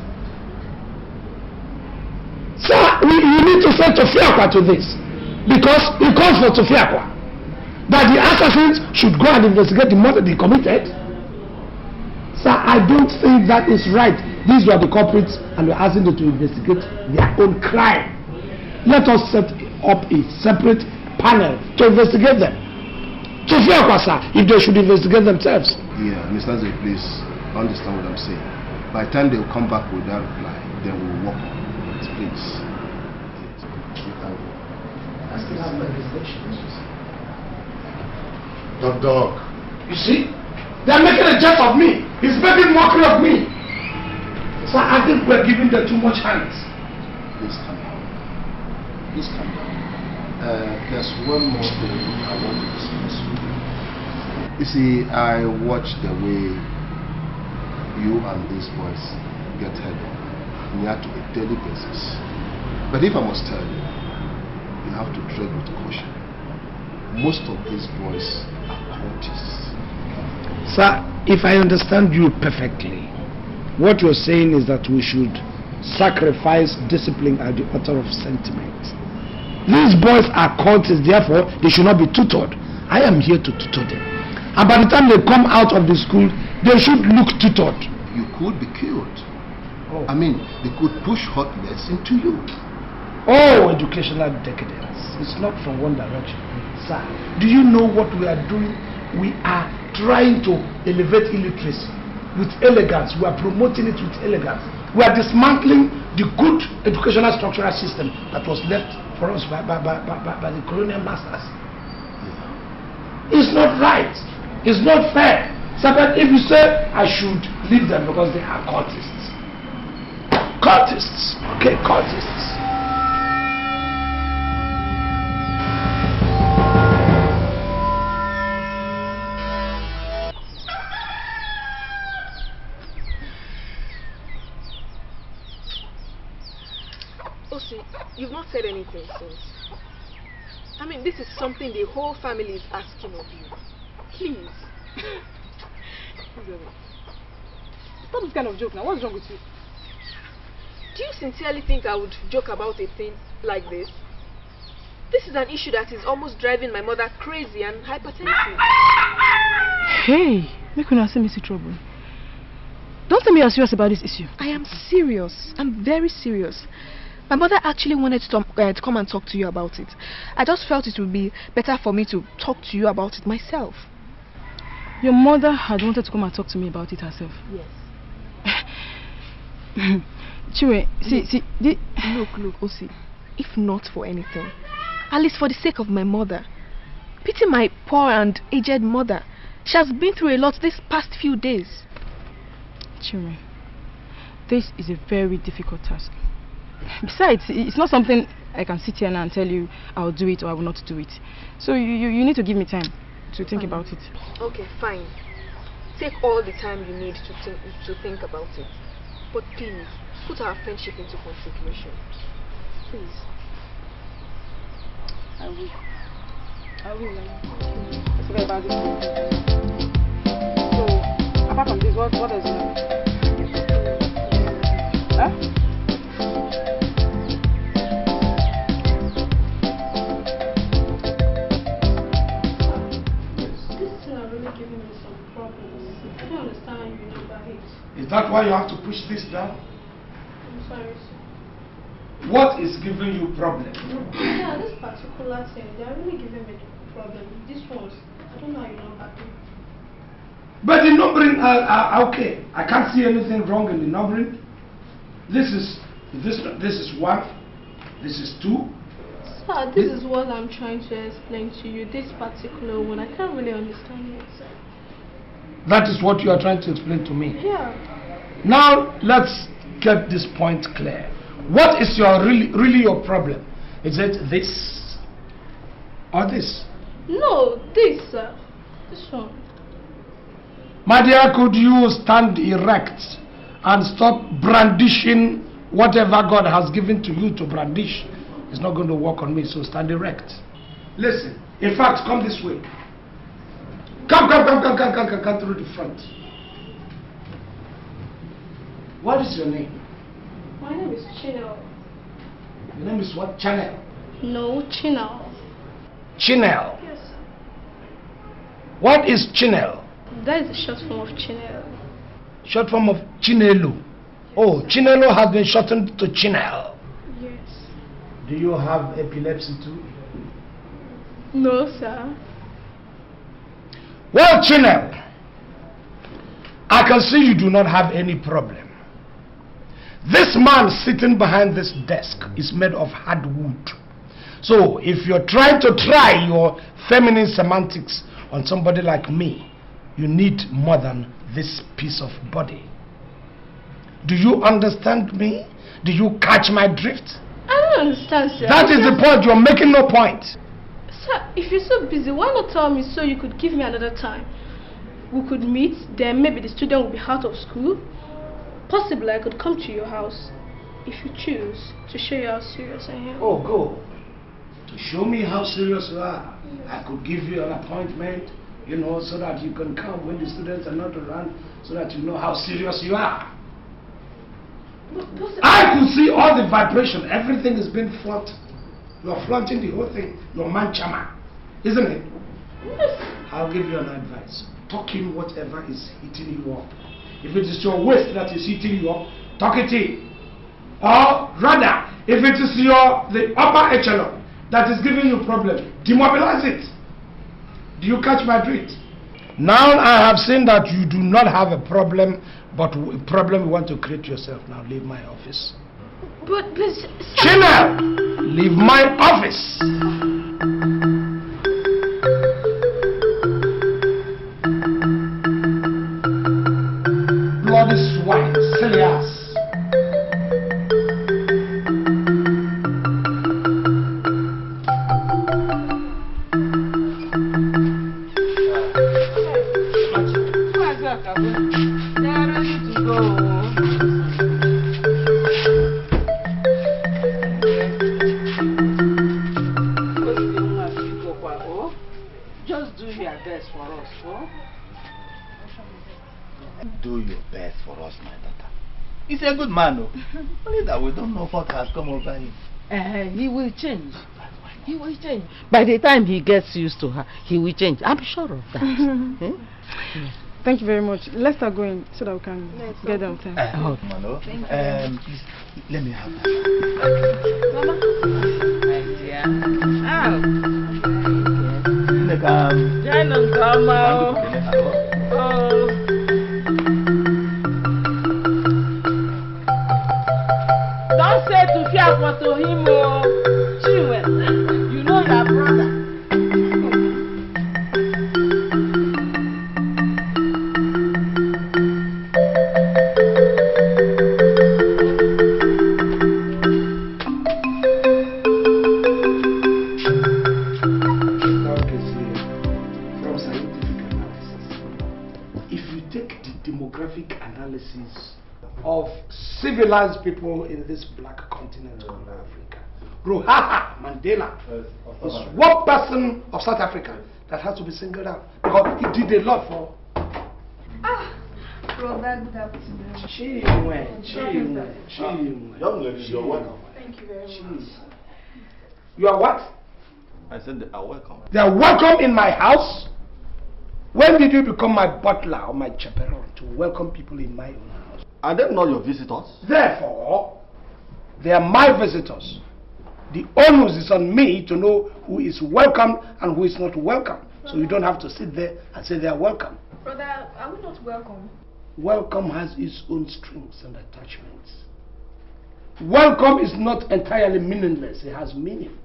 Sir, you need to say Tofiakwa to this. Because it calls for Tofiakwa. That the assassins should go and investigate the murder they committed. Sir, I don't think that is right. These were the culprits and we're asking them to investigate their own crime. Let us set up a separate panel to investigate them. Tofiakwa, sir, if they should investigate themselves. Yeah, Mr. Zay, please understand what I'm saying. By the time they will come back with that reply, then we will work on it. Please. I still have my reservations. Doc. You see? They are making a jest of me. He's making mockery of me. So I think we're giving them too much hands. Please calm down. There's one more thing I want to discuss with you. You see, I watch the way you and these boys get head on near to a daily basis. But if I must tell you, you have to tread with caution. Most of these boys are cultists. Sir, if I understand you perfectly, what you're saying is that we should sacrifice discipline at the altar of sentiment. These boys are cultists, therefore they should not be tutored. I am here to tutor them. And by the time they come out of the school, they should look tutored. You could be killed. I mean, they could push hotness into you. Oh, educational decadence. It's not from one direction. Sir, do you know what we are doing? We are trying to elevate illiteracy with elegance. We are promoting it with elegance. We are dismantling the good educational structural system that was left for us by the colonial masters. It's not right. It's not fair. So, but if you say I should leave them because they are cultists. Cultists. Okay, cultists. Osi, you've not said anything since. I mean, this is something the whole family is asking of you. Please. Stop this kind of joke now. What's wrong with you? Do you sincerely think I would joke about a thing like this? This is an issue that is almost driving my mother crazy and hypertensive. Hey, make you not see me see trouble. Don't tell me you're serious about this issue. I am serious. I'm very serious. My mother actually wanted to come and talk to you about it. I just felt it would be better for me to talk to you about it myself. Your mother had wanted to come and talk to me about it herself? Yes. Chiwe, Look, Osi. If not for anything, at least for the sake of my mother. Pity my poor and aged mother. She has been through a lot these past few days. Chiwe, this is a very difficult task. Besides, it's not something I can sit here now and tell you I'll do it or I will not do it. So you need to give me time to think about it. Okay, fine. Take all the time you need to think about it. But please, put our friendship into consideration. Please. I will. Let's forget about this. So, apart from this, what does it mean? Huh? Is that why you have to push this down? I'm sorry, sir. What is giving you problem? Yeah, this particular thing, they are really giving me the problem. This one's, I don't know how you know about it. But the numbering are okay. I can't see anything wrong in the numbering. This is 1, this is 2. Sir, this is what I'm trying to explain to you. This particular one, I can't really understand it, sir. That is what you are trying to explain to me. Yeah. Now let's get this point clear. What is your really your problem? Is it this or this? No, this, sir. This one. My dear, could you stand erect and stop brandishing whatever God has given to you to brandish? It's not going to work on me, so stand erect. Listen, in fact, come this way. Come through the front. What is your name? My name is Chinel. Your name is what? Chanel? No, Chinel. Chinel? Yes, sir. What is Chinel? That is the short form of Chinel. Short form of Chinelo. Oh, Chinelo has been shortened to Chinel. Yes. Do you have epilepsy too? No, sir. Well, Chinel, I can see you do not have any problem. This man sitting behind this desk is made of hard wood. So if you're trying to try your feminine semantics on somebody like me, you need more than this piece of body. Do you understand me? Do you catch my drift? I don't understand, sir. That is the point. You're making no point. Sir, if you're so busy, why not tell me so you could give me another time? We could meet, then maybe the student will be out of school. Possibly I could come to your house, if you choose, to show you how serious I am. Oh, go. To show me how serious you are. Yes. I could give you an appointment, you know, so that you can come when the students are not around, so that you know how serious you are. I could see all the vibration. Everything is being flaunted. You're flaunting the whole thing. You're manchama, isn't it? Yes. I'll give you an advice. Talk in whatever is hitting you up. If it is your waist that is hitting you up, talk it in. Or rather, if it is the upper echelon that is giving you problem, demobilize it. Do you catch my drift? Now I have seen that you do not have a problem, but a problem you want to create yourself. Now leave my office. But Chinel, leave my office. Bloody swine, silly ass. They're ready to go. do your best for us, my daughter. He's a good man, though. Only that we don't know what has come over him. He will change. He will change. By the time he gets used to her, he will change. I'm sure of that. Thank you very much. Let's start going so that we can get down time. Mano, Thank you. please, let me have that. Mama. My dear. Join us, Mama. Don't say to fear for to him, Chinwe. You know your brother. From scientific analysis, if you take the demographic analysis of civilized people in this black continent of Africa, Ruhaha Mandela is one person of South Africa that has to be singled out because he did a lot for. Brother, good afternoon. Chinwe. Young ladies, you're welcome. Thank you very much. You are what? I said they are welcome. They are welcome in my house. When did you become my butler or my chaperone to welcome people in my own house? Are they not your visitors? Therefore, they are my visitors. The onus is on me to know who is welcome and who is not welcome. So you don't have to sit there and say they are welcome. Brother, are we not welcome? Welcome has its own strings and attachments. Welcome is not entirely meaningless. It has meaning.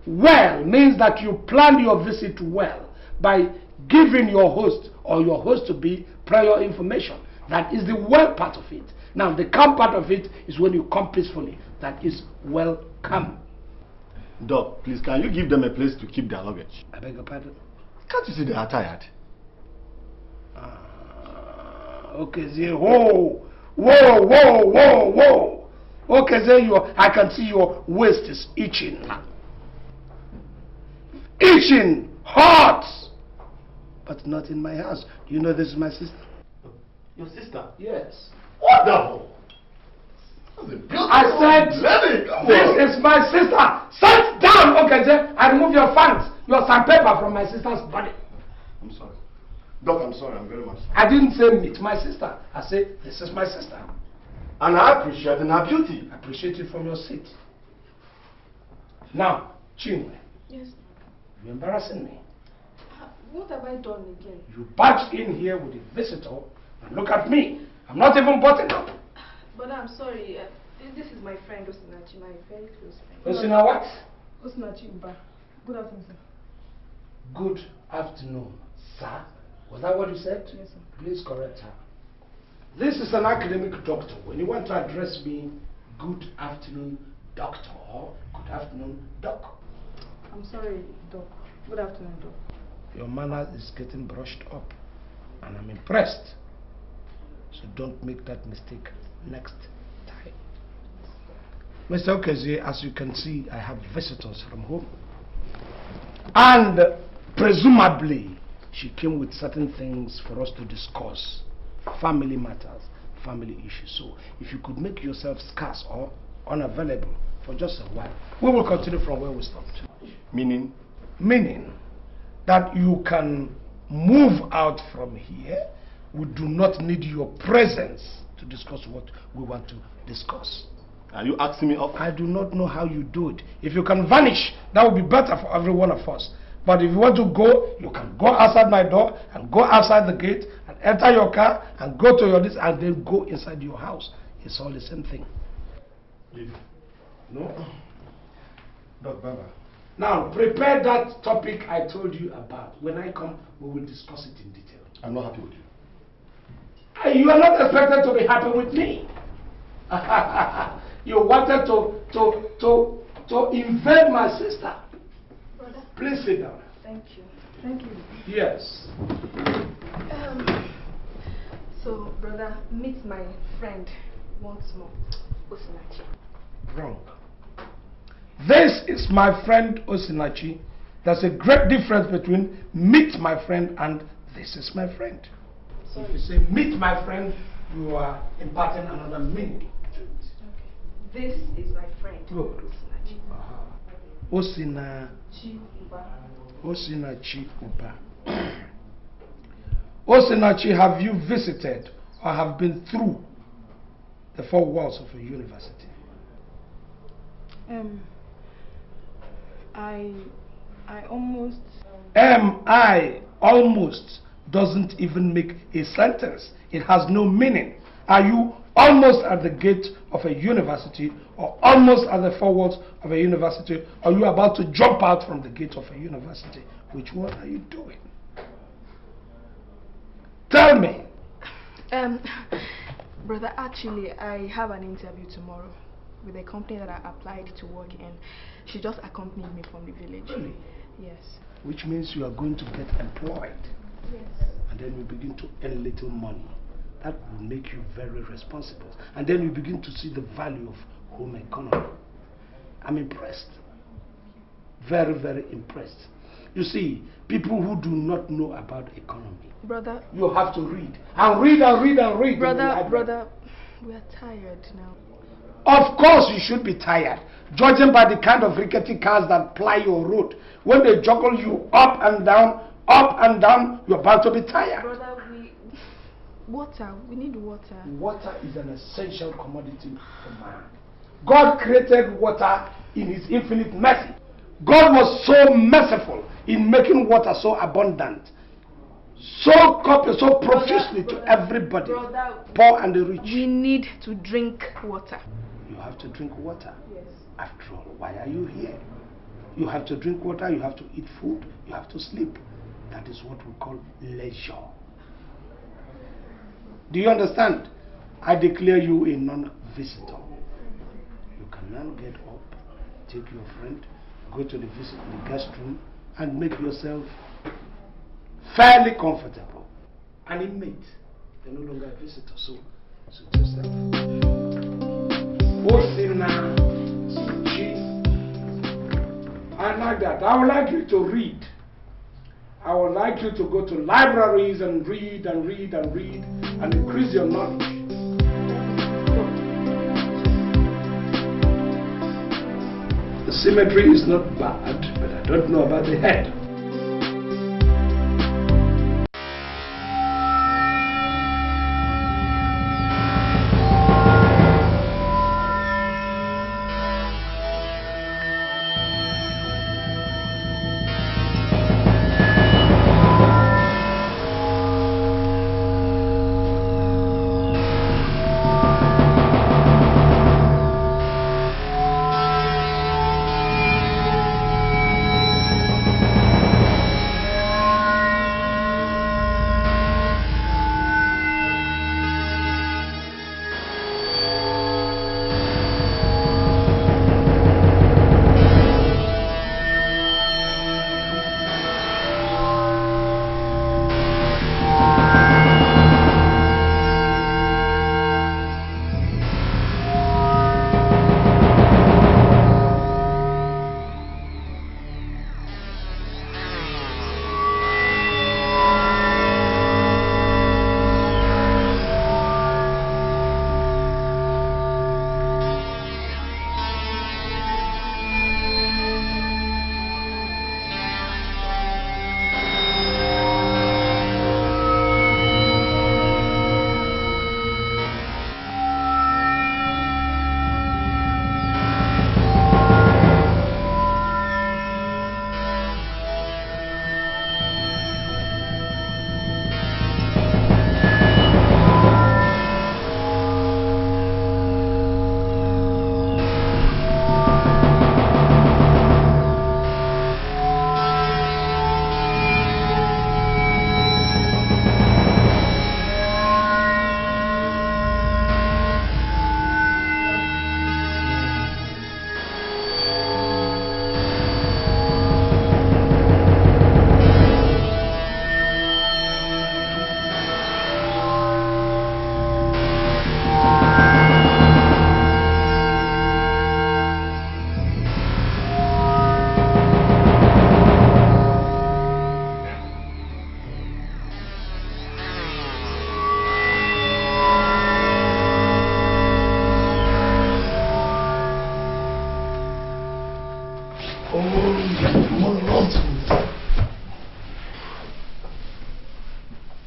Well means that you plan your visit well by giving your host or your host to be prior information. That is the well part of it. Now the come part of it is when you come peacefully. That is welcome. Doc, please, can you give them a place to keep their luggage? I beg your pardon? Can't you see they are tired? Okay, say, whoa. Okay, say, I can see your waist is itching. Itching, hot, but not in my house. Do you know this is my sister? Your sister? Yes. Wonderful. I said, this is my sister. Sit down, okay, sir. I remove your fangs, your sandpaper from my sister's body. I'm sorry. Doc, I'm sorry. I'm very much sorry. I didn't say meet my sister. I said, this is my sister. And I appreciate her beauty. Appreciate it from your seat. Now, Chinwe. Yes. You're embarrassing me. What have I done again? You barged in here with a visitor and look at me. I'm not even buttoned up. But I'm sorry. This is my friend Osinachi, my very close friend. Osina what? Osinachi Uba. Good afternoon, sir. Good afternoon, sir. Was that what you said? Yes, sir. Please correct her. This is an academic doctor. When you want to address me, good afternoon, doctor, or good afternoon, doc. I'm sorry, Doc. Good afternoon, Doc. Your manner is getting brushed up, and I'm impressed. So don't make that mistake next time. Mr. Okeze, as you can see, I have visitors from home. And presumably, she came with certain things for us to discuss. Family matters, family issues. So if you could make yourself scarce or unavailable for just a while, we will continue from where we stopped. Meaning? Meaning that you can move out from here. We do not need your presence to discuss what we want to discuss. Are you asking me off? I do not know how you do it. If you can vanish, that would be better for every one of us. But if you want to go, you can go outside my door and go outside the gate and enter your car and go to your this and then go inside your house. It's all the same thing. No? Doc Baba. Now, prepare that topic I told you about. When I come, we will discuss it in detail. I'm not happy with you. You are not expected to be happy with me. You wanted to invade my sister. Brother. Please sit down. Thank you. Thank you. Yes. So, brother, meet my friend once more, Osinachi. Wrong. This is my friend Osinachi. There's a great difference between meet my friend and this is my friend. If you say meet my friend, you are imparting another meaning. This is my friend. Good. Osinachi Uba. Osinachi, have you visited or have been through the four walls of a university? I almost... I almost doesn't even make a sentence. It has no meaning. Are you almost at the gate of a university or almost at the four walls of a university, or are you about to jump out from the gate of a university? Which one are you doing? Tell me. Brother, actually, I have an interview tomorrow with a company that I applied to work in. She just accompanied me from the village. Really? Yes. Which means you are going to get employed. Yes. And then you begin to earn little money. That will make you very responsible. And then you begin to see the value of home economy. I'm impressed. Very, very impressed. You see, people who do not know about economy, brother, you have to read. And read and read and read. Brother, we are tired now. Of course you should be tired. Judging by the kind of rickety cars that ply your road. When they juggle you up and down, you're bound to be tired. Brother, we need water. Water is an essential commodity for man. God created water in his infinite mercy. God was so merciful in making water so abundant, so copious, so profusely to everybody, poor and the rich. We need to drink water. You have to drink water. Yes. After all, why are you here? You have to drink water, you have to eat food, you have to sleep. That is what we call leisure. Do you understand? I declare you a non-visitor. You can now get up, take your friend, go to the guest room, and make yourself fairly comfortable. An inmate. You're no longer a visitor, so suit yourself. I like that. I would like you to read. I would like you to go to libraries and read and read and read and increase your knowledge. The symmetry is not bad, but I don't know about the head.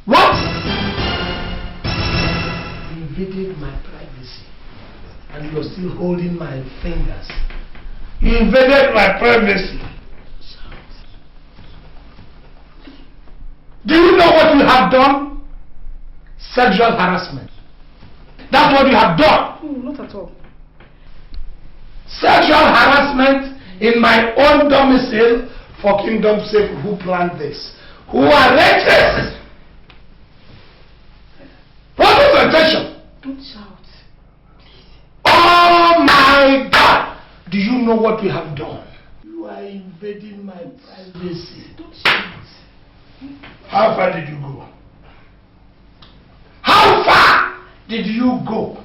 What? You invaded my privacy and you're still holding my fingers. You invaded my privacy. Do you know what you have done? Sexual harassment. That's what you have done. No, not at all. Sexual harassment in my own domicile. For kingdom's sake, who planned this? Who arranged what is the intention? Don't shout. Oh my God! Do you know what we have done? You are invading my privacy. Don't shout. How far did you go? How far did you go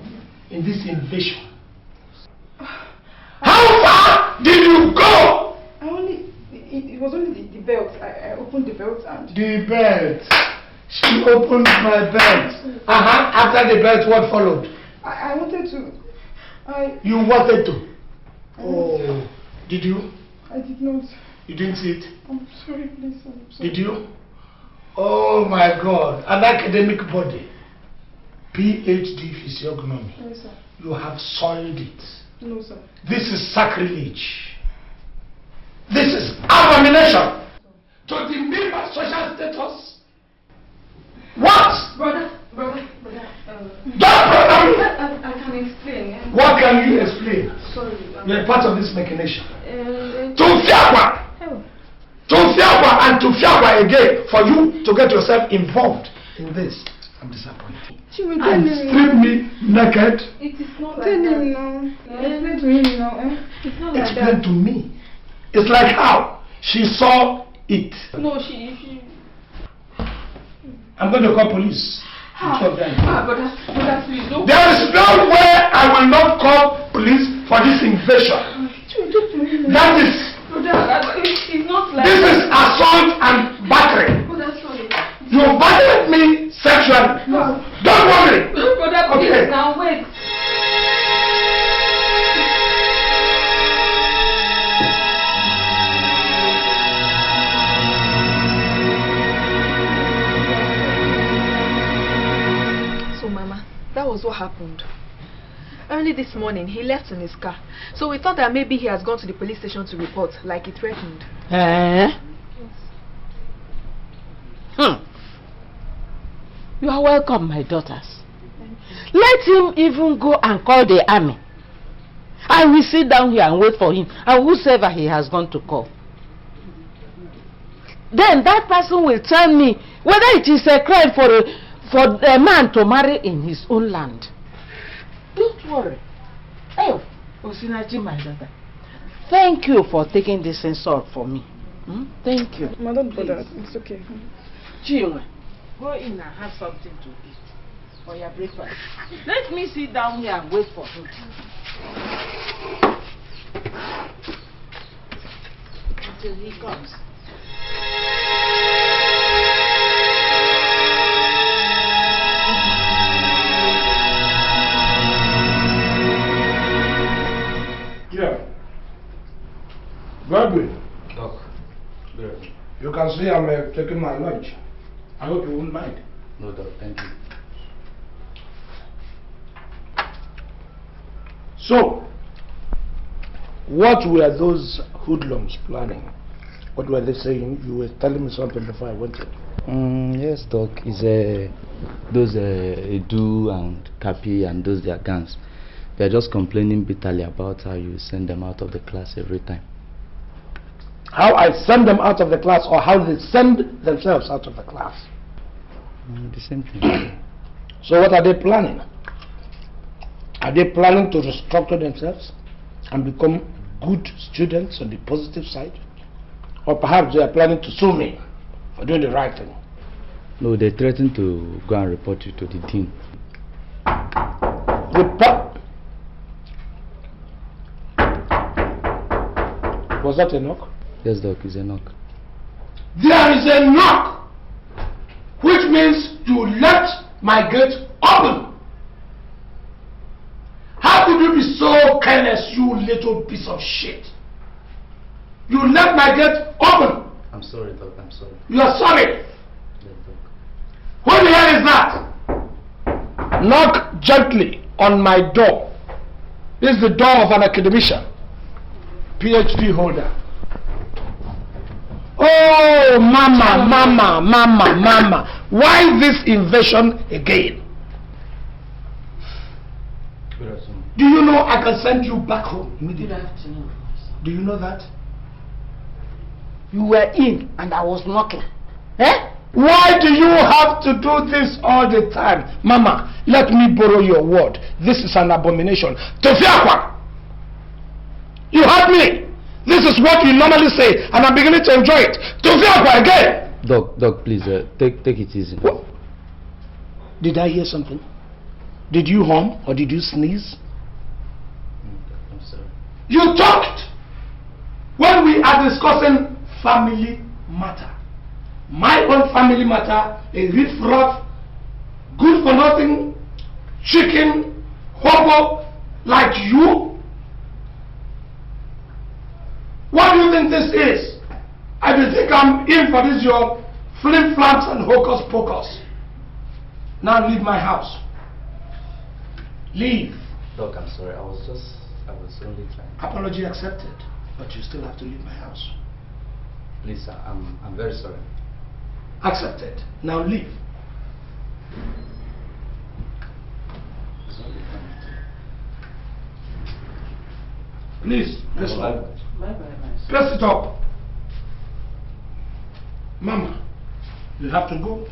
in this invasion? How far did you go? It was only the belt. I opened the belt and... The belt. She opened my belt. After the belt, what followed? I wanted to... You wanted to? Oh. Did you? I did not. You didn't see it? I'm sorry, please. I'm sorry. Did you? Oh my God. An academic body. PhD physiognomy. Yes, sir. You have soiled it. No, sir. This is sacrilege. This is abomination to demean my social status. What? Brother. Don't brother me! I can explain. What can you explain? Sorry. You're part of this machination. To Fiagwa! To Fiagwa and to Fiagwa again for you to get yourself involved in this. I'm disappointed. And strip me naked. It is not like that. Now. Explain to me now. It's not like that. Explain to me. It's like how she saw it. No, she... I'm going to call police. Brother, please don't... There is no way I will not call police for this invasion. That is... It's not like... This is assault and battery. Sorry. You battered me sexually. No. Don't worry. Brother, please, now wait. That was what happened. Early this morning, he left in his car. So we thought that maybe he has gone to the police station to report, like he threatened. You are welcome, my daughters. Let him even go and call the army. I will sit down here and wait for him, and whosoever he has gone to call. Then that person will tell me whether it is a crime for a man to marry in his own land. Don't worry. Oh, Osinachi, my daughter. Thank you for taking this insult for me. Thank you. Madam, brother, it's okay. Chinwe, go in and have something to eat for your breakfast. Let me sit down here and wait for him. Until he comes. Yeah. Godwin. Doc. Yeah. You can see I'm taking my lunch. I hope you won't mind. No, Doc. Thank you. So, what were those hoodlums planning? What were they saying? You were telling me something before I went in. Yes, Doc. It's those Edu and Kapi and those their gangs. They're just complaining bitterly about how you send them out of the class every time. How I send them out of the class, or how they send themselves out of the class? The same thing. So what are they planning? Are they planning to restructure themselves and become good students on the positive side? Or perhaps they are planning to sue me for doing the right thing? No, they threatened to go and report you to the dean. Report? Was that a knock? Yes, Doc, it's a knock. There is a knock! Which means you left my gate open. How could you be so careless, you little piece of shit? You left my gate open. I'm sorry, Doc. I'm sorry. You are sorry. Yes, Doc. Who the hell is that? Knock gently on my door. This is the door of an academician, PhD holder. Oh, mama. Why this invasion again? Good afternoon. Do you know I can send you back home immediately? Good afternoon. Do you know that? You were in and I was knocking. Eh? Why do you have to do this all the time? Mama, let me borrow your word. This is an abomination. Tofiakwa! You heard me! This is what you normally say, and I'm beginning to enjoy it. Tofiakwa again! Doc, please, take it easy. What? Did I hear something? Did you hum or did you sneeze? I'm sorry. You talked when we are discussing family matter. My own family matter, a riff-raff, good for nothing, chicken, hobo, like you. What do you think this is? I do think I'm in for this your flim-flams and hocus-pocus. Now leave my house. Leave. Doc, I'm sorry. I was only trying. Apology accepted, but you still have to leave my house. Please, sir, I'm very sorry. Accepted. Now leave. Please, this one. Press it up. Mama, you have to go.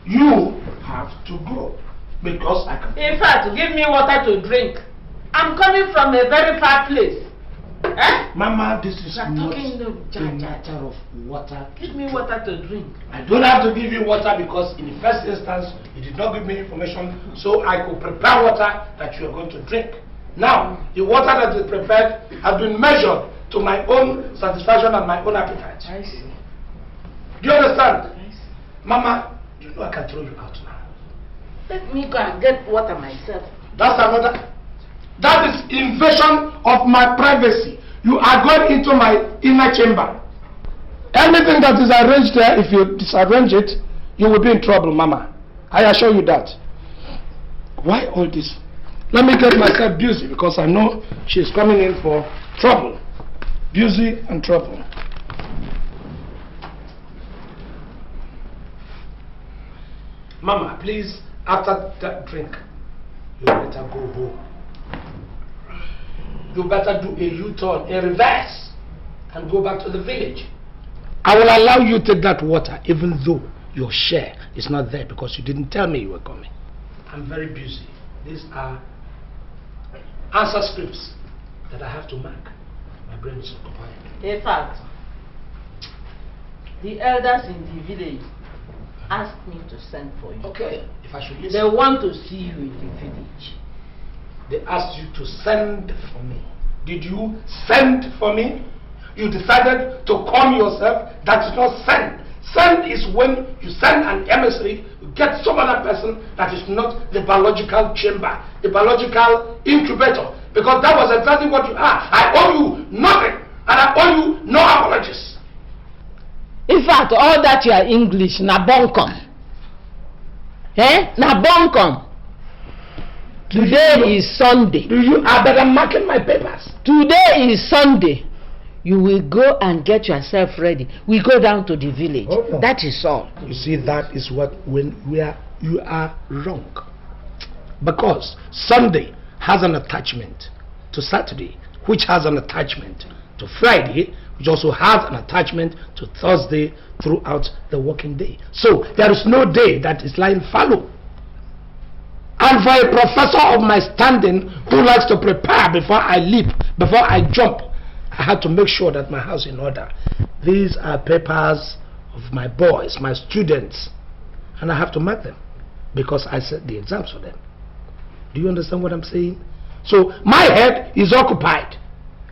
You have to go. Because I can. In fact, give me water to drink. I'm coming from a very far place. Eh? Mama, this is not a matter of water. Give me water to drink. I don't have to give you water because in the first instance, you did not give me information so I could prepare water that you are going to drink. Now, the water that is prepared has been measured to my own satisfaction and my own appetite. I see. Do you understand? I see. Mama, you know I can throw you out now. Let me go and get water myself. That's another. That is invasion of my privacy. You are going into my inner chamber. Anything that is arranged there, if you disarrange it, you will be in trouble, Mama. I assure you that. Why all this? Let me get myself busy because I know she's coming in for trouble. Busy and trouble. Mama, please, after that drink, you better go home. You better do a U-turn, a reverse, and go back to the village. I will allow you to take that water, even though your share is not there because you didn't tell me you were coming. I'm very busy. These are answer scripts that I have to mark. My brain is occupied. In fact, the elders in the village asked me to send for you. Okay, if I should listen. They want to see you in the village. They asked you to send for me. Did you send for me? You decided to come yourself. That is not send. Send is when you send an emissary, you get some other person that is not the biological chamber, the biological incubator. Because that was exactly what you are. I owe you nothing, and I owe you no apologies. In fact, all that you are English, na bonkom. Eh? Na bonkom. Today is Sunday. I better marking my papers. Today is Sunday. You will go and get yourself ready. We go down to the village. Oh, no. That is all. You see, that is what you are wrong. Because Sunday has an attachment to Saturday, which has an attachment to Friday, which also has an attachment to Thursday throughout the working day. So there is no day that is lying fallow. And for a professor of my standing who likes to prepare before I leap, before I jump, I had to make sure that my house is in order. These are papers of my boys, my students, and I have to mark them because I set the exams for them. Do you understand what I'm saying? So my head is occupied,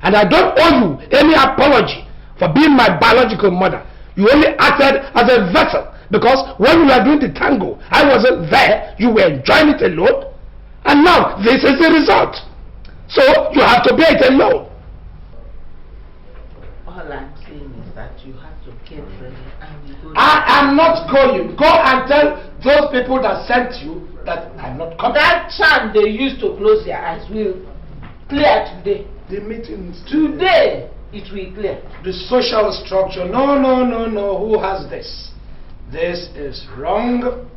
and I don't owe you any apology for being my biological mother. You only acted as a vessel. Because when we were doing the tango, I wasn't there, you were enjoying it alone. And now, this is the result. So you have to bear it alone. All I'm saying is that you have to get ready and we go. I am not going. Go and tell those people that sent you that I'm not coming. That charm they used to close their eyes will clear today. The meeting today it will clear. The social structure. No. Who has this? This is wrong.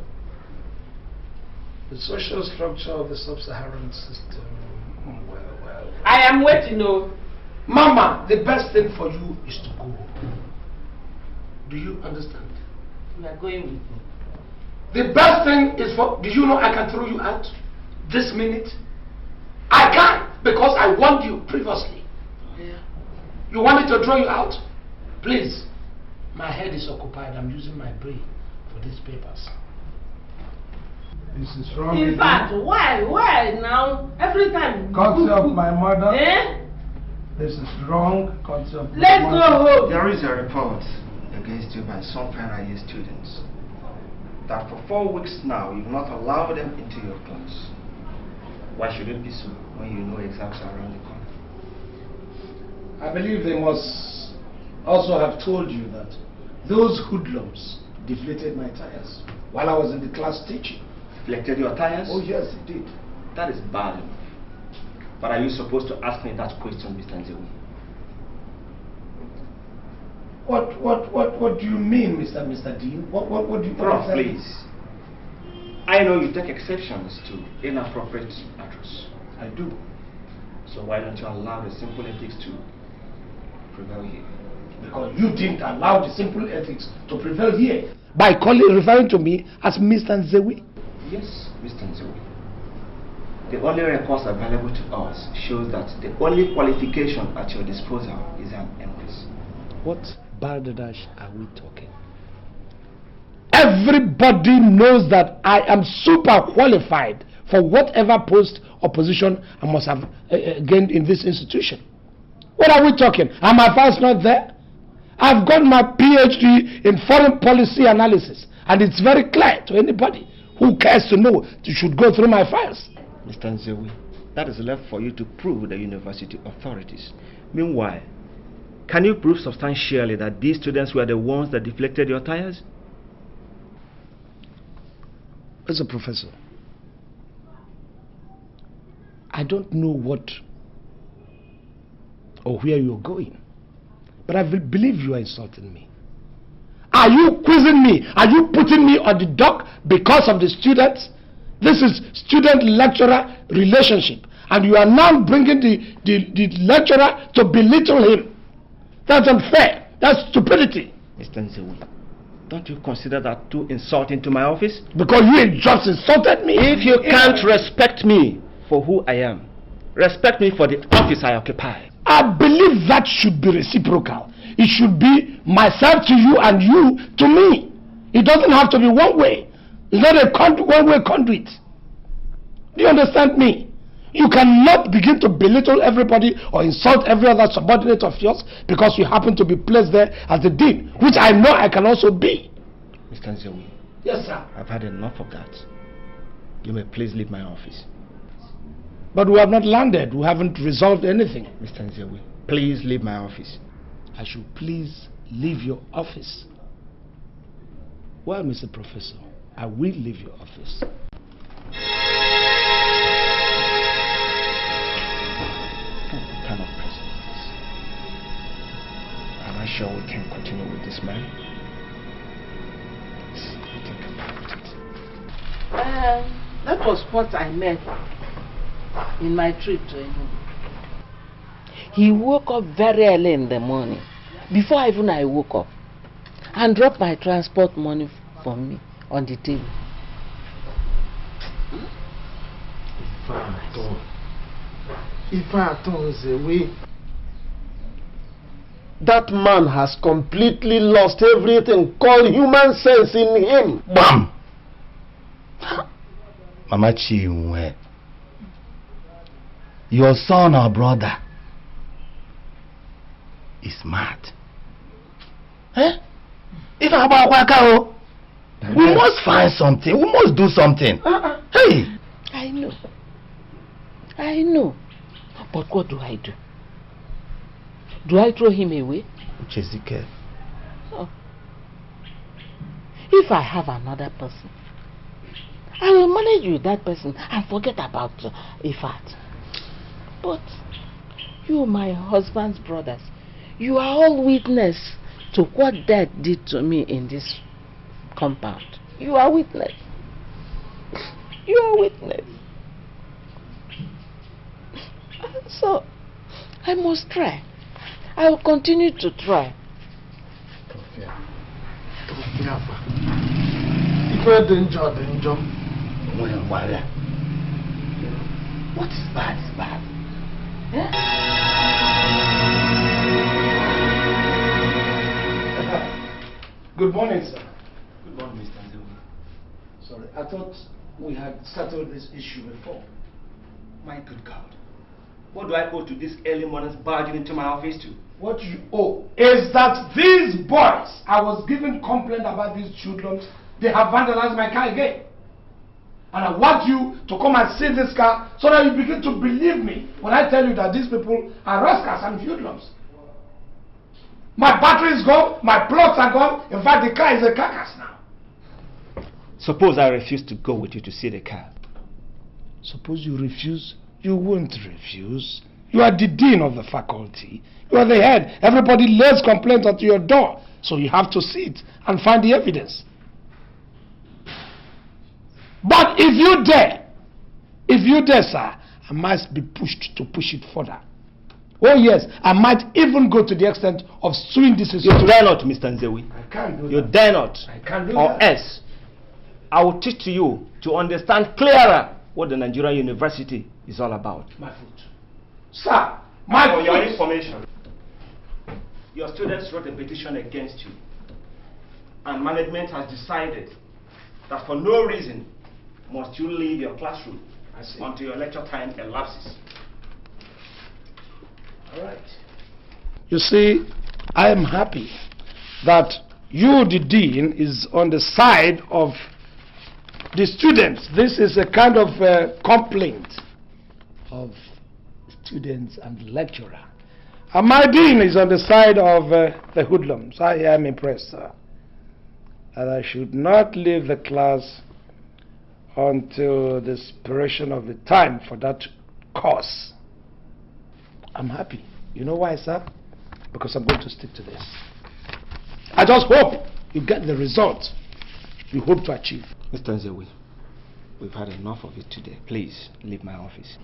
The social structure of the sub-Saharan system. Well. I am waiting, no. Mama, the best thing for you is to go. Do you understand? You are going with me. The best thing is for... Do you know I can throw you out this minute? I can, because I warned you previously. Yeah. You want me to throw you out? Please. My head is occupied. I'm using my brain for these papers. This is wrong. In fact, why now? Every time. Courtesy of my mother. Eh? This is wrong. Courtesy of Let's go home. There is a report against you by some final year students that for 4 weeks now you've not allowed them into your class. Why should it be so when you know exams are around the corner? I believe they must also have told you that those hoodlums deflated my tires while I was in the class teaching. Deflected your tires? Oh yes, it did. That is bad enough. But are you supposed to ask me that question, Mr. Nzewi? What do you mean, Mr. Dean? What do you mean? Prof, please. I know you take exceptions to inappropriate address. I do. So why don't you allow the simple ethics to prevail here? Because you didn't allow the simple ethics to prevail here by referring to me as Mr. Nzewi. Yes, Mr. Nzewi. The only records available to us shows that the only qualification at your disposal is an MS. What balderdash are we talking? Everybody knows that I am super qualified for whatever post or position I must have gained in this institution. What are we talking? Are my files not there? I've got my PhD in foreign policy analysis, and it's very clear to anybody who cares to know. You should go through my files. Mr. Nzewi, that is left for you to prove the university authorities. Meanwhile, can you prove substantially that these students were the ones that deflected your tires? As a professor, I don't know what or where you're going, but I believe you are insulting me. Are you quizzing me? Are you putting me on the dock because of the students? This is student-lecturer relationship, and you are now bringing the lecturer to belittle him. That's unfair. That's stupidity. Mr. Nzewi, don't you consider that too insulting to my office? Because you just insulted me. If you can't respect me for who I am, respect me for the office I occupy. I believe that should be reciprocal. It should be myself to you and you to me. It doesn't have to be one way. It's not a one-way conduit. Do you understand me? You cannot begin to belittle everybody or insult every other subordinate of yours because you happen to be placed there as the dean, which I know I can also be. Mr. Nzewi. Yes, sir. I've had enough of that. You may please leave my office. But we have not landed. We haven't resolved anything. Mr. Nzewi, please leave my office. I should please leave your office. Well, Mr. Professor, I will leave your office. What kind of person is this? Am I sure we can continue with this man? Let's think about it. That was what I met in my trip to him. He woke up very early in the morning, before even I woke up, and dropped my transport money for me on the table. If I turn away, that man has completely lost everything called human sense in him. Bam! Mama Chinwe, your son or brother is mad. Eh? If I we must find something. We must do something. Hey! I know. But what do I do? Do I throw him away? Jessica. No. If I have another person, I will manage with that person and forget about Ifat. But you, my husband's brothers, you are all witness to what Dad did to me in this compound. You are witness. You are witness. So, I must try. I will continue to try. What is bad is bad. Good morning, sir. Good morning, Mr. Nzewi. Sorry, I thought we had settled this issue before. My good God. What do I owe to this early morning's barging into my office to? What you owe is that these boys, I was given complaint about these children, they have vandalized my car again. And I want you to come and see this car so that you begin to believe me when I tell you that these people are rascals and hoodlums. My battery is gone, my plugs are gone, in fact the car is a carcass now. Suppose I refuse to go with you to see the car. Suppose you refuse? You won't refuse. You are the dean of the faculty. You are the head. Everybody lays complaint at your door. So you have to see it and find the evidence. But if you dare, sir, I might be pushed to push it further. Oh yes, I might even go to the extent of suing this institution. You dare not, Mr. Nzewi. I can't do you that. Dare not. I can't do or that. Else, I will teach to you to understand clearer what the Nigerian University is all about. My foot. Sir, my For foot. your information, your students wrote a petition against you. And management has decided that for no reason must you leave your classroom until your lecture time elapses. All right. You see, I am happy that you, the dean, is on the side of the students. This is a kind of complaint of students and lecturer. And my dean is on the side of the hoodlums. I am impressed, sir. And I should not leave the class until the expiration of the time for that course. I'm happy. You know why, sir? Because I'm going to stick to this. I just hope you get the result you hope to achieve. Mr. Nzewi, we've had enough of it today. Please, leave my office.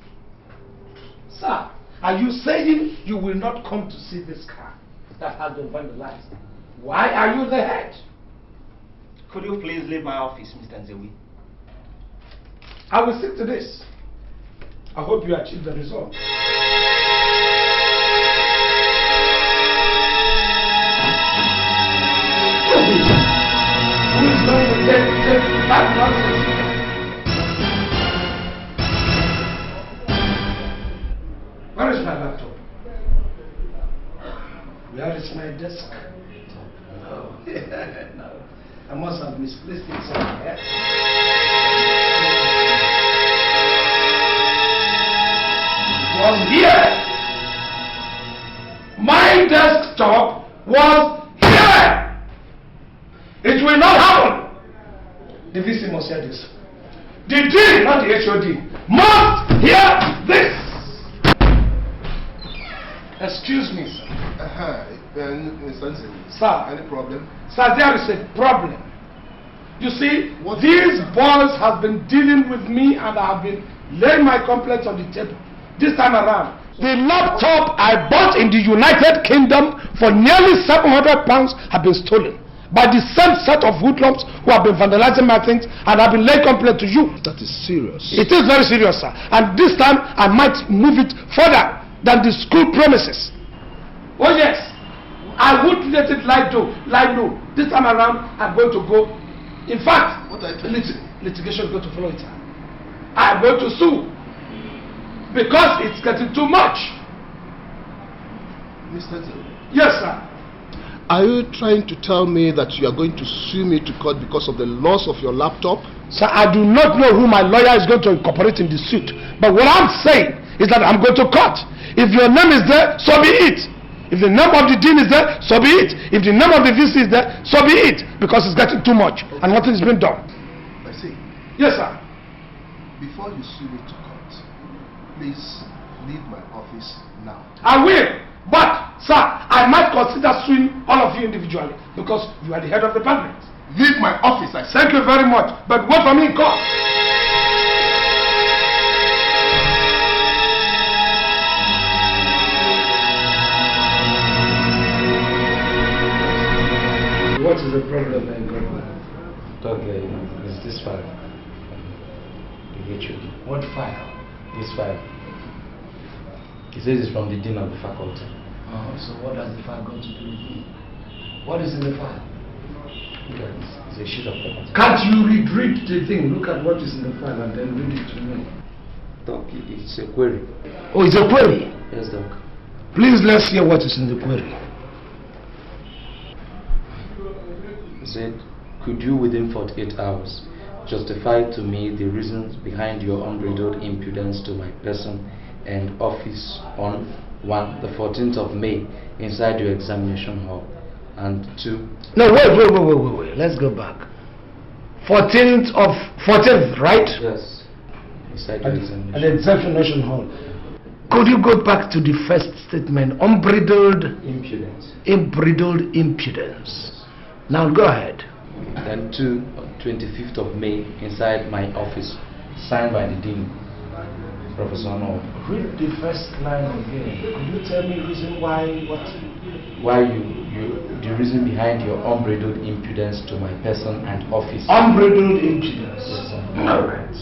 Sir, are you saying you will not come to see this car that has been vandalized? Why are you the head? Could you please leave my office, Mr. Nzewi? I will stick to this. I hope you achieve the result. Who is going to take that nonsense? Where is my laptop? Where is my desk? No. No. I must have misplaced it somewhere. It was here. My desktop was here. It will not happen. The VC must hear this. The dean, not the HOD, must hear this. Excuse me, sir. Sir. Any problem? Sir, there is a problem. You see, these boys have been dealing with me and I have been laying my complaints on the table. This time around, the laptop I bought in the United Kingdom for nearly £700 have been stolen by the same set of hoodlums who have been vandalizing my things and have been laying complaint to you. That is serious. It is very serious, sir. And this time I might move it further than the school premises. Oh yes, I won't let it lie low. This time around, I'm going to go. In fact, litigation is going to follow it. I'm going to sue because it's getting too much. Mr. Yes, sir. Are you trying to tell me that you are going to sue me to court because of the loss of your laptop? Sir, I do not know who my lawyer is going to incorporate in the suit. But what I'm saying is that I'm going to court. If your name is there, so be it. If the name of the dean is there, so be it. If the name of the VC is there, so be it. Because it's getting too much and nothing is being done. I see. Yes, sir. Before you sue me to court, please leave my office now. I will. But, sir, I might consider suing all of you individually because you are the head of the department. Leave my office, I said. Thank you very much. But wait for me in court. What is the problem, my God? Dog, it's this file. The HOD. What file? This file. He says it's from the dean of the faculty. Oh, so what does the file got to do with me? What is in the file? Look at this. It's a sheet of paper. Can't you read the thing? Look at what is in the file and then read it to me. Doc, it's a query. Oh, it's a query? Yes, Doc. Please, let's hear what is in the query. He said, could you within 48 hours justify to me the reasons behind your unbridled impudence to my person and office on 1, the 14th of May inside your examination hall, and 2... No, wait. Let's go back. 14th, right? Yes. Inside your examination. At the examination hall. Could you go back to the first statement? Unbridled impudence. Unbridled impudence. Now go ahead. Then 2, 25th of May inside my office, signed by the dean, Professor Owoh. Read the first line again. Could you tell me the reason why? Why the reason behind your unbridled impudence to my person and office. Unbridled impudence. Yes, sir. All right.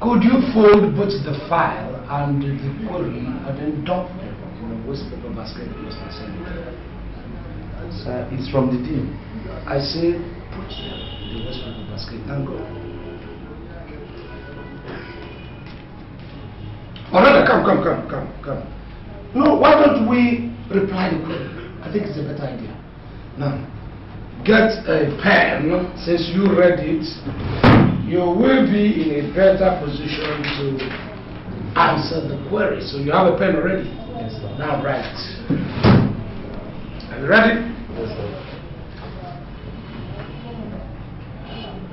Could you fold both the file and the query and then dump them in a waste paper basket? Sir, it's from the dean. I say put them in the waste paper basket and go. Oh, no, come. No, why don't we reply the query? I think it's a better idea. Now, get a pen. Since you read it, you will be in a better position to answer the query. So you have a pen already? Yes, sir. Now write. Are you ready? Yes, sir.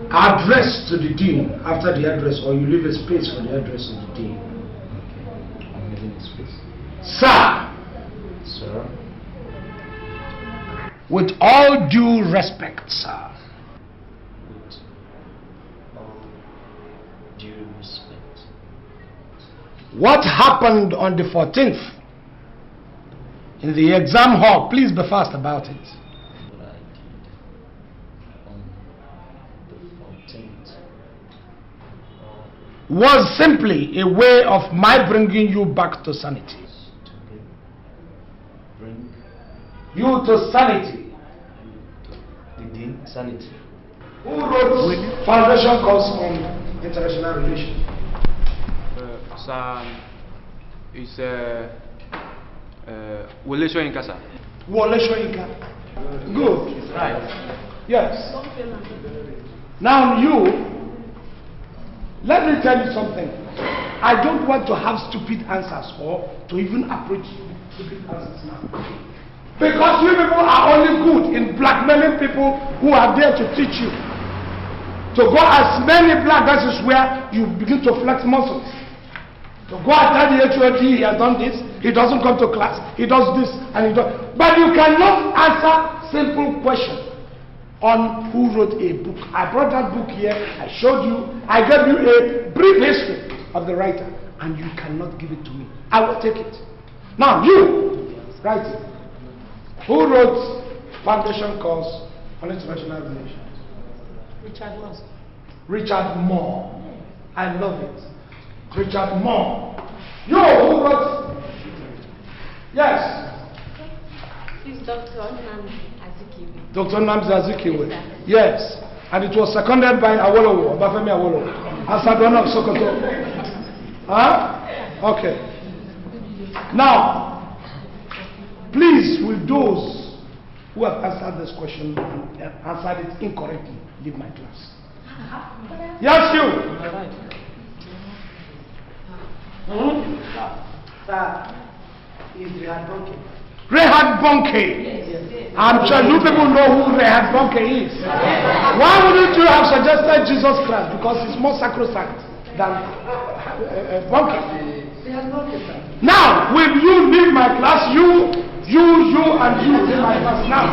Address to the dean after the address, or you leave a space for the address of the dean. Okay. I'm leaving a space. Sir. Sir. With all due respect, sir. With all due respect. What happened on the 14th in the exam hall? Please be fast about it. What I did on the 14th was simply a way of my bringing you back to sanity. To bring you to sanity. The dean, sanity. Who wrote foundation course on international relations? Sir, it's Wole Soyinka, sir. Wole Soyinka. Good. Right. Yes. Now you, let me tell you something. I don't want to have stupid answers or to even approach stupid answers now. Because you people are only good in blackmailing people who are there to teach you. To go as many black guys where you begin to flex muscles. To go and tell the HOD he has done this, he doesn't come to class, he does this and he does. But you cannot answer simple questions on who wrote a book. I brought that book here, I showed you, I gave you a brief history of the writer, and you cannot give it to me. I will take it. Now you, write it. Who wrote foundation course on international relations? Richard Moore. Richard Moore. I love it. Richard Moore. You who wrote? Yes. It's Dr. Nnamdi Azikiwe. Dr. Nnamdi Azikiwe. Yes. And it was seconded by Awolowo, Obafemi Awolowo, Asadona of Sokoto. Huh? Okay. Now, please, with those who have answered this question and answered it incorrectly, leave my class. Yes, you. Sir, is Rehad Bonke. Rehad Bonke. I'm sure you people know who Rehad Bonke is. Why wouldn't you have suggested Jesus Christ? Because it's more sacrosanct than Bonke. Now, will you leave my class? You, and you in my class now.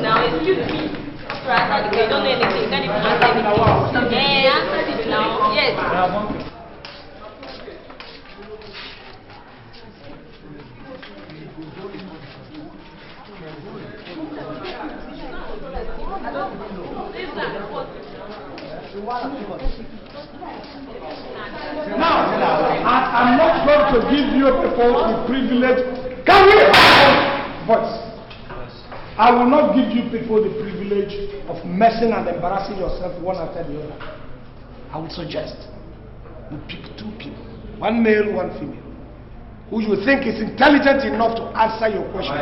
Now, excuse me. You don't know anything. You can't even answer anything. Yeah, answer this now. Yes. Now, I'm not going to give you people the privilege. Can we have voice? I will not give you people the privilege of messing and embarrassing yourself one after the other. I would suggest you pick two people, one male, one female, who you think is intelligent enough to answer your questions.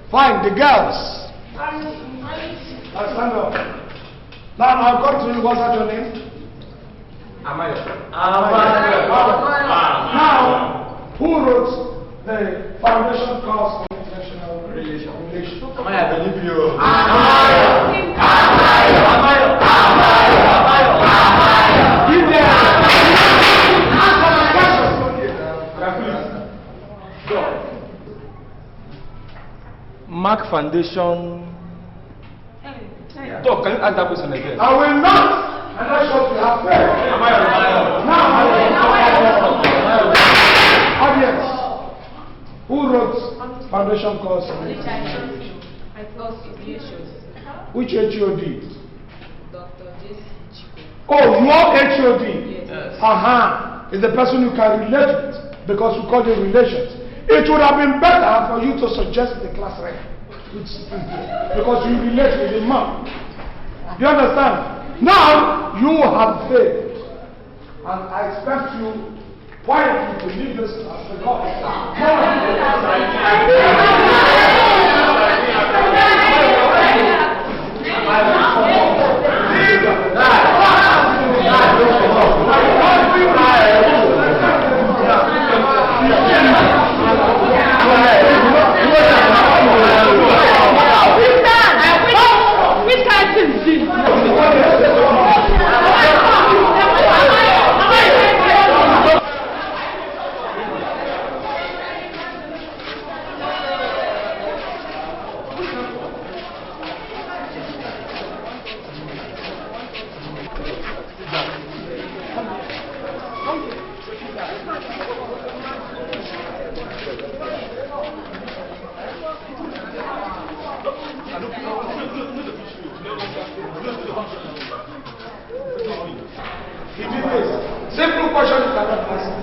Fine, the girls. Stand up. Now I've got to you. What's that your name? Now, who wrote the foundation course for international relations? I believe you. Give them. Answer my questions. Go. Mark Foundation. Doc, can you ask that question again? I will not. And that's what we have faith. Now, audience, who wrote foundation course? Which HOD? Oh, your HOD? Yes. Is the person you can relate with, because we call them relations. It would have been better for you to suggest the class rep, because you relate with the man. You understand? Now you have faith, and I expect you quietly to leave this class because simple question you cannot answer.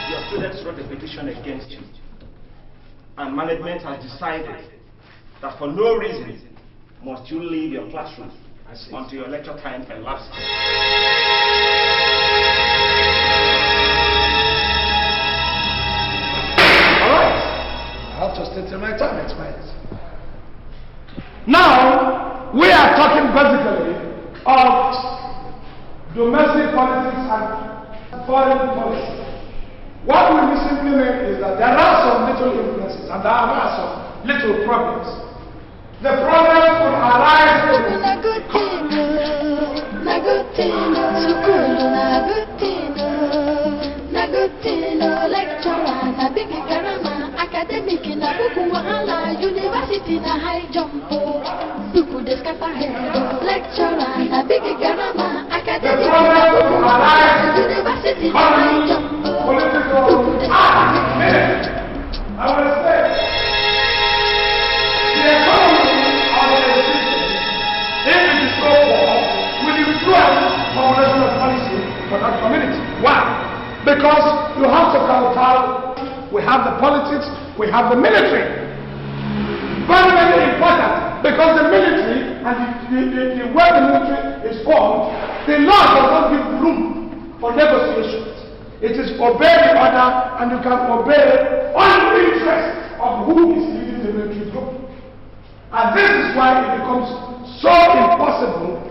Your students wrote a petition against you, and management has decided that for no reason must you leave your classroom until your lecture time elapses. I have to stay till my time expires. Now, we are talking basically of domestic politics and foreign policy. What we simply mean is that there are some little influences and there are some little problems. The problems will arise academic in a book, university na high jump, buku descapa lecturer na big garama, academic in a book, university na high jump, buku descapa. I will say the economy of the system, if it is so poor, will influence formulation of policy for that community. Why? Because you have to counter we have the politics, we have the military. Very, very important, because the military and the way the military is formed, the law does not give room for negotiations. It is obey the order, and you can obey on the interest of who is leading the military group. And this is why it becomes so impossible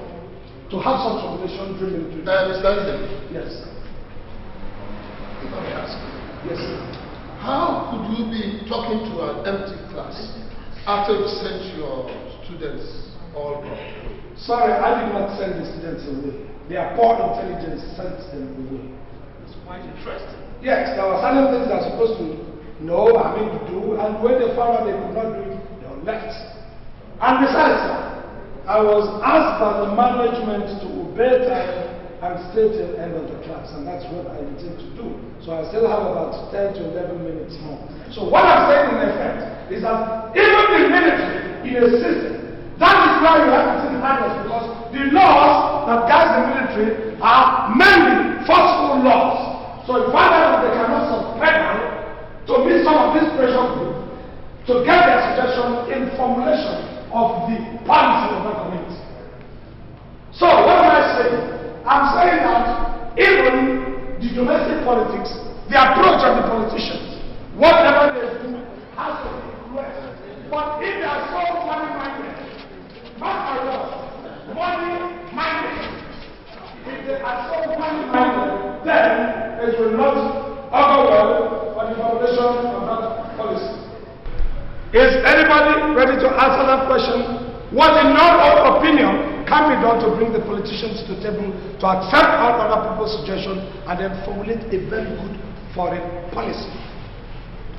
to have such relation during military. Mr. Anthony. Yes. Let me ask you. Yes, sir. How could you be talking to an empty class after you sent your students all away? Sorry, I did not send the students away. Their poor intelligence sent them away. It's quite interesting. Yes, there were certain things they are supposed to know, to do, and when they found out they could not do it, they were left. And besides, sir, I was asked by the management to obey time and stay till the end of the class, and that's what I intend to do. So I still have about 10 to 11 minutes more. So what I'm saying in effect is that even the military in a system, that is why you have to see harness, because the laws that guide the military are mainly forceful laws. So you find out that they cannot suspend to meet some of this pressure group to get their suggestion in formulation of the policy of the community. So what am I saying? I'm saying that even the domestic politics, the approach of the politicians, whatever they do has to be correct. But if they are so money-minded, money-minded, if they are so money-minded, then it will not augur well for the formulation of that policy. Is anybody ready to answer that question? What in your opinion can be done to bring the politicians to the table to accept all other people's suggestions and then formulate a very good foreign policy?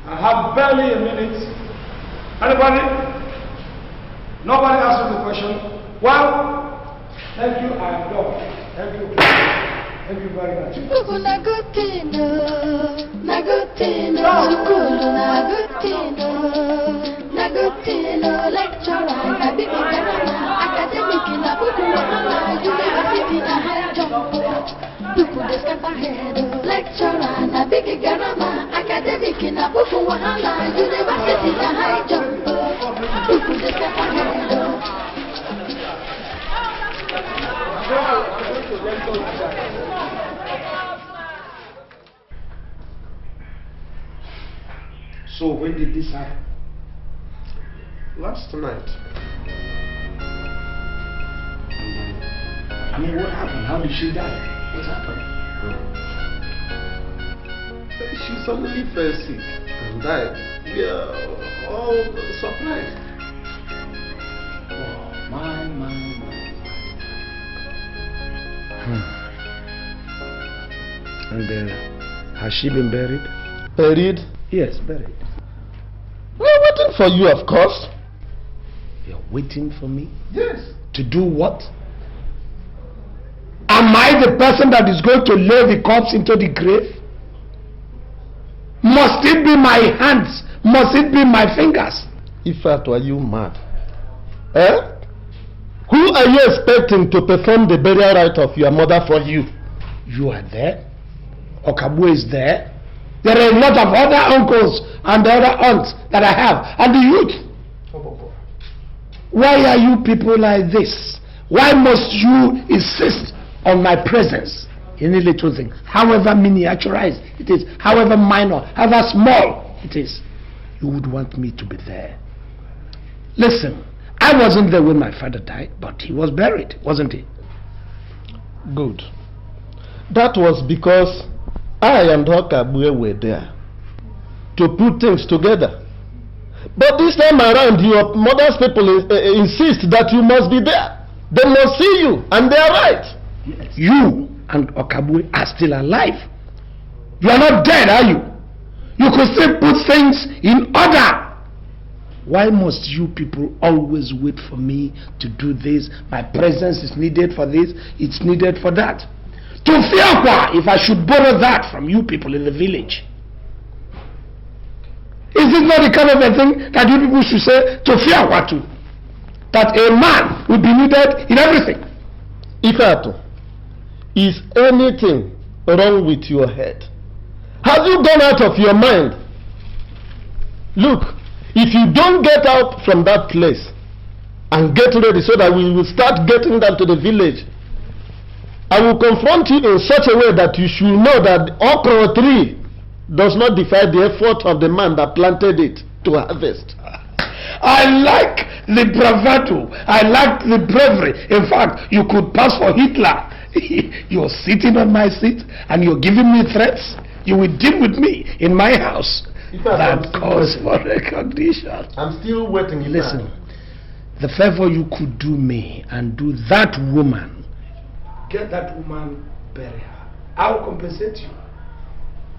I have barely a minute. Anybody? Nobody answered the question. Well, thank you, I am done. Thank you. Thank you very much. Nagotino, lecturer, academic in a book, university, a high jump. People discuss ahead, lecturer, a big grammar, academic in a book, university, a high jump. People discuss ahead. So when did this happen? Last night. I mean, what happened? How did she die? What happened? She suddenly fell sick and died. We are all surprised. Oh, my. And has she been buried? Buried? Yes, buried. We're waiting for you, of course. You're waiting for me? Yes. To do what? Am I the person that is going to lay the corpse into the grave? Must it be my hands? Must it be my fingers? In fact, are you mad? Eh? Who are you expecting to perform the burial rite of your mother for you? You are there. Okabu is there. There are a lot of other uncles and other aunts that I have. And the youth. Why are you people like this? Why must you insist on my presence in a little thing? However miniaturized it is, however minor, however small it is, you would want me to be there. Listen, I wasn't there when my father died, but he was buried, wasn't he? Good. That was because I and Okabue were there to put things together. But this time around, your mother's people insist that you must be there. They must see you, and they are right. Yes. You and Okabue are still alive. You are not dead, are you? You could still put things in order. Why must you people always wait for me to do this? My presence is needed for this, it's needed for that. To Fiakwa, if I should borrow that from you people in the village. Is this not the kind of a thing that you people should say to Fiakwa to? That a man will be needed in everything. Ifeatu, is anything wrong with your head? Have you gone out of your mind? Look, if you don't get out from that place and get ready so that we will start getting down to the village, I will confront you in such a way that you should know that okra tree does not defy the effort of the man that planted it to harvest. I like the bravado. I like the bravery. In fact, you could pass for Hitler. You're sitting on my seat and you're giving me threats. You will deal with me in my house. That calls for recognition. I'm still waiting. Listen, the favor you could do me and do that woman, get that woman, bury her. I'll compensate you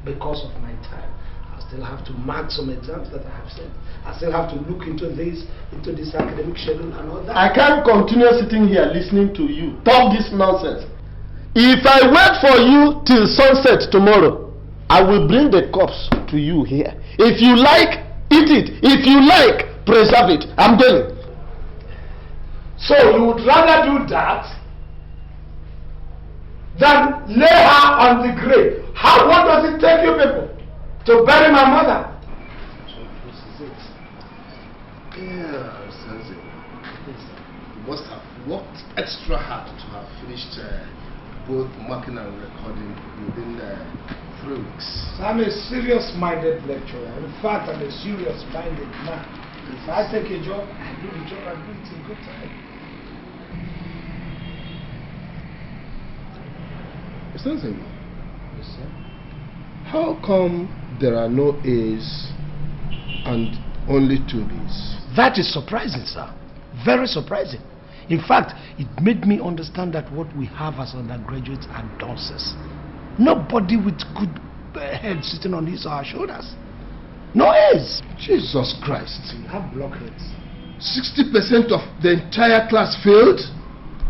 because of my time. I still have to mark some exams that I have sent. I still have to look into this academic schedule and all that. I can't continue sitting here listening to you talk this nonsense. If I wait for you till sunset tomorrow, I will bring the corpse to you here. If you like, eat it. If you like, preserve it. I'm going. So you would rather do that than lay her on the grave? What does it take you people to bury my mother? So this is it. Yeah, Sensi. You must have worked extra hard to have finished both marking and recording within 3 weeks. I'm a serious-minded lecturer. In fact, I'm a serious-minded man. If I take a job, I do the job, I do it in good time. Sensi, Yes, sir. how come there are no A's and only 2 B's? That is surprising, sir. Very surprising. In fact, it made me understand that what we have as undergraduates are dunces. Nobody with good head sitting on his or her shoulders. No A's. Jesus Christ. You have blockheads. 60% of the entire class failed?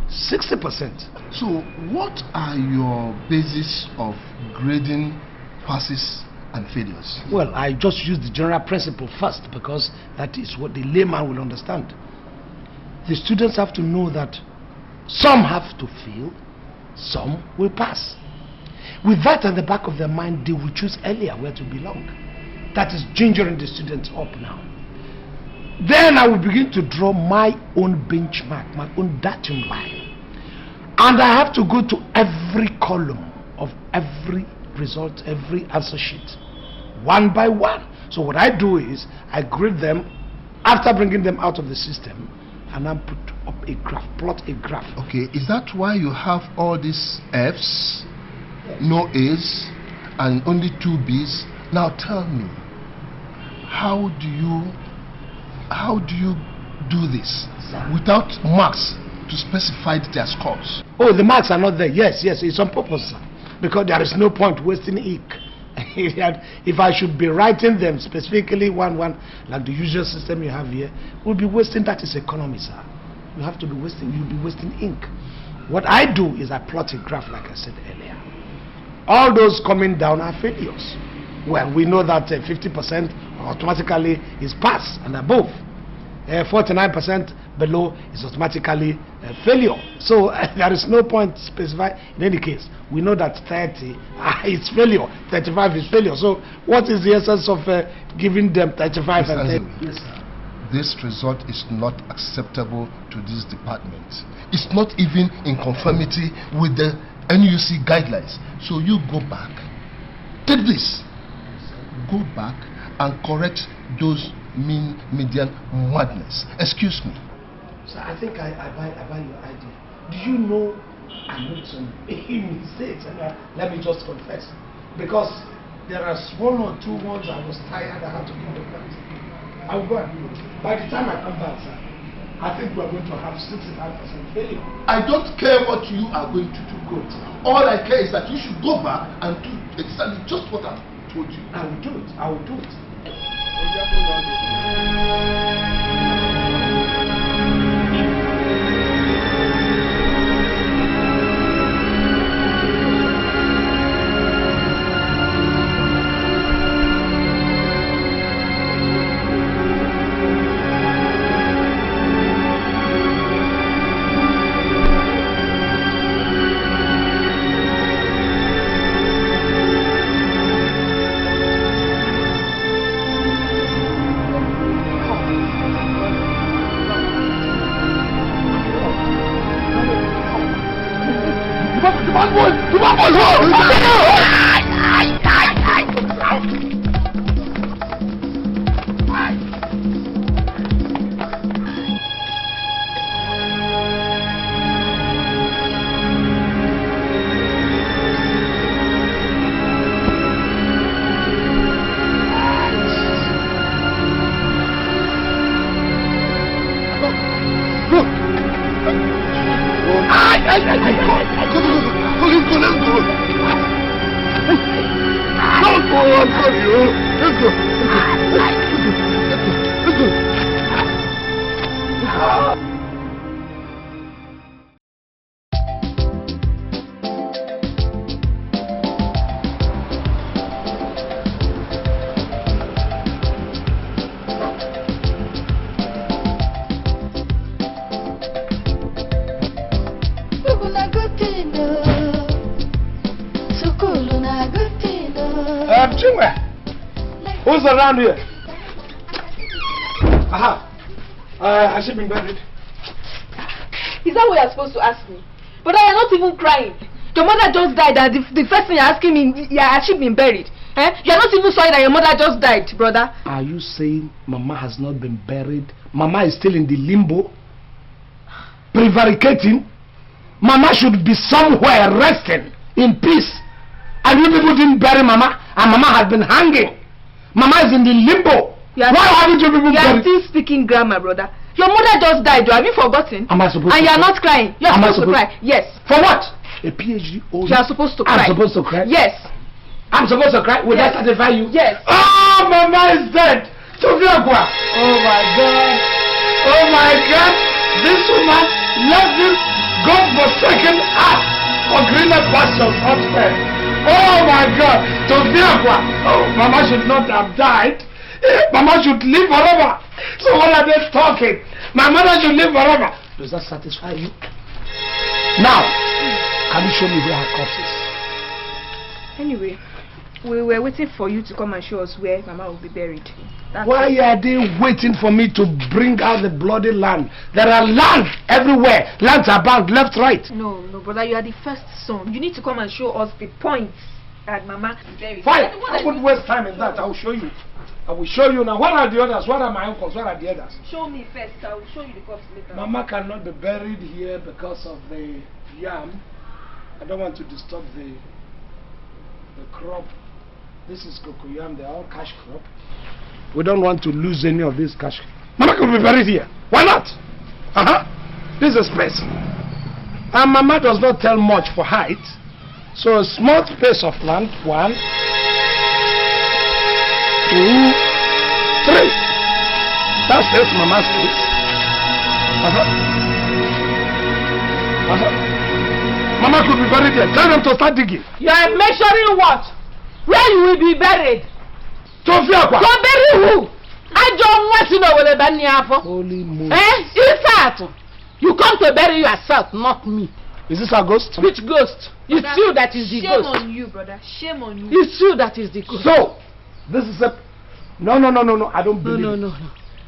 60%. So what are your basis of grading passes and failures? Well, I just use the general principle first because that is what the layman will understand. The students have to know that some have to fail, some will pass. With that at the back of their mind, they will choose earlier where to belong. That is gingering the students up now. Then I will begin to draw my own benchmark, my own datum line. And I have to go to every column of every result, every answer sheet, one by one. So what I do is I grade them after bringing them out of the system, and then put up a graph, plot a graph. Okay, is that why you have all these F's, no A's, and only 2 B's? Now tell me, how do you do this without marks to specify their scores? Oh, the marks are not there. Yes, it's on purpose, sir. Because there is no point wasting ink. If I should be writing them specifically one, like the usual system you have here, we'll be wasting. That is economy, sir. You have to be wasting. You'll be wasting ink. What I do is I plot a graph, like I said earlier. All those coming down are failures. Well, we know that 50% automatically is pass and above. 49% below is automatically failure. So there is no point specified. In any case, we know that 30 is failure, 35 is failure. So what is the essence of giving them 35 and 30? Yes, this result is not acceptable to this department. It's not even in conformity with the NUC guidelines. So you go back, take this, go back and correct those median madness. Excuse me. So I think I buy your idea. Do you know I made some mistakes? And let me just confess, because there are 1 or 2 ones I was tired. I had to give them back. I will go and do it. By the time I come back, sir, I think we are going to have 65% failure. I don't care what you are going to do. Good. All I care is that you should go back and do exactly just what I told you. I will do it. I will do it. Let's go. Don't go, I'm sorry. Let's go. Let's go. Chingwe, who's around here? Aha. Has she been buried? Is that what you're supposed to ask me? But I am not even crying. Your mother just died and the first thing you're asking me, yeah, has she been buried? Eh? You're not even sorry that your mother just died, brother. Are you saying Mama has not been buried? Mama is still in the limbo? Prevaricating? Mama should be somewhere resting in peace. And you people didn't bury Mama, and Mama has been hanging. Mama is in the limbo. Why haven't you people buried? You are still speaking grammar, brother. Your mother just died, have you forgotten? Am I supposed to cry? And you are not crying. You are supposed to cry. Yes. For what? A PhD holder? You are supposed to cry. I'm supposed to cry? Yes. I'm supposed to cry? Will that satisfy you? Yes. Oh, Mama is dead. Sophia Gwa. Oh my God. Oh my God. This woman left this God-forsaken earth for greener pastures upstairs. Oh my God. Sophia Gwa. Oh, Mama should not have died. Mama should live forever. So what are they talking? My mother should live forever. Does that satisfy you? Now, can you show me where her corpse is? Anyway, we were waiting for you to come and show us where Mama will be buried. Why are they waiting for me to bring out the bloody land? There are lands everywhere. Lands are bound left, right. No, brother, you are the first son. You need to come and show us the points that Mama is buried. Fine, I won't waste time in that. I will show you. I will show you now. What are the others? What are my uncles? What are the others? Show me first. I will show you the corpse later. Mama cannot be buried here because of the yam. I don't want to disturb the crop. This is cocoyam. They're all cash crop. We don't want to lose any of this cash. Mama can be buried here. Why not? This is space. And Mama does not tell much for height. So a small space of land. 1, 2, 3. That's Mama's place. Mama could be buried here. Tell them to start digging. You are measuring what? Where you will be buried? Sophia, to bury who? I don't want to know where the Bani are for. Holy moon. Insert. You come to bury yourself, not me. Is this a ghost? Which ghost? It's you that is the ghost. Shame on you, brother. Shame on you. It's you that is the ghost. So, this is a... No. I don't believe it. No.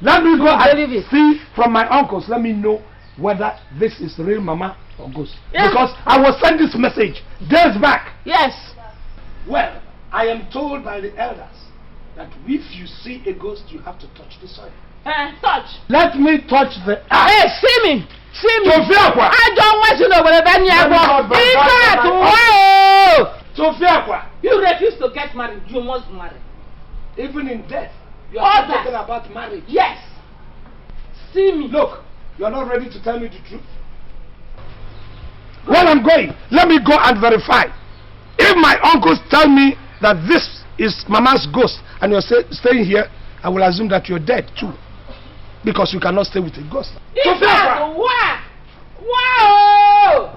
Let me go and see from my uncles. Let me know whether this is real Mama or ghost. Yes. Because I was sent this message days back. Yes. Well, I am told by the elders that if you see a ghost, you have to touch the soil. Touch. Let me touch the earth. Hey, see me. Sophia, I don't want to know where the Bani are for. Sophia, you refuse to get married. You must marry. Even in death, you are not talking about marriage. Yes. See me. Look, you are not ready to tell me the truth. When I'm going, let me go and verify. If my uncles tell me that this is Mama's ghost and you're staying here, I will assume that you're dead too. Because you cannot stay with a ghost. Wow!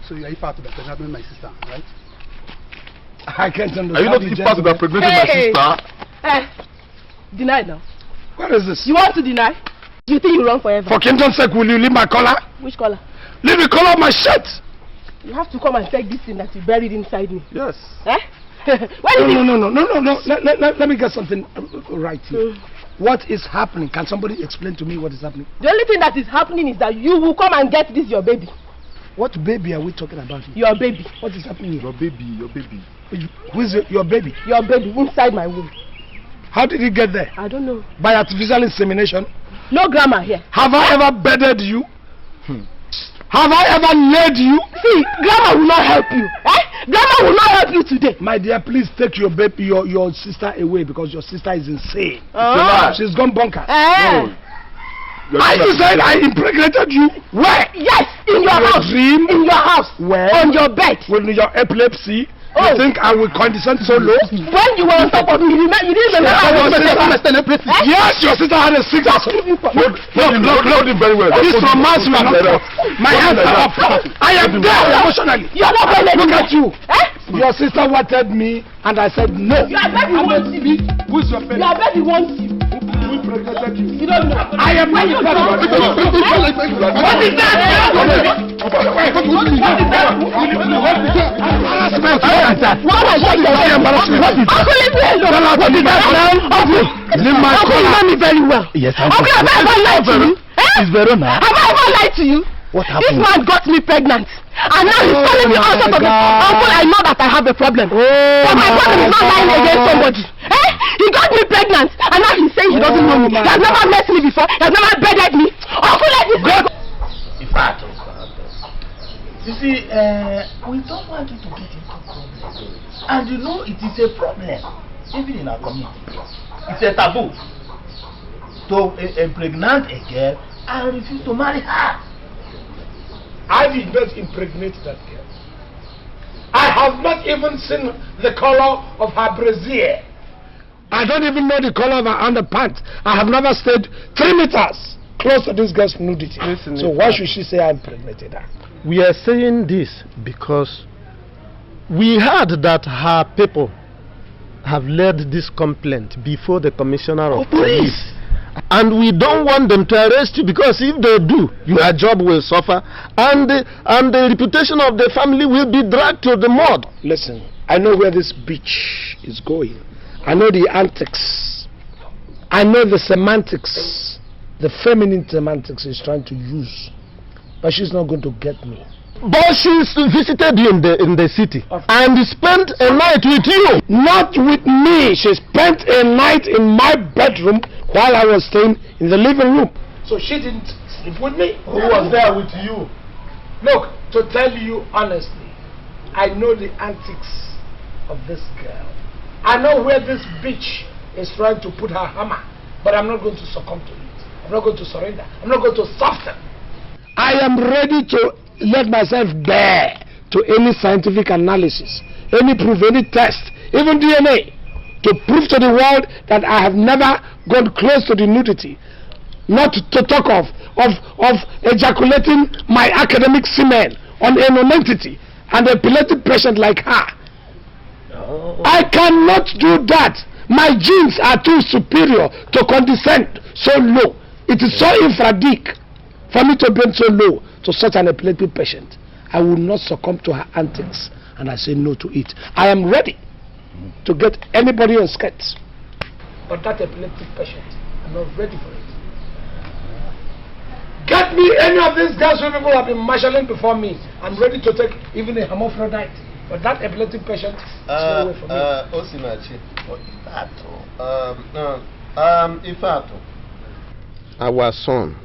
So you are Ifatu that pregnant my sister, right? I can't understand. Are you not Ifatu that pregnant my sister? Hey, deny now. What is this? You want to deny? You think you wrong forever? For Kingdom's sake, will you leave my collar? Which collar? Leave the collar of my shirt! You have to come and take this thing that you buried inside me. Yes. Eh? No. Let me get something right here. What is happening? Can somebody explain to me what is happening? The only thing that is happening is that you will come and get this your baby. What baby are we talking about here? Your baby. What is happening here? Your baby. Who is your baby? Your baby inside my womb. How did he get there? I don't know. By artificial insemination? No grammar here. Have I ever bedded you? Have I ever laid you? See, grammar will not help you. Eh? Grammar will not help you today. My dear, please take your baby, your sister away because your sister is insane. She's gone bonkers. I said I impregnated you. Where? Yes, in your house. Dream? In your house. Where? On your bed. With your epilepsy. You think I will condescend so low? When you were on top of me, you didn't remember. Yes, your sister had a sickness. Look very well. This romance will not. My hands are up. I am there emotionally. You're not going to look at you. Your sister wanted me, and I said no. Your baby wants you. Who's your baby? Your baby wants you. Who impregnated you? You don't know. I am not the person. What is that? Leave my collar. You know me very well. Yes, have I ever lied to you? It's Verona. Have I ever lied to you? What happened? This man got me pregnant. And now he's telling me all sorts of things. Uncle, I know that I have a problem. But my problem is not lying against somebody. He got me pregnant. And now he's saying he doesn't know me. He has never met me before. He has never bedded me. Uncle, let this go. You see, we don't want you to get into problems. And you know it is a problem, even in our community. It's a taboo to impregnate a girl and refuse to marry her. I did not impregnate that girl. I have not even seen the color of her brassiere. I don't even know the color of her underpants. I have never stayed 3 meters close to this girl's nudity. So why should she say I impregnated her? We are saying this because we heard that her people have led this complaint before the commissioner of police. And we don't want them to arrest you because if they do, your job will suffer and the reputation of the family will be dragged to the mud. Listen, I know where this bitch is going. I know the antics. I know the semantics. The feminine semantics is trying to use. But she's not going to get me. But she's visited you in the city and spent a night with you. Not with me. She spent a night in my bedroom while I was staying in the living room. So she didn't sleep with me. Who was there with you? Look, to tell you honestly, I know the antics of this girl. I know where this bitch is trying to put her hammer. But I'm not going to succumb to it. I'm not going to surrender. I'm not going to soften. I am ready to let myself bear to any scientific analysis, any proof, any test, even DNA, to prove to the world that I have never gone close to the nudity. Not to talk of ejaculating my academic semen on a non-entity and a epileptic patient like her. I cannot do that. My genes are too superior to condescend so low. It is so infradig for me to bend so low to such an epileptic patient. I will not succumb to her antics, and I say no to it. I am ready to get anybody on skirts, but that epileptic patient, I'm not ready for it. Get me any of these girls who people have been marshalling before me. I'm ready to take even a hermaphrodite, but that epileptic patient is no way for me. Osinachi, Ifato, our son,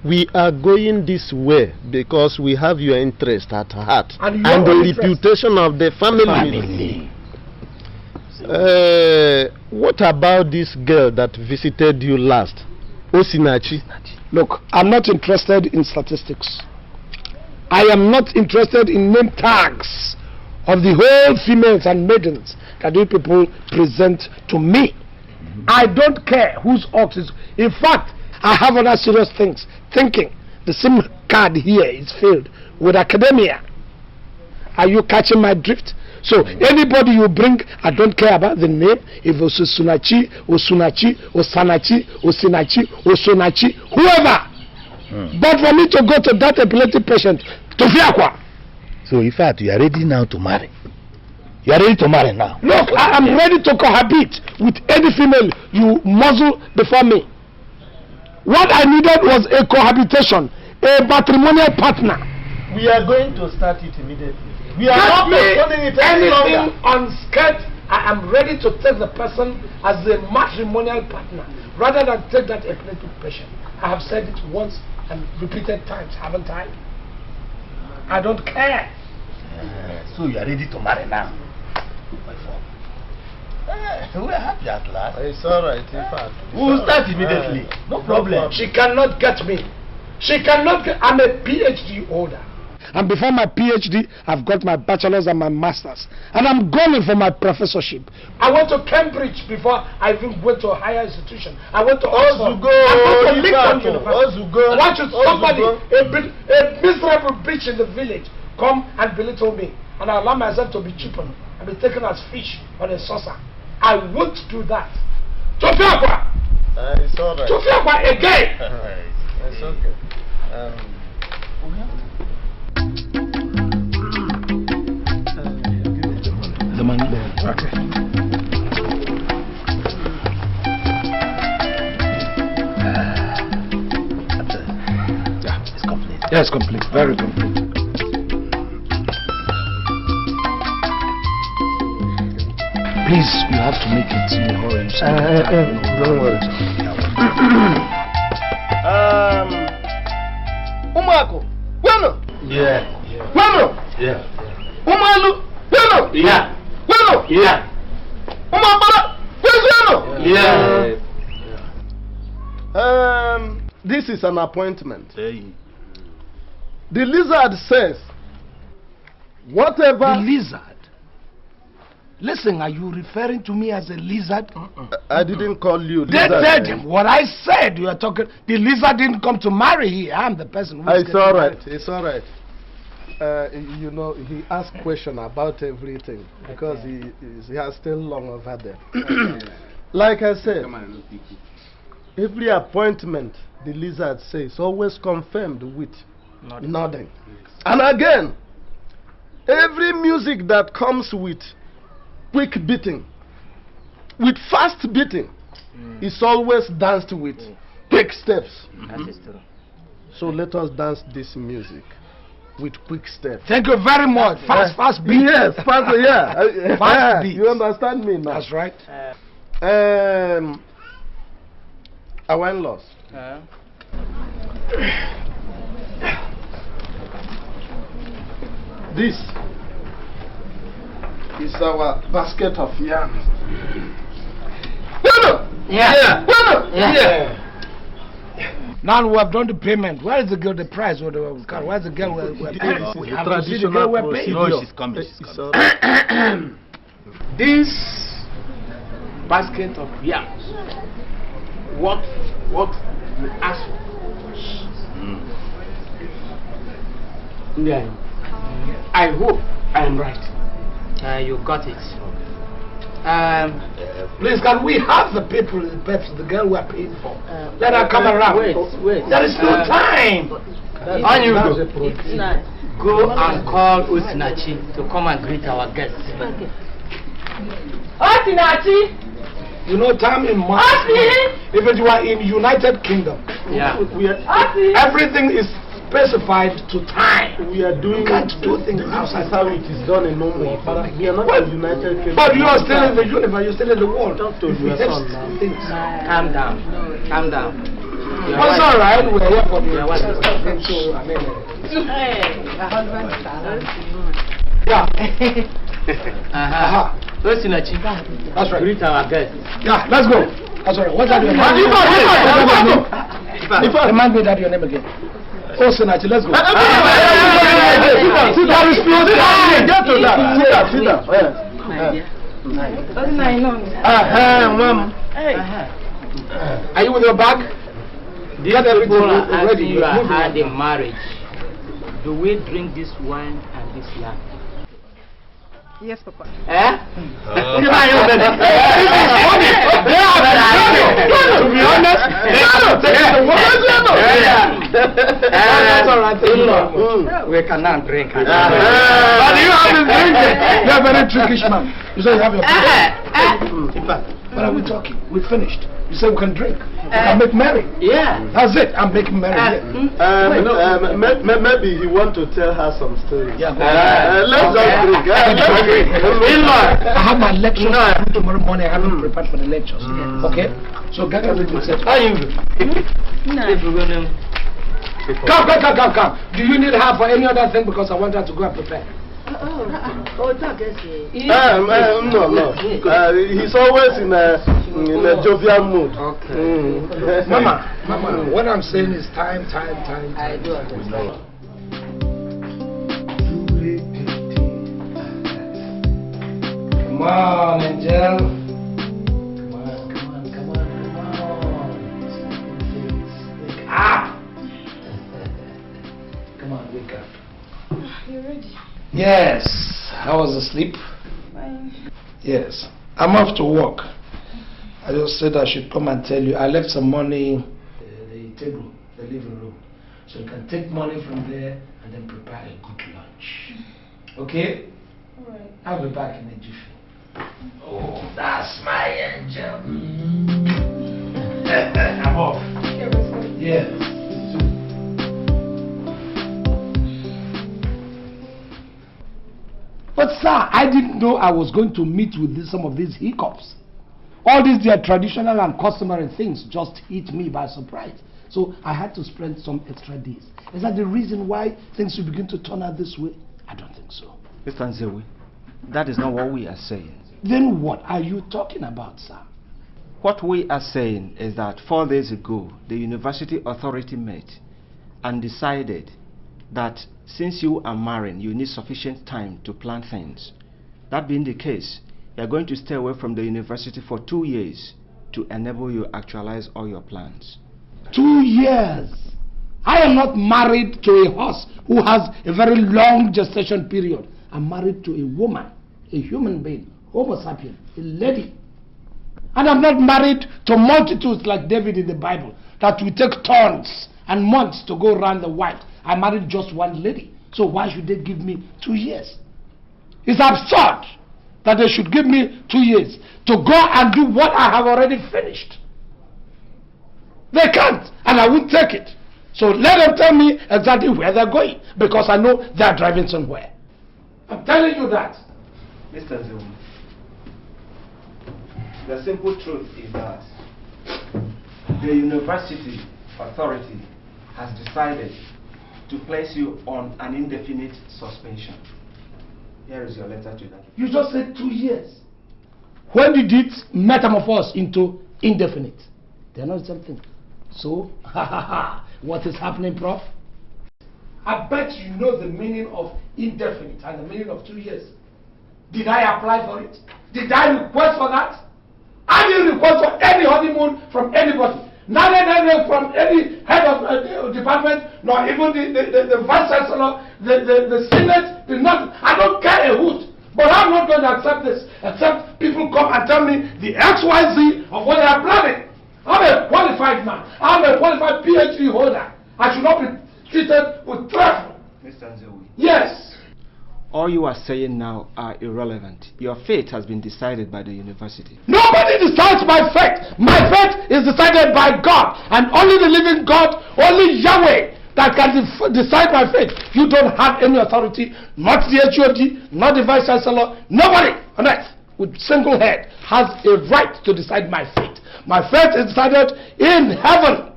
we are going this way because we have your interest at heart and the reputation of the family. What about this girl that visited you last, Osinachi? Look, I'm not interested in statistics. I am not interested in name tags of the whole females and maidens that you people present to me. I don't care whose ox is. In fact, I have other serious things thinking The SIM card here is filled with academia. Are you catching my drift? So anybody you bring, I don't care about the name. If it's Sunachi, or Sunachi, or Sanachi, or Sinachi, or Sonachi, whoever. But for me to go to that epileptic patient, to Fiakwa. So in fact, you are ready now to marry. You are ready to marry now. Look, I am ready to cohabit with any female you muzzle before me. What I needed was a cohabitation, a matrimonial partner. We are going to start it immediately. We are Get not me postponing it any anything longer. on skirt. I am ready to take the person as a matrimonial partner rather than take that epileptic patient. I have said it once and repeated times, haven't I? I don't care. So you are ready to marry now. We are happy at last. It's alright, in fact. We will start immediately. No problem. She cannot get me. She cannot get. I'm a PhD holder. And before my PhD, I've got my bachelor's and my master's. And I'm going for my professorship. I went to Cambridge before I even went to a higher institution. I went to Oxford. I went to Lincoln University. Why should somebody, a miserable bitch in the village, come and belittle me and allow myself to be cheapened and be taken as fish on a saucer? I won't do that. Tofiakwa! It's alright. Tofiakwa again! Alright. It's okay. The money there. Okay. Yeah, it's complete. Yeah, it's complete. Very complete. Please, you have to make it in a hurry. Don't worry. Umako, bueno. Yeah. Bueno. Yeah. Umalu, bueno. Yeah. Bueno. Yeah. Umabara, bueno. Yeah. This is an appointment. Hey. The lizard says, whatever. The lizard? Listen, are you referring to me as a lizard? I didn't call you They lizard. said him. What I said, you are talking. The lizard didn't come to marry here. I'm the person who. It's alright. It's alright. You know, he asked question about everything because he has still long over there. Like I said, every appointment the lizard says always confirmed with nodding. And again, every music that comes with quick beating, with fast beating, is always danced with quick steps. That is true. So let us dance this music with quick steps. Thank you very much. Fast beat. Yes, fast, yeah. Fast beat. You understand me now? That's right. Our in-laws. This is our basket of yams. Yeah. Yeah. Now we have done the payment. Where is the girl? The price or the car? Where's the girl? We're paying. We have to see the girl we're paying. No, she's coming. She's coming. This basket of yams. What we ask for? Yeah. I hope I am right. You got it. Please, can we have the people, the girl we are paying for? Let her come around. Wait. There is no time. On you go. Go and call Osinachi to come and greet our guests. Osinachi! You know, time in March. If it were in United Kingdom, everything is specified to time. We are doing. You can't do things outside. That's how it is done in normal. We are not in United Kingdom. But you are still in the universe. You're still in the world. Talk to your son now. Calm down. Calm down. It's all right. We're here for you. Yeah. Osinachi. That's right. Greet our guests. Yeah, let's go. That's all right. What's that your name? Remind me that your name again. Osinachi, let's go. Sit down. Are you with your bag? These people are asking you Move had on. a marriage. Do we drink this wine and this land? Yes, Papa. Eh? To be honest, we cannot drink. But you have been drinking. You're a very trickish man. You say you have your In fact, what are we talking? We finished. You say we can drink. We can make merry. Yeah. That's it. I'm making merry. Maybe he want to tell her some stories. Yeah, let's just drink. I have my lectures tomorrow morning. I haven't prepared for the lectures. Okay? So get everything set. Come. Do you need her for any other thing? Because I want her to go and prepare. No. He's always in a jovial mood. Okay. Mama, what I'm saying is time. I do understand. Come on, Angel. Wake up. Come on, wake up. You ready? Yes, I was asleep. Fine. Yes, I'm off to work. I just said I should come and tell you. I left some money the table, the living room. So you can take money from there and then prepare a good lunch. Okay? Alright. I'll be back in a jiffy. Oh, that's my angel. I'm off. Yes. But sir, I didn't know I was going to meet with some of these hiccups. All these their traditional and customary things just hit me by surprise. So I had to spend some extra days. Is that the reason why things will begin to turn out this way? I don't think so. Mr. Nzewi, that is not what we are saying. Then what are you talking about, sir? What we are saying is that 4 days ago, the university authority met and decided that since you are marrying, you need sufficient time to plan things. That being the case, you are going to stay away from the university for 2 years to enable you actualize all your plans. 2 years? I am not married to a horse who has a very long gestation period. I'm married to a woman, a human being, Homo sapien, a lady. And I'm not married to multitudes like David in the Bible that will take turns and months to go around the wife. I married just one lady. So why should they give me 2 years? It's absurd that they should give me 2 years to go and do what I have already finished. They can't, and I won't take it. So let them tell me exactly where they're going, because I know they're driving somewhere. I'm telling you that. Mr. Nzewi, the simple truth is that the university authority has decided to place you on an indefinite suspension. Here is your letter to them. You just said 2 years. When did it metamorphose into indefinite? They're not something. So, what is happening, Prof? I bet you know the meaning of indefinite and the meaning of 2 years. Did I apply for it? Did I request for that? I didn't request for any honeymoon from anybody. Neither from any head of department, nor even the vice chancellor, the senate, the nothing. I don't care a hoot. But I'm not going to accept this, except people come and tell me the XYZ of what they are planning. I'm a qualified man. I'm a qualified PhD holder. I should not be treated with trifle. Mr. Nzewi. Yes. All you are saying now are irrelevant. Your fate has been decided by the university. Nobody decides my fate. My fate is decided by God. And only the living God, only Yahweh, that can decide my fate. You don't have any authority, not the HOD, not the vice chancellor. Nobody on earth with single head has a right to decide my fate. My fate is decided in heaven.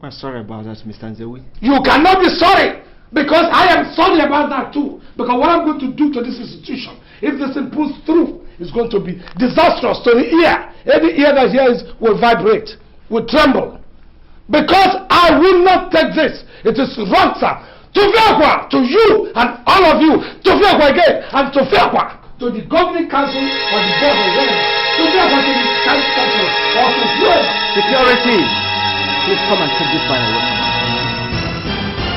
I'm sorry about that, Mr. Nzewi. You cannot be sorry. Because I am sorry about that too. Because what I'm going to do to this institution, if this thing pulls through, is going to be disastrous to the ear. Every ear that hears will vibrate, will tremble. Because I will not take this. It is wrong, sir. To you and all of you. To again. And to the governing council or the board or whatever. To the council or to whoever. Security. Please come and take this wine away from me.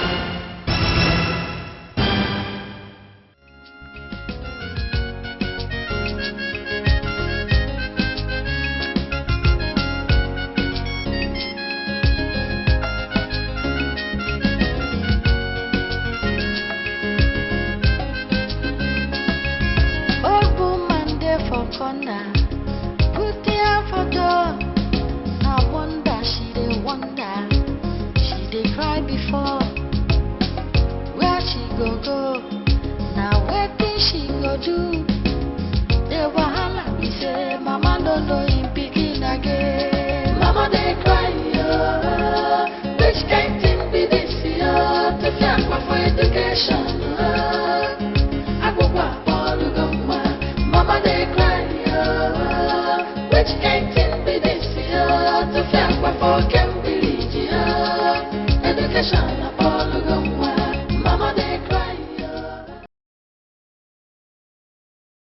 Old woman there for corner, put the hand for door. I wonder, she dey wonder, she dey cry before. Where she go go? Now wetin she go do? The wahala be say, mama don't know him pikin again. Mama dey cry yo, which kind thing be this yo? To fight for education. Mama they cry, oh, which kind thing be this, oh, to fight for Cambridge, oh, education.